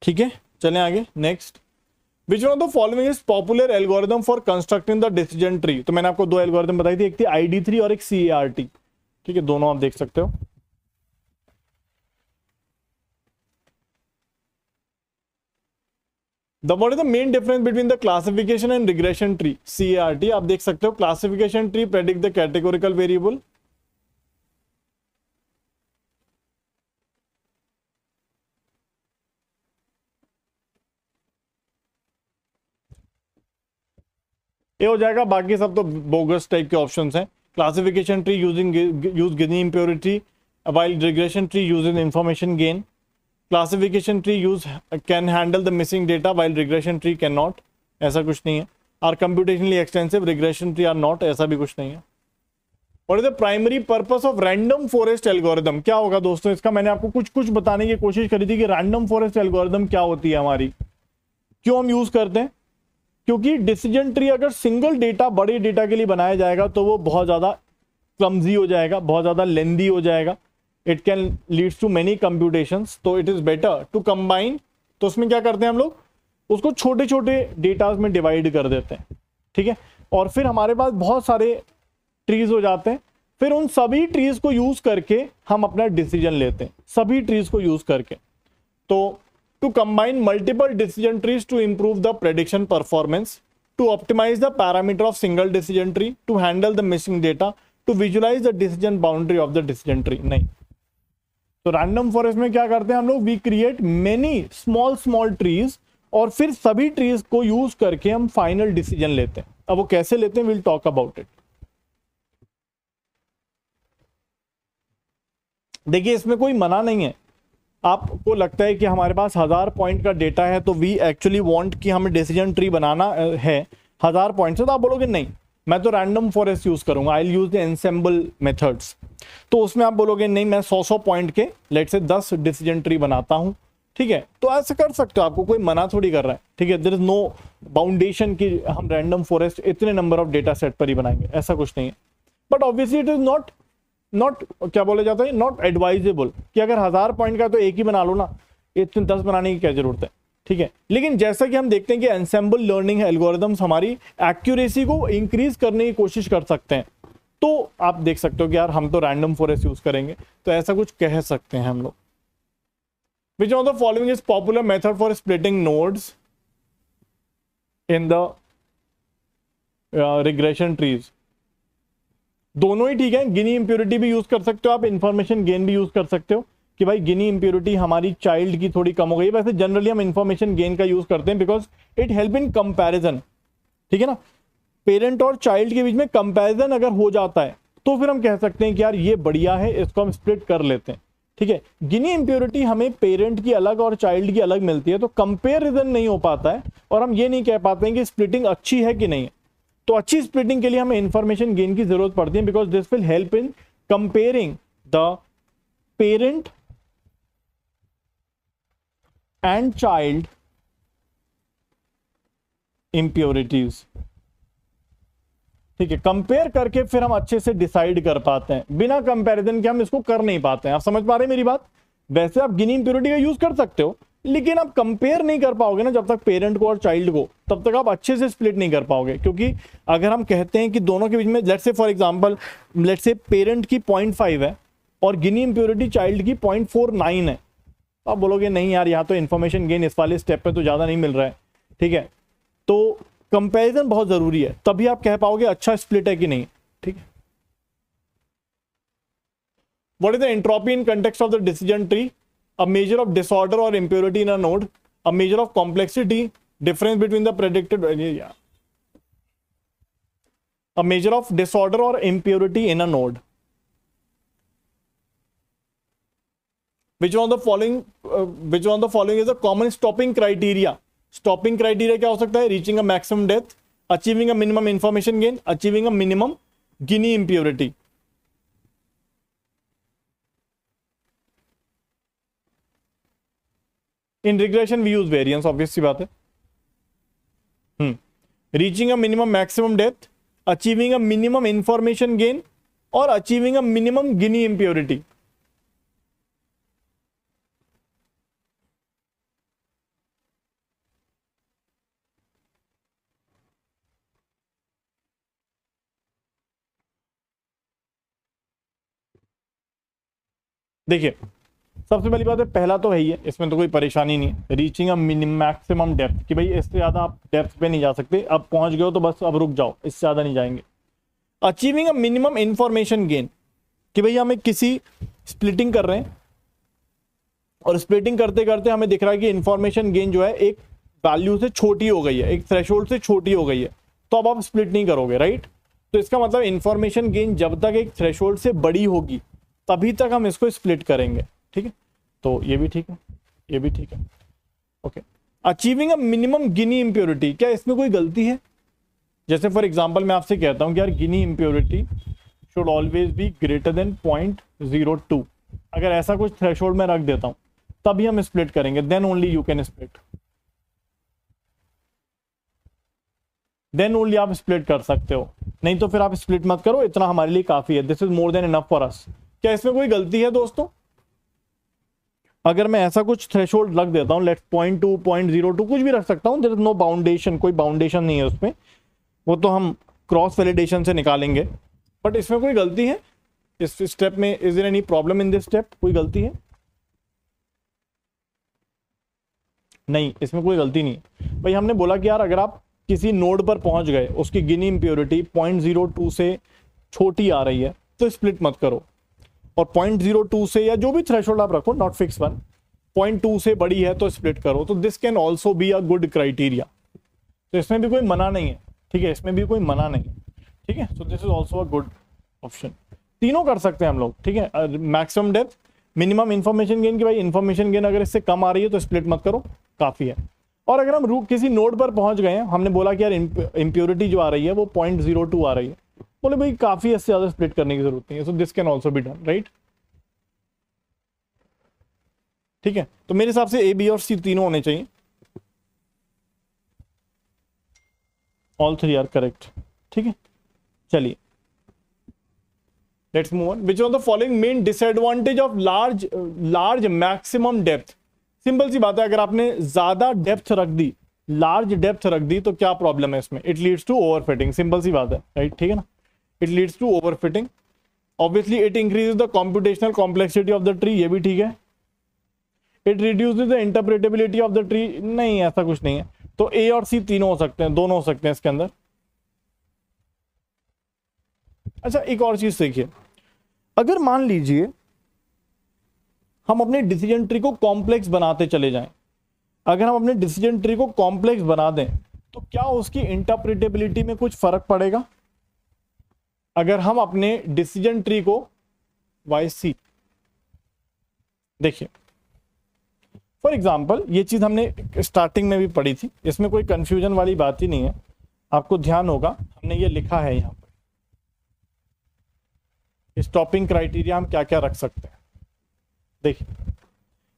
ठीक है, चलें आगे। Next, which one of the following is popular algorithm for constructing the decision tree? तो मैंने आपको दो एल्गोरिथम बताई थी, एक थी ID3 और एक CART। ठीक है, दोनों आप देख सकते हो। What is the main difference between the classification and regression tree? CART आप देख सकते हो। Classification tree predict the categorical variable। ये हो जाएगा, बाकी सब तो बोगस टाइप के ऑप्शंस हैं। Classification tree use Gini impurity while regression tree uses information gain। Classification tree use can handle the missing data while regression tree can not, ऐसा कुछ नहीं है। Are computationally extensive, regression tree are not, ऐसा भी कुछ नहीं है। और is the primary purpose of random forest algorithm? क्या होगा दोस्तों इसका? मैंने आपको कुछ कुछ बताने की कोशिश करी थी कि रैंडम फॉरेस्ट एल्गोरिथम क्या होती है हमारी, क्यों हम यूज करते हैं। क्योंकि डिसीजन ट्री अगर सिंगल डेटा, बड़े डेटा के लिए बनाया जाएगा तो वो बहुत ज्यादा क्लमजी हो जाएगा, बहुत ज्यादा लेंदी हो जाएगा। It can leads to many computations. तो it is better to combine. तो उसमें क्या करते हैं हम लोग, उसको छोटे छोटे डेटाज में डिवाइड कर देते हैं। ठीक है, और फिर हमारे पास बहुत सारे ट्रीज हो जाते हैं। फिर उन सभी ट्रीज को यूज करके हम अपना डिसीजन लेते हैं, सभी ट्रीज को यूज करके। तो to combine multiple decision trees to improve the prediction performance, to optimize the parameter of single decision tree, to handle the missing data, to visualize the decision boundary of the decision tree। नहीं, तो रैंडम फॉरेस्ट में क्या करते हैं हम लोग, we create many small trees और फिर सभी ट्रीज को यूज करके हम फाइनल डिसीजन लेते हैं। अब वो कैसे लेते हैं, विल टॉक अबाउट इट। देखिए, इसमें कोई मना नहीं है। आपको लगता है कि हमारे पास 1000 पॉइंट का डेटा है तो वी एक्चुअली वांट कि हमें डिसीजन ट्री बनाना है 1000 पॉइंट से, तो आप बोलोगे नहीं मैं तो रैंडम फॉरेस्ट यूज करूंगा, I will use the ensemble methods. तो उसमें आप बोलोगे नहीं मैं 100 पॉइंट के लेट से 10 डिसीजन ट्री बनाता हूं। ठीक है, तो ऐसे कर सकते हो, आपको कोई मना थोड़ी कर रहा है। ठीक है, देयर इज नो बाउंडेशन कि हम रैंडम फॉरेस्ट इतने नंबर ऑफ डेटा सेट पर ही बनाएंगे, ऐसा कुछ नहीं है। But obviously it is not क्या बोला जाता है, नॉट एडवाइजेबल कि अगर 1000 पॉइंट का तो एक ही बना लो ना, इतने 10 बनाने की क्या जरूरत है। ठीक है, लेकिन जैसा कि हम देखते हैं कि एनसेम्बल लर्निंग एल्गोरिथम्स हमारी एक्यूरेसी को इंक्रीज करने की कोशिश कर सकते हैं। तो आप देख सकते हो कि यार हम तो रैंडम फॉरेस्ट यूज करेंगे, तो ऐसा कुछ कह सकते हैं हम लोग। विच of the following is popular method for splitting nodes in the regression trees? दोनों ही ठीक है, गिनी इंप्योरिटी भी यूज कर सकते हो आप, इंफॉर्मेशन गेन भी यूज कर सकते हो कि भाई गिनी इंप्योरिटी हमारी चाइल्ड की थोड़ी कम हो गई। वैसे जनरली हम इंफॉर्मेशन गेन का यूज करते हैं because it help in comparison. ठीक है ना, पेरेंट और चाइल्ड के बीच में कंपैरिजन अगर हो जाता है तो फिर हम कह सकते हैं कि यार ये बढ़िया है, इसको हम स्प्लिट कर लेते हैं। ठीक है, गिनी इंप्योरिटी हमें पेरेंट की अलग और चाइल्ड की अलग मिलती है, तो कंपेरिजन नहीं हो पाता है और हम ये नहीं कह पाते हैं कि स्प्लिटिंग अच्छी है कि नहीं है। तो अच्छी स्प्लिटिंग के लिए हमें इंफॉर्मेशन गेन की जरूरत पड़ती है because this will help in comparing the parent and child impurities. ठीक है, कंपेयर करके फिर हम अच्छे से डिसाइड कर पाते हैं। बिना कंपैरिजन के हम इसको कर नहीं पाते हैं। आप समझ पा रहे हैं मेरी बात? वैसे आप गिनी इंप्योरिटी का यूज कर सकते हो, लेकिन आप कंपेयर नहीं कर पाओगे ना जब तक पेरेंट को और चाइल्ड को, तब तक आप अच्छे से स्प्लिट नहीं कर पाओगे। क्योंकि अगर हम कहते हैं कि दोनों के बीच में let's say for example let's say parent की 0.5 है और गिनी इंप्योरिटी चाइल्ड की 0.49 है, तो आप बोलोगे नहीं यार, यहाँ तो इन्फॉर्मेशन गेन इस वाले स्टेप पे तो ज़्यादा नहीं मिल रहा है, ठीक है। तो कंपैरिजन बहुत ज़रूरी है, तभी आप कह पाओगे अच्छा स्प्लिट है कि नहीं, ठीक है। What is the entropy in context of the decision tree? A measure of disorder or impurity in a node, a measure of complexity, difference between the predicted value, a measure of disorder or impurity in a node. Which one of the following is a common stopping criteria? Stopping criteria क्या हो सकता है? Reaching a maximum depth, achieving a minimum information gain, achieving a minimum Gini impurity. In regression we use variance, obvious सी बात है. Reaching a minimum maximum depth, achieving a minimum information gain और achieving a minimum Gini impurity. देखिए सबसे पहली बात है, पहला तो है ही है, इसमें तो कोई परेशानी नहीं है. रीचिंग अ मैक्सिमम डेप्थ, कि भाई इससे ज्यादा आप डेप्थ पे नहीं जा सकते, अब पहुंच गए हो तो बस अब रुक जाओ, इससे ज्यादा नहीं जाएंगे. Achieving a minimum information gain, कि भाई हमें किसी स्प्लिटिंग कर रहे हैं और स्प्लिटिंग करते करते हमें दिख रहा है कि इंफॉर्मेशन गेन जो है एक वैल्यू से छोटी हो गई है, एक थ्रेशोल्ड से छोटी हो गई है, तो अब आप स्प्लिट नहीं करोगे, राइट. तो इसका मतलब इंफॉर्मेशन गेन जब तक एक थ्रेशोल्ड से बड़ी होगी तभी तक हम इसको स्प्लिट करेंगे, ठीक है. तो ये भी ठीक है, ये भी ठीक है, okay. Achieving a minimum Guinea impurity, क्या इसमें कोई गलती है? जैसे फॉर एग्जांपल मैं आपसे कहता हूं कि यार Gini impurity should always be greater than 0.02. अगर ऐसा कुछ थ्रेशोल्ड में रख देता हूं तभी हम स्प्लिट करेंगे, then only you can split, then only आप स्प्लिट कर सकते हो, नहीं तो फिर आप स्प्लिट मत करो, इतना हमारे लिए काफी है, this is more than enough for us. क्या इसमें कोई गलती है दोस्तों? अगर मैं ऐसा कुछ थ्रेशोल्ड रख देता हूं, लेट्स 0.2 0.02 कुछ भी रख सकता हूं, देयर इज नो बाउंडेशन, कोई बाउंडेशन नहीं है उसमें, वो तो हम क्रॉस वैलिडेशन से निकालेंगे. बट इसमें कोई गलती है इस स्टेप में? Is there any problem in this step? कोई गलती है? नहीं, इसमें कोई गलती नहीं है. भाई हमने बोला कि यार अगर आप किसी नोड पर पहुंच गए, उसकी गिनी इंप्योरिटी 0.02 से छोटी आ रही है तो स्प्लिट मत करो, और 0.02 से या जो भी थ्रेशोल्ड आप रखो, नॉट फिक्स वन, 0.2 से बड़ी है तो स्प्लिट करो. तो this can also be a good criteria. तो इसमें भी कोई मना नहीं है, ठीक है, इसमें भी कोई मना नहीं है, ठीक है. सो this is also a good option. तीनों कर सकते हैं हम लोग, ठीक है. Maximum depth, minimum information gain, की भाई इंफॉर्मेशन गेन अगर इससे कम आ रही है तो स्प्लिट मत करो, काफी है. और अगर हम किसी नोड पर पहुंच गए हैं, हमने बोला कि यार इंप्योरिटी जो आ रही है वो 0.02 आ रही है, बोले भाई काफी है, इससे ज्यादा स्प्लिट करने की जरूरत नहीं है. So this can also be done, right. ठीक है, तो मेरे हिसाब से ए, बी और सी तीनों होने चाहिए. ऑल थ्री आर करेक्ट, ठीक है. चलिए let's move on. Which of the following main disadvantage of large maximum depth? Simple सी बात है, अगर आपने ज्यादा डेप्थ रख दी, लार्ज डेप्थ रख दी, तो क्या प्रॉब्लम है इसमें? It leads to overfitting. Simple सी बात है, राइट, ठीक है ना. It leads to overfitting. Obviously it increases the computational complexity of the tree, ये भी ठीक है. It reduces the interpretability of the tree, नहीं ऐसा कुछ नहीं है. तो ए और सी तीनों हो सकते हैं, दोनों हो सकते हैं इसके अंदर. अच्छा एक और चीज देखिए, अगर मान लीजिए हम अपने डिसीजन ट्री को कॉम्प्लेक्स बनाते चले जाएं, अगर हम अपने डिसीजन ट्री को कॉम्प्लेक्स बना दें तो क्या उसकी इंटरप्रेटेबिलिटी में कुछ फर्क पड़ेगा? अगर हम अपने डिसीजन ट्री को YC, देखिए फॉर एग्जांपल ये चीज हमने स्टार्टिंग में भी पढ़ी थी, इसमें कोई कंफ्यूजन वाली बात ही नहीं है. आपको ध्यान होगा हमने ये लिखा है यहां पर, स्टॉपिंग क्राइटेरिया हम क्या क्या रख सकते हैं. देखिए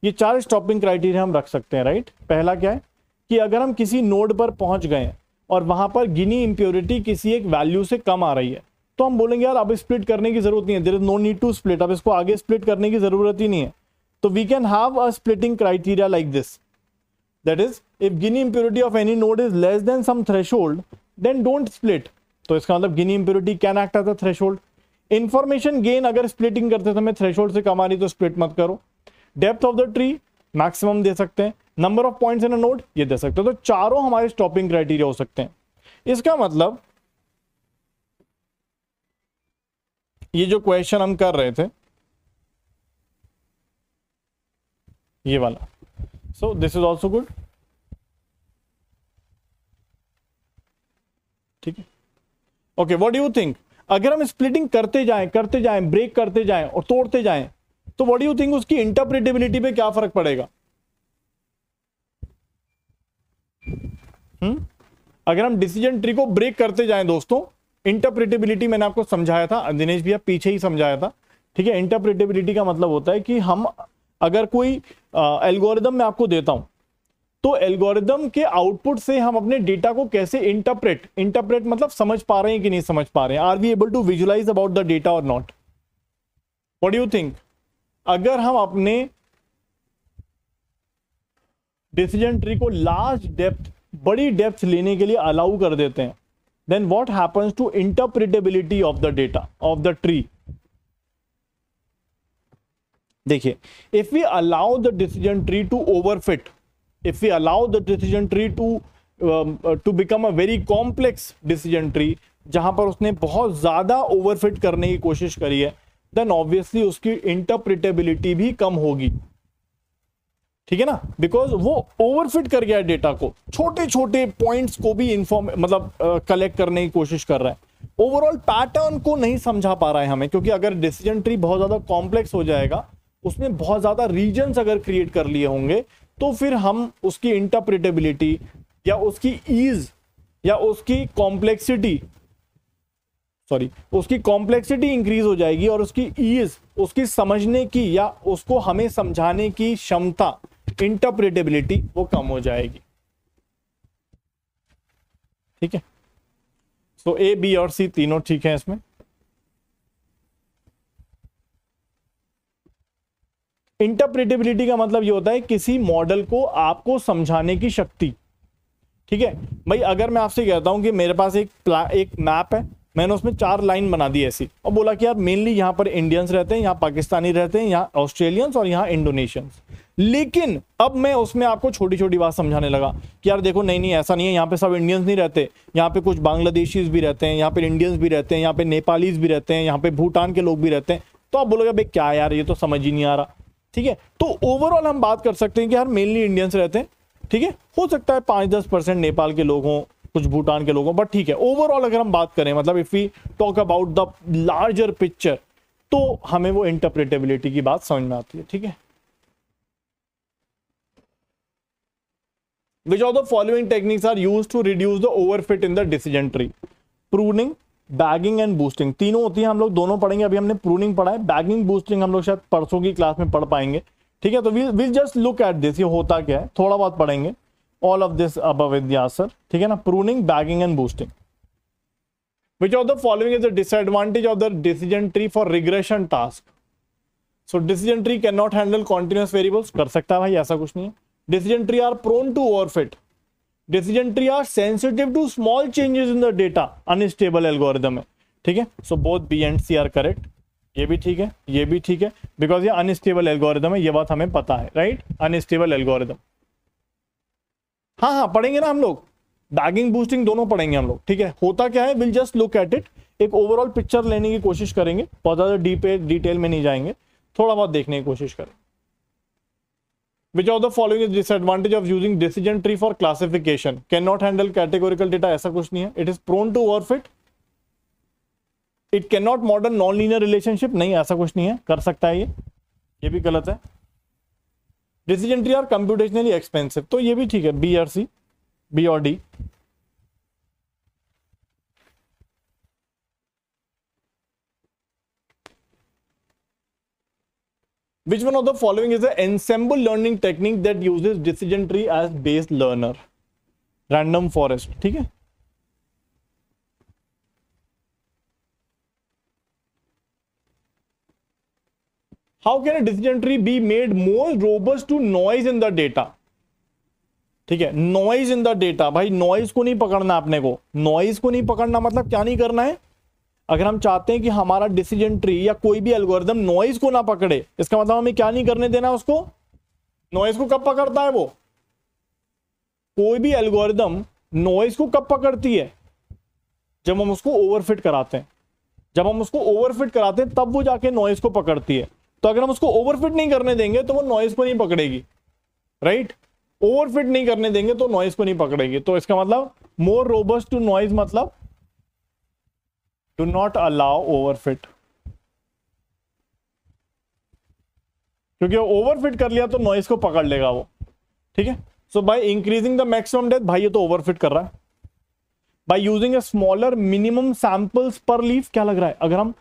ये 4 स्टॉपिंग क्राइटेरिया हम रख सकते हैं, राइट. पहला क्या है कि अगर हम किसी नोड पर पहुंच गए और वहां पर गिनी इंप्योरिटी किसी एक वैल्यू से कम आ रही है, तो हम बोलेंगे यार अब स्प्लिट करने की जरूरत नहीं है, there is no need to split, अब इसको आगे स्प्लिट करने की जरूरत ही नहीं है. तो we can have a splitting criteria like this, that is if Gini impurity of any node is less than some threshold then don't split. तो इसका मतलब Gini impurity can act as a threshold. Information gain अगर स्प्लिटिंग करते समय थ्रेशोल्ड से कम आ रही तो स्प्लिट मत करो. Depth of the tree, maximum दे सकते हैं, number of points in a node ये दे सकते हैं। तो चारों हमारे स्टॉपिंग क्राइटेरिया हो सकते हैं। इसका मतलब ये जो क्वेश्चन हम कर रहे थे ये वाला, सो दिस इज ऑल्सो गुड। ठीक है, okay, what do you think? अगर हम स्प्लिटिंग करते जाएं ब्रेक करते जाएं और तोड़ते जाएं, तो व्हाट डू यू थिंक उसकी इंटरप्रिटेबिलिटी पे क्या फर्क पड़ेगा? अगर हम डिसीजन ट्री को ब्रेक करते जाएं दोस्तों, इंटरप्रिटेबिलिटी मैंने आपको समझाया था, दिनेश भैया पीछे ही समझाया था। ठीक है, इंटरप्रिटेबिलिटी का मतलब होता है कि हम अगर कोई एल्गोरिदम मैं आपको देता हूं, तो एल्गोरिदम के आउटपुट से हम अपने डेटा को कैसे इंटरप्रेट मतलब समझ पा रहे हैं कि नहीं समझ पा रहे हैं, are we able to visualize about the data और not? What do you think? अगर हम अपने डिसीजन ट्री को लार्ज डेप्थ, बड़ी डेप्थ लेने के लिए अलाउ कर देते हैं, then what happens to interpretability of the data of the tree? देखिए, if we allow the decision tree to overfit, if we allow the decision tree to become a very complex decision tree, जहां पर उसने बहुत ज्यादा ओवरफिट करने की कोशिश करी है, then obviously उसकी इंटरप्रिटेबिलिटी भी कम होगी। ठीक है ना, बिकॉज वो ओवरफिट कर गया डेटा को, छोटे छोटे पॉइंट्स को भी मतलब कलेक्ट करने की कोशिश कर रहा है, ओवरऑल पैटर्न को नहीं समझा पा रहा है हमें। क्योंकि अगर डिसीजन ट्री बहुत ज्यादा कॉम्प्लेक्स हो जाएगा, उसमें बहुत ज्यादा रीजन्स अगर क्रिएट कर लिए होंगे, तो फिर हम उसकी इंटरप्रिटेबिलिटी या उसकी ईज या उसकी कॉम्प्लेक्सिटी इंक्रीज हो जाएगी, और उसकी ईज, उसकी समझने की या उसको हमें समझाने की क्षमता, इंटरप्रिटेबिलिटी, वो कम हो जाएगी। ठीक है, सो ए, बी और सी तीनों ठीक है इसमें। इंटरप्रिटेबिलिटी का मतलब ये होता है किसी मॉडल को आपको समझाने की शक्ति। ठीक है भाई, अगर मैं आपसे कहता हूं कि मेरे पास एक मैप है, मैंने उसमें 4 लाइन बना दी ऐसी, और बोला कि यार मेनली यहां पर इंडियंस रहते हैं, यहां पाकिस्तानी रहते हैं, यहां ऑस्ट्रेलियंस और यहां इंडोनेशियंस, लेकिन अब मैं उसमें आपको छोटी छोटी बात समझाने लगा कि यार देखो नहीं ऐसा नहीं है, यहाँ पे सब इंडियंस नहीं रहते, यहाँ पे कुछ बांग्लादेशीज भी रहते हैं, यहाँ पे इंडियंस भी रहते हैं, यहाँ पे नेपालीज भी रहते हैं, यहाँ पे भूटान के लोग भी रहते हैं। तो आप बोलोगे भाई क्या यार, ये तो समझ ही नहीं आ रहा। ठीक है, तो ओवरऑल हम बात कर सकते हैं कि यार मेनली इंडियंस रहते हैं। ठीक है, हो सकता है 5-10% नेपाल के लोग हों, कुछ भूटान के लोग हों, बट ठीक है, ओवरऑल अगर हम बात करें, मतलब if we talk about the larger picture, तो हमें वो इंटरप्रिटेबिलिटी की बात समझ में आती है। ठीक है, which of the following techniques are used to reduce the overfit in the decision tree? Pruning, bagging and boosting, तीनों होती है, हम लोग दोनों पढ़ेंगे। अभी हमने प्रूनिंग पढ़ा है, बैगिंग बूस्टिंग हम लोग शायद परसों की क्लास में पढ़ पाएंगे। ठीक है, तो will just look at this, ये होता क्या है थोड़ा बहुत पढ़ेंगे। All of this above with the answer. ठीक है ना, pruning, bagging and boosting. Which of the following is the disadvantage of the decision tree for regression task? So decision tree cannot handle continuous variables, कर सकता है भाई, ऐसा कुछ नहीं है। Decision tree are prone to overfit. Decision tree are sensitive to small changes in the data, unstable algorithm है। ठीक है, so both B and C are correct। ये भी ठीक है, ये भी ठीक है, बिकॉज ये अनस्टेबल एल्गोरिदम है, ये बात हमें पता है, राइट, अनस्टेबल एल्गोरिदम। हाँ पढ़ेंगे ना हम लोग, बैगिंग बूस्टिंग दोनों पढ़ेंगे हम लोग। ठीक है, होता क्या है, will just look at it, एक ओवरऑल पिक्चर लेने की कोशिश करेंगे, बहुत ज्यादा डिटेल में नहीं जाएंगे, थोड़ा बहुत देखने की कोशिश करें। Which of the following is disadvantage of using decision tree for classification? Cannot handle categorical data, ऐसा कुछ नहीं है। It is prone to overfit. It cannot model non-linear relationship, नहीं ऐसा कुछ नहीं है, कर सकता है ये भी गलत है। Decision tree are computationally expensive, तो ये भी ठीक है, बी और सी, बी और D. Which one of the following is an ensemble learning technique that uses decision tree as base learner? Random forest, ठीक है। How can a decision tree be made more robust to noise in the data? ठीक है, नॉइज इन द डेटा, भाई नॉइज को नहीं पकड़ना अपने को। नॉइज को नहीं पकड़ना मतलब क्या नहीं करना है, अगर हम चाहते हैं कि हमारा डिसीजन ट्री या कोई भी एल्गोरिदम नॉइज को ना पकड़े, इसका मतलब हमें क्या नहीं करने देना उसको, नॉइज को कब पकड़ता है वो? कोई भी एल्गोरिदम नॉइज को कब पकड़ती है? जब हम उसको ओवरफिट कराते हैं। जब हम उसको ओवरफिट कराते हैं तब वो जाके नॉइज को पकड़ती है। तो अगर हम उसको ओवरफिट नहीं करने देंगे तो वो नॉइज को नहीं पकड़ेगी, राइट? ओवरफिट नहीं करने देंगे तो नॉइज को नहीं पकड़ेगी। तो इसका मतलब मोर रोबस्ट टू नॉइज मतलब डू नॉट अलाउ ओवरफिट, क्योंकि ओवरफिट कर लिया तो नॉइज को पकड़ लेगा वो, ठीक है? So by increasing the maximum depth, भाई ये तो ओवरफिट कर रहा है। By using a smaller minimum samples per leaf, क्या लग रहा है? अगर हम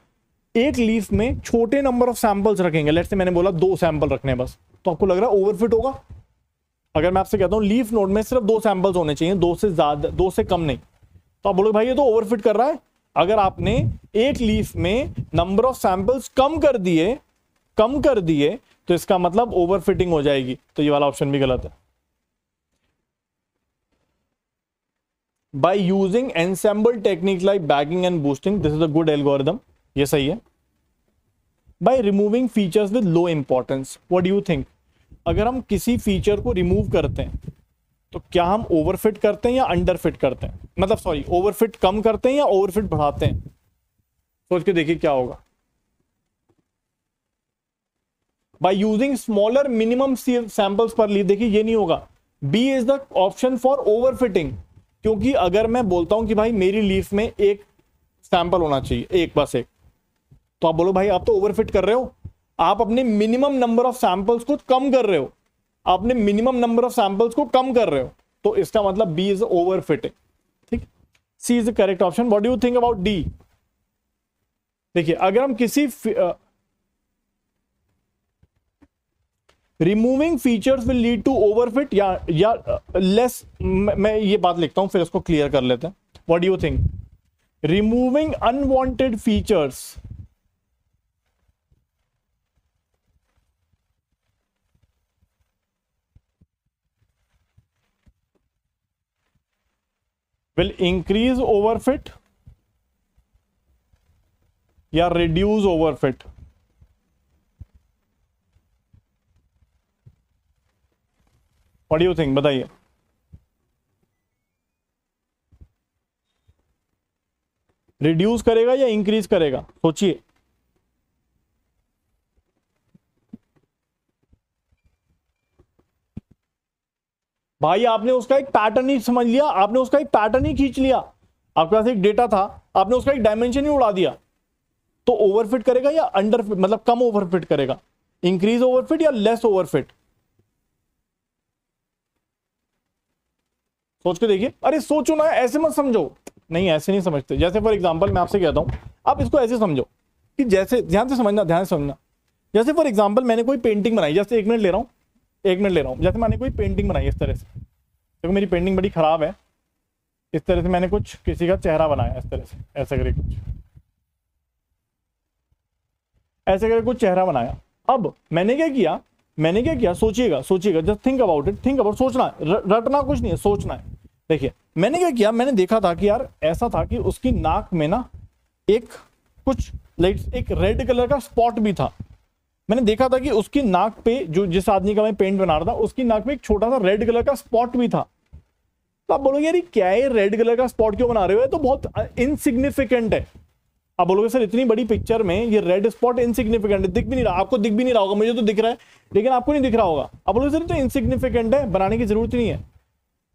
एक लीफ में छोटे नंबर ऑफ सैंपल्स रखेंगे, लेट्स से मैंने बोला 2 सैंपल रखने हैं बस, तो आपको लग रहा है ओवरफिट होगा? अगर मैं आपसे कहता हूं लीफ नोड में सिर्फ 2 सैंपल्स होने चाहिए, 2 से ज्यादा, 2 से कम नहीं, तो आप बोलोगे भाई ये तो ओवरफिट कर रहा है। अगर आपने एक लीफ में नंबर ऑफ सैंपल्स कम कर दिए तो इसका मतलब ओवरफिटिंग हो जाएगी। तो ये वाला ऑप्शन भी गलत है। By using ensemble technique like bagging and boosting, this is a good algorithm, ये सही है। By removing features with low importance, what do you think? अगर हम किसी फीचर को रिमूव करते हैं तो क्या हम ओवरफिट करते हैं या अंडरफिट करते हैं? मतलब सॉरी, ओवरफिट कम करते हैं या ओवरफिट बढ़ाते हैं? सोच के देखिए क्या होगा। By using smaller minimum samples per leaf, देखिए ये नहीं होगा। B is the option for overfitting, क्योंकि अगर मैं बोलता हूं कि भाई मेरी लीफ में एक सैंपल होना चाहिए, एक, बस एक, तो आप बोलो भाई आप तो ओवरफिट कर रहे हो, आप अपने मिनिमम नंबर ऑफ सैंपल्स को कम कर रहे हो, आपने मिनिमम नंबर ऑफ सैंपल्स को कम कर रहे हो, तो इसका मतलब बी इज ओवरफिटिंग, ठीक? C is the correct option. What do you think about D? देखिए अगर हम किसी removing features will lead to overfit या लेस, मैं ये बात लिखता हूं फिर इसको क्लियर कर लेते हैं। What do you think? Removing unwanted features will increase overfit या reduce overfit? What do you think? बताइए। रिड्यूस करेगा या इंक्रीज करेगा? सोचिए। भाई आपने उसका एक पैटर्न ही समझ लिया, आपने उसका एक पैटर्न ही खींच लिया, आपके पास एक डेटा था, आपने उसका एक डायमेंशन ही उड़ा दिया, तो ओवरफिट करेगा या अंडरफिट, मतलब कम ओवरफिट करेगा? इंक्रीज ओवरफिट या लेस ओवरफिट? सोच के देखिए। अरे सोचो ना, ऐसे मत समझो। नहीं ऐसे नहीं समझते। जैसे फॉर एग्जांपल मैं आपसे कहता हूं, आप इसको ऐसे समझो कि जैसे, ध्यान से समझना, ध्यान से समझना। जैसे फॉर एग्जांपल मैंने कोई पेंटिंग बनाई, जैसे 1 मिनट ले रहा हूं, जैसे मैंने कोई पेंटिंग बनाई इस तरह से, देखो मेरी पेंटिंग बड़ी खराब है, इस तरह से मैंने कुछ किसी का चेहरा बनाया, इस तरह से, ऐसे करके कुछ, ऐसे करके कुछ चेहरा बनाया। अब मैंने क्या किया, सोचिएगा, जस्ट थिंक अबाउट इट, सोचना है, रटना कुछ नहीं है, सोचना है। देखिए मैंने क्या किया, मैंने देखा था कि यार ऐसा था कि उसकी नाक में ना एक कुछ लाइक एक रेड कलर का स्पॉट भी था। मैंने देखा था कि उसकी नाक पे, जो जिस आदमी का मैं पेंट बना रहा था, उसकी नाक पे एक छोटा सा रेड कलर का स्पॉट भी था। तो आप बोलोगे यार क्या है, रेड कलर का स्पॉट क्यों बना रहे हो, तो बहुत इनसिग्निफिकेंट है। आप बोलोगे सर इतनी बड़ी पिक्चर में ये रेड स्पॉट इनसिग्निफिकेंट है, दिख भी नहीं रहा, आपको दिख भी नहीं रहा होगा, मुझे तो दिख रहा है लेकिन आपको नहीं दिख रहा होगा। आप बोलोगे सर तो इनसिग्निफिकेंट है, बनाने की जरूरत नहीं है।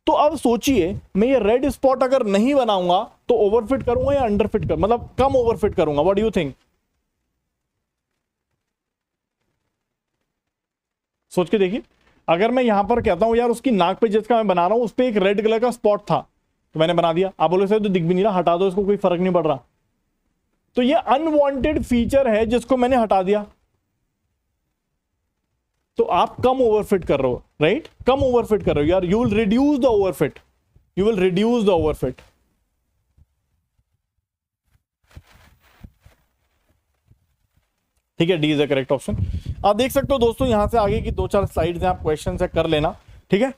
तो अब सोचिए, मैं ये रेड स्पॉट अगर नहीं बनाऊंगा तो ओवरफिट करूंगा या अंडरफिट कर, मतलब कम ओवरफिट करूंगा? What do you think? सोच के देखिए। अगर मैं यहां पर कहता हूं यार उसकी नाक पे जिसका मैं बना रहा हूं उस पर एक रेड कलर का स्पॉट था, तो मैंने बना दिया। आप बोलोगे सर तो दिख भी नहीं रहा, हटा दो इसको, कोई फर्क नहीं पड़ रहा। तो ये अनवांटेड फीचर है जिसको मैंने हटा दिया, तो आप कम ओवरफिट कर रहे हो, राइट? कम ओवरफिट कर रहे हो यार, you will reduce the overfit, ठीक है, D is the correct option. आप देख सकते हो दोस्तों यहां से आगे की 2-4 स्लाइड्स हैं, आप क्वेश्चन से कर लेना, ठीक है?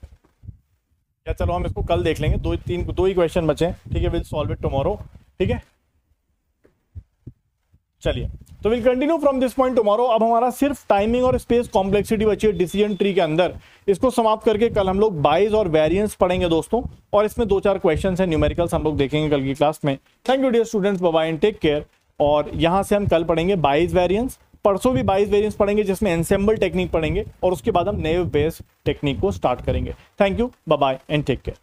या चलो हम इसको कल देख लेंगे, दो ही क्वेश्चन बचे हैं, ठीक है? विल सॉल्व इट टुमारो, ठीक है? चलिए तो will continue from this point tomorrow. अब हमारा सिर्फ टाइमिंग और स्पेस कॉम्प्लेक्सिटी बची है डिसीजन ट्री के अंदर। इसको समाप्त करके कल हम लोग बाइज और वेरिएंस पढ़ेंगे दोस्तों, और इसमें 2-4 क्वेश्चन है न्यूमेरिकल्स हम लोग देखेंगे कल की क्लास में। Thank you dear students, bye bye and take care. और यहां से हम कल पढ़ेंगे बाइज वेरिएंस, परसों भी बाइज वेरिएंस पढ़ेंगे जिसमें एनसेम्बल टेक्निक पढ़ेंगे, और उसके बाद हम नेव बेस टेक्निक को स्टार्ट करेंगे। Thank you, bye bye and take care.